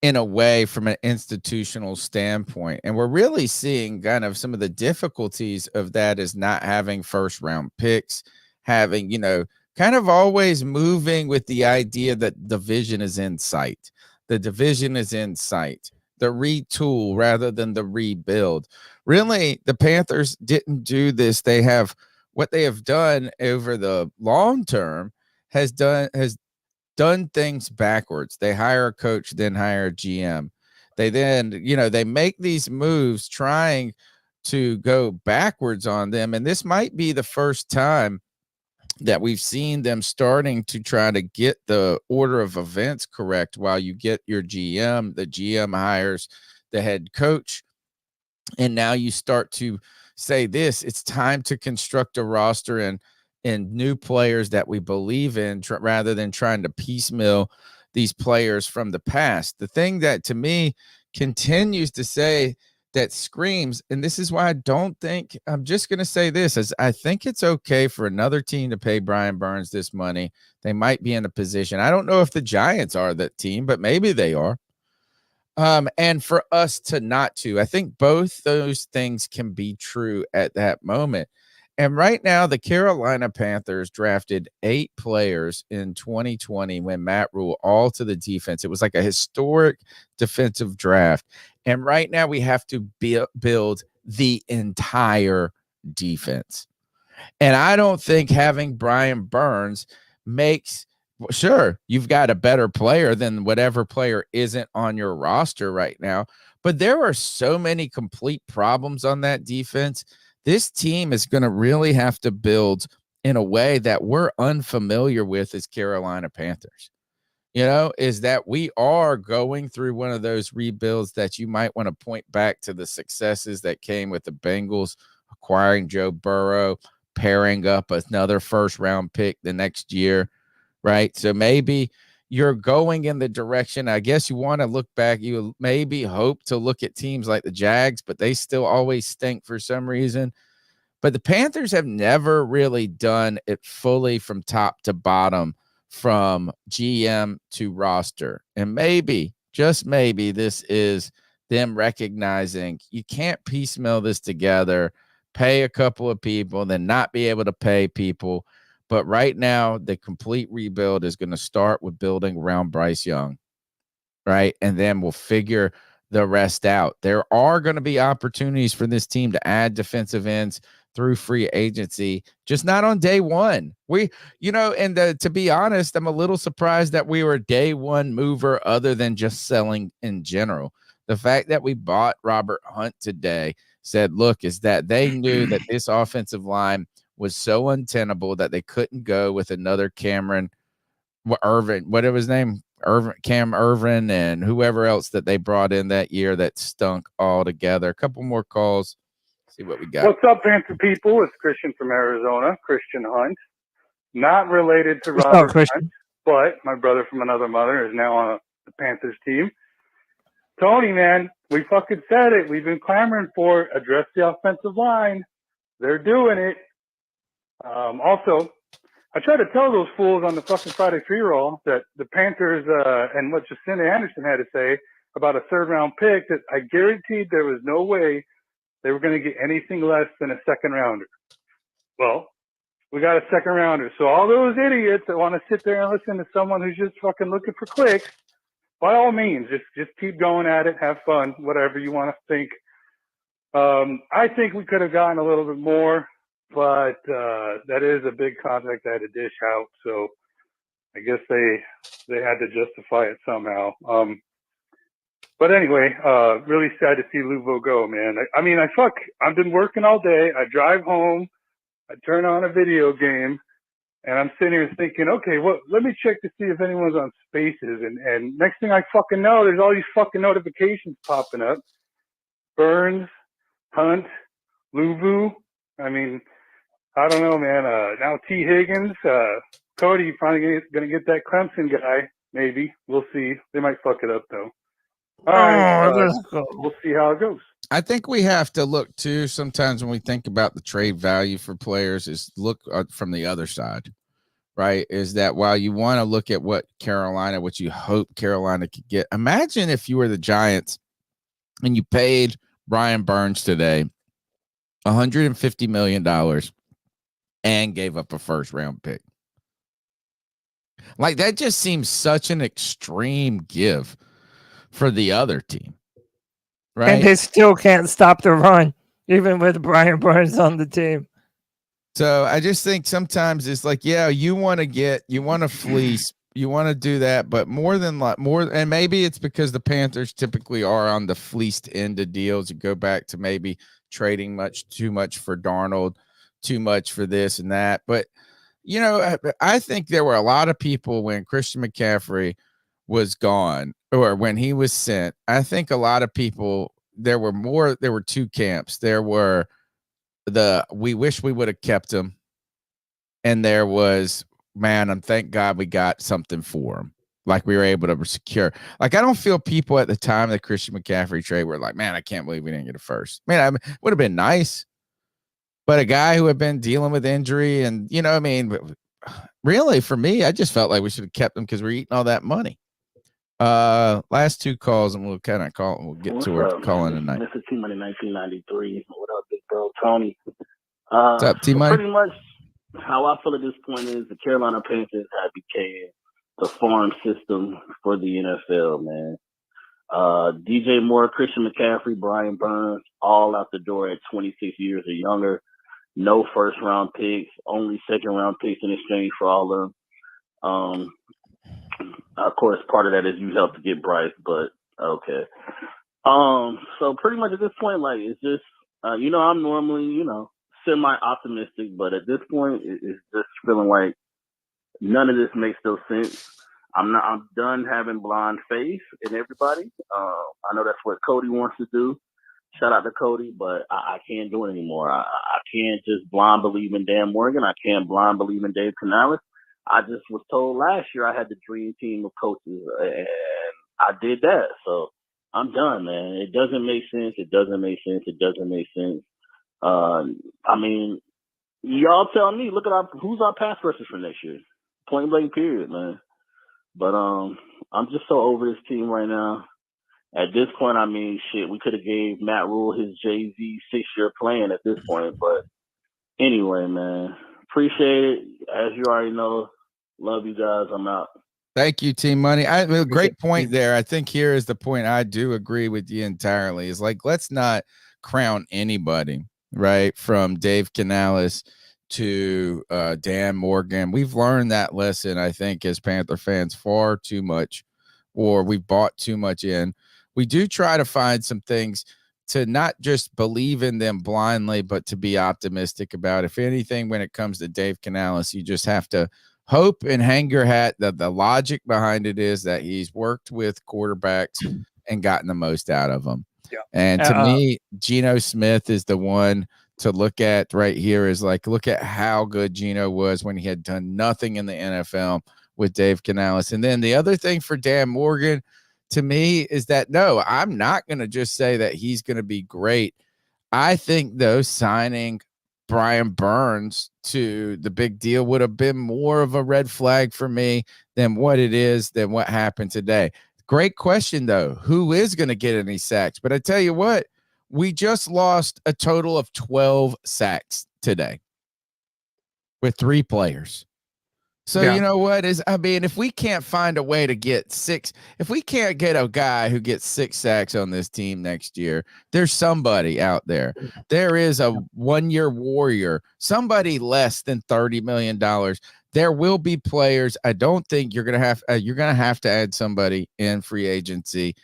in a way from an institutional standpoint. And we're really seeing kind of some of the difficulties of that is not having first round picks, having, kind of always moving with the idea that division is in sight. The division is in sight. The retool rather than the rebuild. Really, the Panthers didn't do this. What they have done over the long term has done things backwards. They hire a coach, then hire a GM. They then, they make these moves trying to go backwards on them. And this might be the first time that we've seen them starting to try to get the order of events correct while you get your GM. The GM hires the head coach. And now you start to say this, it's time to construct a roster and new players that we believe in rather than trying to piecemeal these players from the past. The thing that to me continues to say that screams, and this is why I don't think, I'm just going to say this, as I think it's okay for another team to pay Brian Burns this money. They might be in a position. I don't know if the Giants are that team, but maybe they are. And for us to not to, I think both those things can be true at that moment. And right now, the Carolina Panthers drafted 8 players in 2020 when Matt Rule, all to the defense. It was like a historic defensive draft. And right now, we have to build the entire defense. And I don't think having Brian Burns makes, sure, you've got a better player than whatever player isn't on your roster right now. But there are so many complete problems on that defense. This team is going to really have to build in a way that we're unfamiliar with as Carolina Panthers. Is that we are going through one of those rebuilds that you might want to point back to the successes that came with the Bengals acquiring Joe Burrow, pairing up another first-round pick the next year, right? So maybe you're going in the direction, I guess you want to look back. You maybe hope to look at teams like the Jags, but they still always stink for some reason. But the Panthers have never really done it fully from top to bottom, from GM to roster. And maybe, just maybe, this is them recognizing you can't piecemeal this together, pay a couple of people, then not be able to pay people. But right now, the complete rebuild is going to start with building around Bryce Young, right? And then we'll figure the rest out. There are going to be opportunities for this team to add defensive ends through free agency, just not on day one. To be honest, I'm a little surprised that we were day one mover other than just selling in general. The fact that we bought Robert Hunt today said, look, is that they knew that this offensive line was so untenable that they couldn't go with another Cam Irvin, and whoever else that they brought in that year that stunk all together. A couple more calls. See what we got. What's up, Panther people? It's Christian from Arizona, Christian Hunt. Not related to Robert Hunt, but my brother from another mother is now on the Panthers team. Tony, man, we fucking said it. We've been clamoring for it. Address the offensive line. They're doing it. Also, I try to tell those fools on the fucking Friday free-roll that the Panthers and what Jacinda Anderson had to say about a third-round pick, that I guaranteed there was no way they were going to get anything less than a second-rounder. Well, we got a second-rounder. So all those idiots that want to sit there and listen to someone who's just fucking looking for clicks, by all means, just keep going at it, have fun, whatever you want to think. I think we could have gotten a little bit more, but that is a big contract they had to dish out, so I guess they had to justify it somehow. But anyway, really sad to see Luvu go, man. I've been working all day. I drive home, I turn on a video game, and I'm sitting here thinking, okay, well, let me check to see if anyone's on Spaces. And next thing I fucking know, there's all these fucking notifications popping up. Burns, Hunt, Luvu. I don't know, man. Now T. Higgins, Cody probably gonna get that Clemson guy. Maybe we'll see. They might fuck it up though. All right, we'll see how it goes. I think we have to look too. Sometimes when we think about the trade value for players, is look from the other side, right? Is that while you want to look at what you hope Carolina could get, imagine if you were the Giants and you paid Brian Burns today $150 million and gave up a first-round pick. Like, that just seems such an extreme give for the other team, right? And they still can't stop the run, even with Brian Burns on the team. So I just think sometimes it's like, yeah, you want to fleece, you want to do that, but and maybe it's because the Panthers typically are on the fleeced end of deals. You go back to maybe trading too much for Darnold, too much for this and that. But, I think there were a lot of people when Christian McCaffrey was gone or when he was sent. I think a lot of people, there were two camps. There were we wish we would have kept him. And there was, man, thank God we got something for him. like we were able to secure. Like, I don't feel people at the time of the Christian McCaffrey trade were like, man, I can't believe we didn't get a first. Man, it would have been nice. But a guy who had been dealing with injury and, you know what I mean? Really, for me, I just felt like we should have kept them because we're eating all that money. Last two calls, and we'll kind of call. We'll get What's towards up, calling man? tonight. This is T-Money 1993. What up, big bro? Tony. What's up, T-Money? Pretty much how I feel at this point is the Carolina Panthers have become the farm system for the NFL, man. DJ Moore, Christian McCaffrey, Brian Burns, all out the door at 26 years or younger. No first-round picks, only second-round picks in exchange for all of them. Of course, part of that is you helped to get Bryce, but okay. So pretty much at this point, like, it's just, I'm normally, semi-optimistic, but at this point, it's just feeling like none of this makes no sense. I'm done having blind faith in everybody. I know that's what Cody wants to do. Shout out to Cody, but I can't do it anymore. I can't just blind believe in Dan Morgan. I can't blind believe in Dave Canales. I just was told last year I had the dream team of coaches, and I did that. So I'm done, man. It doesn't make sense. It doesn't make sense. It doesn't make sense. I mean, y'all tell me, look at who's our pass rushers for next year. Point blank period, man. But I'm just so over this team right now. At this point, I mean, shit, we could have gave Matt Rule his Jay-Z 6-year plan at this point. But anyway, man, appreciate it. As you already know, love you guys. I'm out. Thank you, Team Money. Great point there. I think here is the point I do agree with you entirely. Is like, let's not crown anybody, right? From Dave Canales to Dan Morgan. We've learned that lesson, I think, as Panther fans far too much, or we've bought too much in. We do try to find some things to not just believe in them blindly, but to be optimistic about. If anything, when it comes to Dave Canales, you just have to hope and hang your hat that the logic behind it is that he's worked with quarterbacks and gotten the most out of them. Yeah. And to me, Geno Smith is the one to look at right here. Is like, look at how good Geno was when he had done nothing in the NFL with Dave Canales. And then the other thing for Dan Morgan, to me, is that no, I'm not going to just say that he's going to be great. I think, though, signing Brian Burns to the big deal would have been more of a red flag for me than what happened today. Great question, though. Who is going to get any sacks? But I tell you what, we just lost a total of 12 sacks today with 3 players. So, You know what if we can't find a way to get 6, if we can't get a guy who gets 6 sacks on this team next year, there's somebody out there. There is a 1-year warrior, somebody less than $30 million. There will be players. I don't think you're going to have to add somebody in free agency.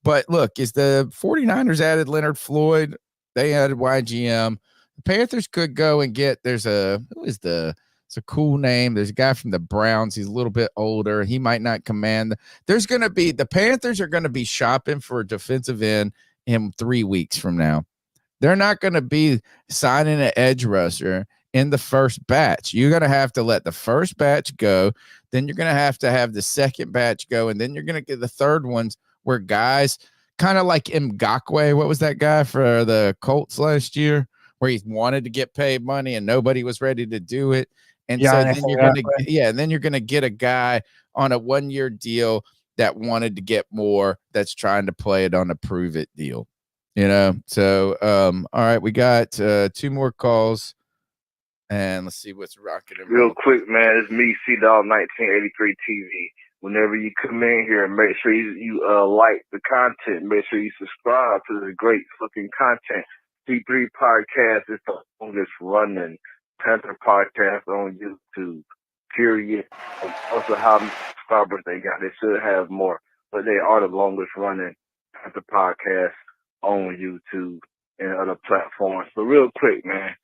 But look, is the 49ers added Leonard Floyd? They added YGM. The Panthers could go and get, it's a cool name. There's a guy from the Browns. He's a little bit older. He might not command. The Panthers are going to be shopping for a defensive end in 3 weeks from now. They're not going to be signing an edge rusher in the first batch. You're going to have to let the first batch go. Then you're going to have the second batch go. And then you're going to get the third ones where guys kind of like Ngakwe. What was that guy for the Colts last year where he wanted to get paid money and nobody was ready to do it? And so then you're going to get a guy on a 1-year deal that wanted to get more, that's trying to play it on a prove it deal, So, all right, we got 2 more calls and let's see what's rocking. Real quick, man, it's me, C-Dog 1983 TV. Whenever you come in here, make sure you like the content. Make sure you subscribe to the great fucking content. C3 Podcast is the longest running Panther podcast on YouTube, period. And also how many subscribers they got. They should have more, but they are the longest running Panther podcast on YouTube and other platforms. So real quick, man,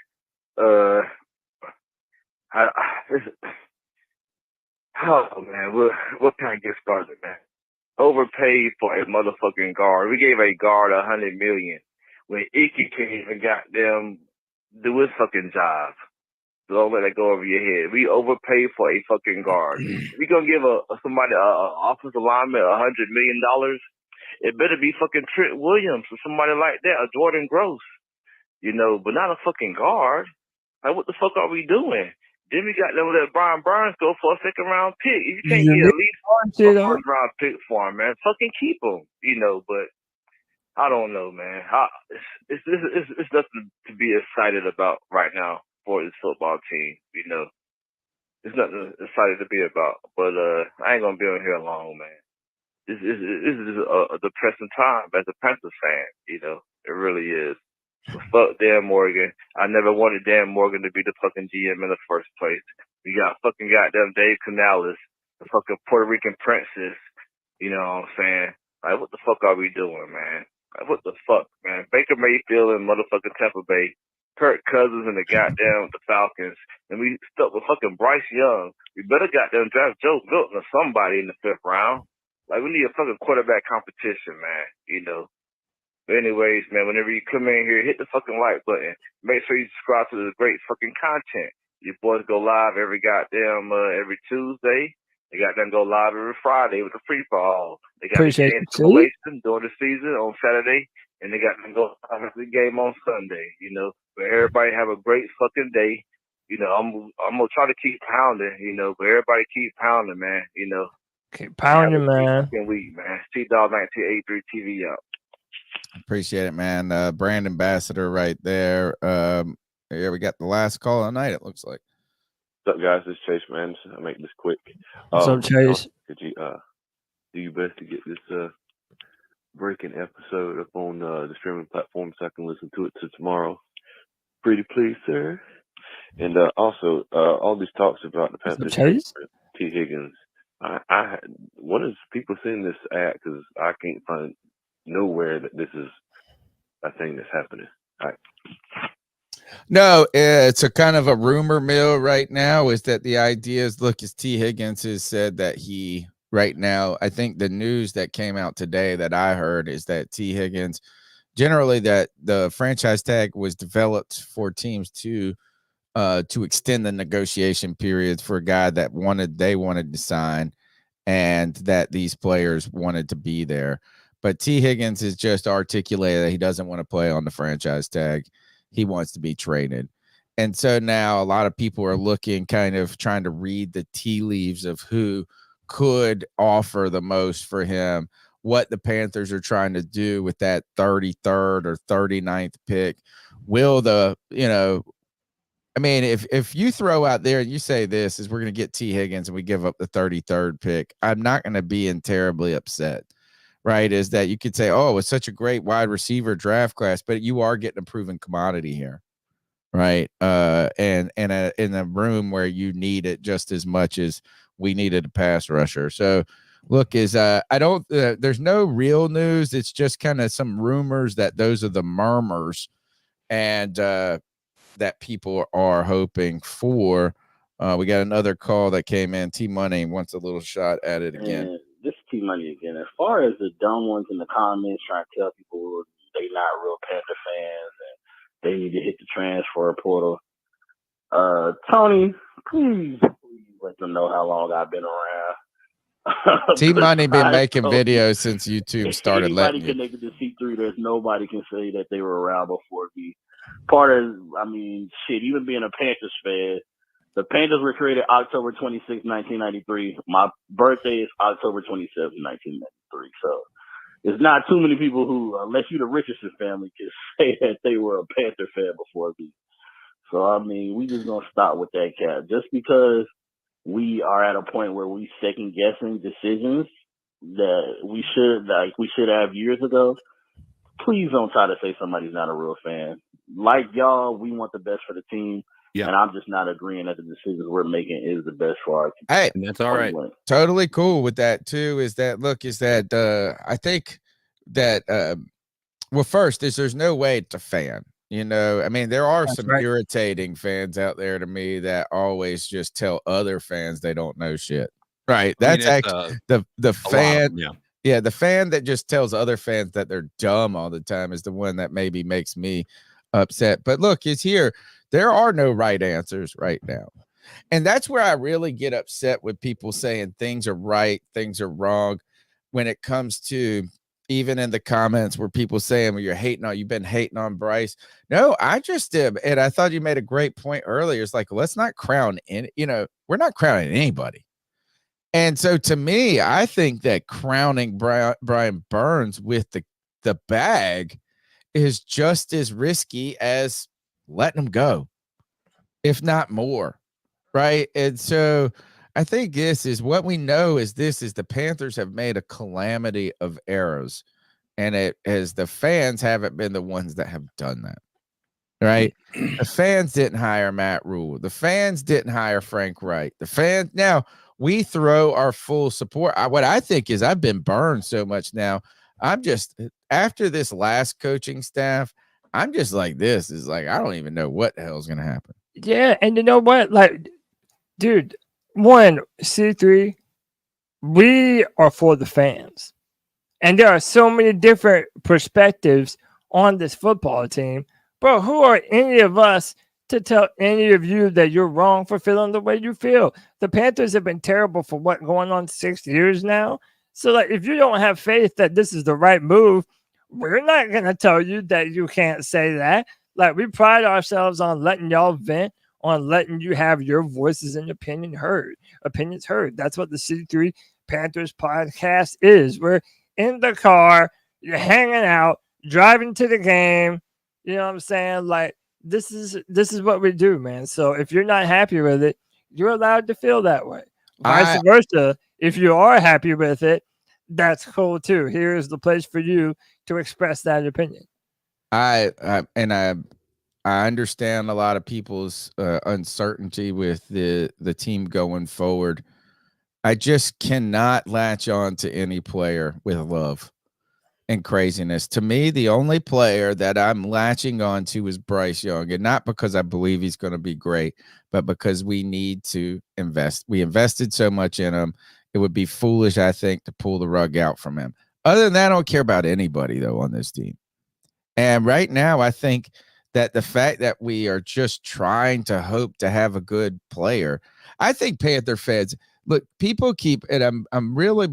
what can I get started, man? Overpaid for a motherfucking guard. We gave a guard $100 million when Icky can't even goddamn do his fucking job. Don't let that go over your head. We overpaid for a fucking guard. If we gonna give somebody offensive lineman $100 million, it better be fucking Trent Williams or somebody like that, or Jordan Gross, but not a fucking guard. Like, what the fuck are we doing? Then we got them let Brian Burns go for a second round pick. If you can't get at least a first round pick for him, man, fucking keep him. But I don't know, man. It's nothing to be excited about right now for this football team. It's nothing excited to be about. But I ain't gonna be on here long, man. This is a depressing time as a Panthers fan. It really is. But fuck Dan Morgan. I never wanted Dan Morgan to be the fucking GM in the first place. We got fucking goddamn Dave Canales, the fucking Puerto Rican princess. You know what I'm saying? Like, what the fuck are we doing, man? Like, what the fuck, man? Baker Mayfield and motherfucking Tampa Bay, Kirk Cousins and the goddamn the Falcons, and we stuck with fucking Bryce Young. We better goddamn draft Joe Milton or somebody in the 5th round. Like, we need a fucking quarterback competition, man. But anyways, man, whenever you come in here, hit the fucking like button. Make sure you subscribe to the great fucking content. Your boys go live every every Tuesday. They got them go live every Friday with the free fall. They got Appreciate the it, simulation during the season on Saturday, and they got them go live every game on Sunday. But everybody have a great fucking day. I'm gonna try to keep pounding. But everybody keep pounding, man. Keep pounding, man. Fucking week, man. T-Dog 1983 TV out. Appreciate it, man. Brand ambassador right there. Yeah, we got the last call of the night, it looks like. What's up, guys? This is Chase, man. I'll make this quick. What's up, Chase? Could you do your best to get this breaking episode up on the streaming platform so I can listen to it tomorrow? Pretty please, sir. And also, all these talks about the Panthers, T. Higgins. What is people seeing this at? Because I can't find nowhere that this is a thing that's happening. All right. No, it's a kind of a rumor mill right now. Is that the idea is, look, as T. Higgins has said that he right now, I think the news that came out today that I heard is that T. Higgins, generally that the franchise tag was developed for teams to extend the negotiation periods for a guy that they wanted to sign, and that these players wanted to be there. But T. Higgins has just articulated that he doesn't want to play on the franchise tag. He wants to be traded. And so now a lot of people are looking, kind of trying to read the tea leaves of who could offer the most for him, what the Panthers are trying to do with that 33rd or 39th pick. Will if you throw out there and you say this is we're going to get T. Higgins and we give up the 33rd pick, I'm not going to be terribly upset. Right, is that you could say, oh, it's such a great wide receiver draft class, but you are getting a proven commodity here, right? And in a room where you need it just as much as we needed a pass rusher. So, look, there's no real news. It's just kind of some rumors that those are the murmurs, and that people are hoping for. We got another call that came in. T Money wants a little shot at it again. This is T-Money again. As far as the dumb ones in the comments trying to tell people they not real Panther fans and they need to hit the transfer portal, Tony, please let them know how long I've been around. T-Money been making videos since YouTube started letting you. Connected to C3, there's nobody can say that they were around before me. Even being a Panthers fan, the Panthers were created October 26, 1993. My birthday is October 27, 1993. So there's not too many people who, unless you're the Richardson family, can say that they were a Panther fan before me. So, we just going to stop with that cap. Just because we are at a point where we second guessing decisions that we should have years ago, please don't try to say somebody's not a real fan. Like y'all, we want the best for the team. Yeah. And I'm just not agreeing that the decisions we're making is the best for our team. Hey, and that's all right. Totally cool with that too. I think that first there's no way to fan. There are some irritating fans out there to me that always just tell other fans they don't know shit. Right. That's actually the fan. The fan that just tells other fans that they're dumb all the time is the one that maybe makes me upset. But look, it's here. There are no right answers right now. And that's where I really get upset with people saying things are right, things are wrong when it comes to even in the comments where people saying, well, you've been hating on Bryce. No, I just did. And I thought you made a great point earlier. It's like, let's not crown we're not crowning anybody. And so to me, I think that crowning Brian Burns with the bag is just as risky as letting him go, if not more. Right. And so I think this is what we know is the Panthers have made a calamity of errors, and it as the fans haven't been the ones that have done that. Right. The fans didn't hire Matt Rule. The fans didn't hire Frank Wright. Now we throw our full support. What I think is I've been burned so much now. I'm just after this last coaching staff, I'm just like this is like I don't even know what the hell is going to happen. Yeah, and you know what? Like, dude, C3, we are for the fans. And there are so many different perspectives on this football team. Bro, who are any of us to tell any of you that you're wrong for feeling the way you feel? The Panthers have been terrible for going on 6 years now. So, like, if you don't have faith that this is the right move, we're not going to tell you that you can't say that. Like, we pride ourselves on letting y'all vent, on letting you have your voices and opinions heard. That's what the C3 Panthers podcast is. We're in the car, you're hanging out, driving to the game. You know what I'm saying? Like, this is what we do, man. So if you're not happy with it, you're allowed to feel that way. Vice versa, if you are happy with it, that's cool too. Here is the place for you to express that opinion. I understand a lot of people's uncertainty with the team going forward. I just cannot latch on to any player with love and craziness. To me, the only player that I'm latching on to is Bryce Young, and not because I believe he's going to be great, but because we need to invest. We invested so much in him. It would be foolish, I think, to pull the rug out from him. Other than that, I don't care about anybody, though, on this team. And right now, I think that the fact that we are just trying to hope to have a good player, I think Panther fans – look, people keep, and I'm really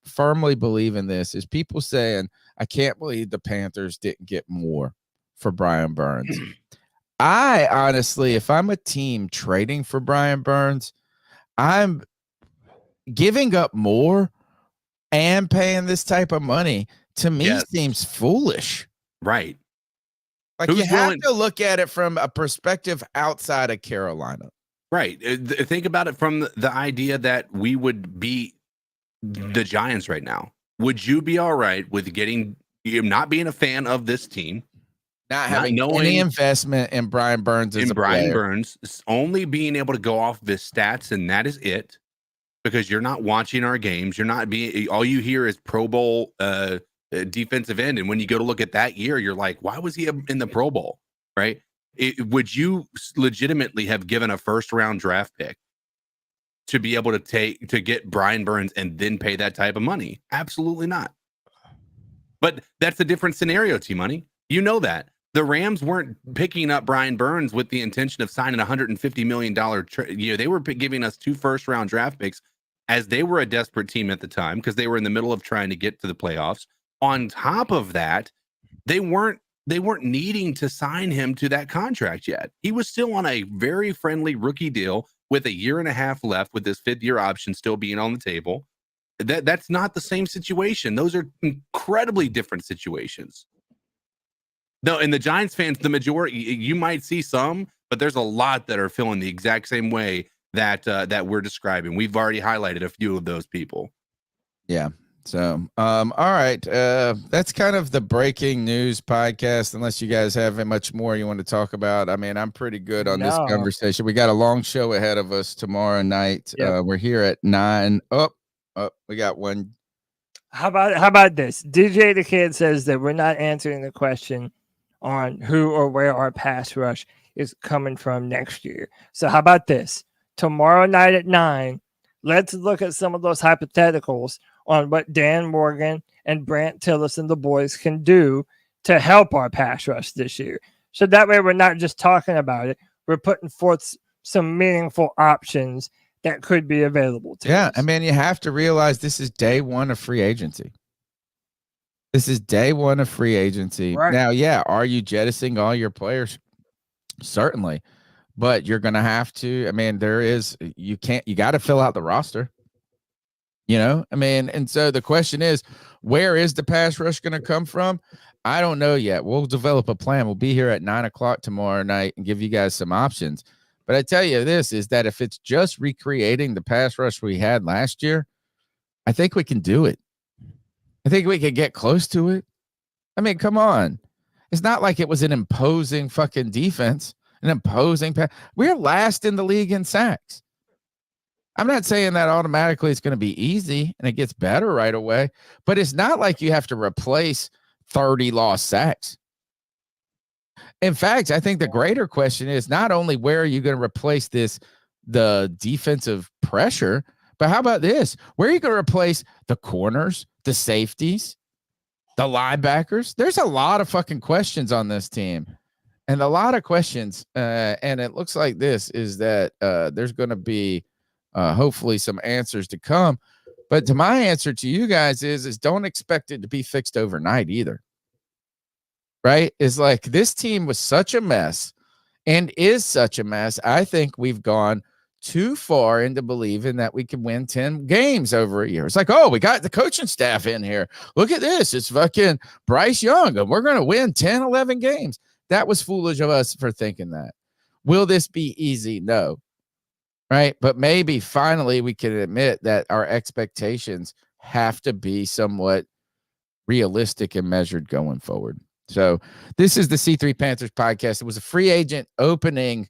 firmly believing this, is people saying, I can't believe the Panthers didn't get more for Brian Burns. I honestly, if I'm a team trading for Brian Burns, I'm giving up more and paying this type of money. To me, seems foolish. Right. Like, you have to look at it from a perspective outside of Carolina. Right. Think about it from the idea that we would be the Giants right now. Would you be all right with not being a fan of this team, not having any investment in Brian Burns as a player? Burns only being able to go off the stats, and that is it, because you're not watching our games. You're not being. All you hear is Pro Bowl defensive end, and when you go to look at that year, you're like, why was he in the Pro Bowl? Right. Would you legitimately have given a first-round draft pick to be able to get Brian Burns and then pay that type of money? Absolutely not. But that's a different scenario, T-Money. You know that. The Rams weren't picking up Brian Burns with the intention of signing a $150 million they were giving us 2 first-round draft picks as they were a desperate team at the time because they were in the middle of trying to get to the playoffs. On top of that, they weren't needing to sign him to that contract yet. He was still on a very friendly rookie deal with a year and a half left, with his 5th-year option still being on the table. That's not the same situation. Those are incredibly different situations. No, and the Giants fans, the majority, you might see some, but there's a lot that are feeling the exact same way that we're describing. We've already highlighted a few of those people. Yeah. So, all right. That's kind of the breaking news podcast, unless you guys have much more you want to talk about. I mean, I'm pretty good on this conversation. We got a long show ahead of us tomorrow night. Yep. We're here at 9. Oh, we got one. How about this? DJ the Kid says that we're not answering the question on who or where our pass rush is coming from next year. So how about this? Tomorrow night at 9, let's look at some of those hypotheticals on what Dan Morgan and Brant Tillis and the boys can do to help our pass rush this year. So that way we're not just talking about it. We're putting forth some meaningful options that could be available to us. I mean, you have to realize this is day one of free agency. This is day one of free agency. Right. Now, are you jettisoning all your players? Certainly. But you're going to have to, I mean, you got to fill out the roster. And so the question is, where is the pass rush going to come from? I don't know yet. We'll develop a plan. We'll be here at 9:00 tomorrow night and give you guys some options. But I tell you this is that if it's just recreating the pass rush we had last year, I think we can do it. I think we could get close to it. I mean, come on. It's not like it was an imposing fucking defense, an imposing pass. We're last in the league in sacks. I'm not saying that automatically it's going to be easy and it gets better right away, but it's not like you have to replace 30 lost sacks. In fact, I think the greater question is not only where are you going to replace the defensive pressure, but how about this? Where are you going to replace the corners, the safeties, the linebackers? There's a lot of fucking questions on this team. And a lot of questions. And it looks like this is that there's going to be hopefully some answers to come. But to my answer to you guys is don't expect it to be fixed overnight either. Right? It's like this team was such a mess and is such a mess. I think we've gone too far into believing that we can win 10 games over a year. It's like, oh, we got the coaching staff in here. Look at this. It's fucking Bryce Young, and we're going to win 10, 11 games. That was foolish of us for thinking that. Will this be easy? No. Right? But maybe finally we can admit that our expectations have to be somewhat realistic and measured going forward. So this is the C3 Panthers podcast. It was a free agent opening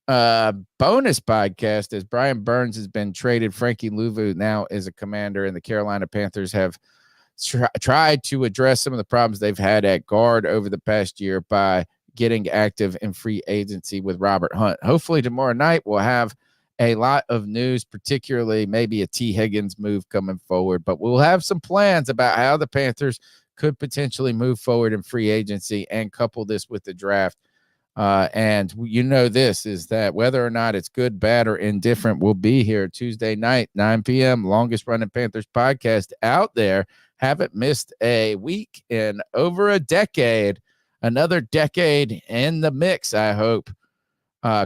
bonus podcast as Brian Burns has been traded. Frankie Luvu now is a commander, and the Carolina Panthers have tried to address some of the problems they've had at guard over the past year by getting active in free agency with Robert Hunt. Hopefully tomorrow night we'll have a lot of news, particularly maybe a T. Higgins move coming forward, but we'll have some plans about how the Panthers could potentially move forward in free agency and couple this with the draft. And this is that whether or not it's good, bad, or indifferent, we'll be here Tuesday night, 9 p.m., longest running Panthers podcast out there. Haven't missed a week in over a decade, another decade in the mix, I hope.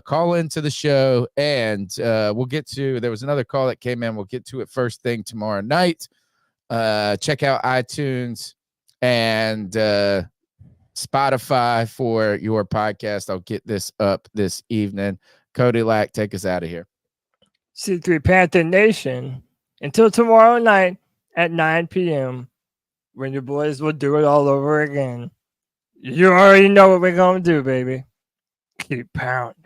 Call into the show and we'll get to, there was another call that came in. We'll get to it first thing tomorrow night. Check out iTunes and Spotify for your podcast. I'll get this up this evening. Cody Lack, take us out of here. C3 Panther Nation, until tomorrow night at 9 p.m. when your boys will do it all over again. You already know what we're going to do, baby. Keep pounding.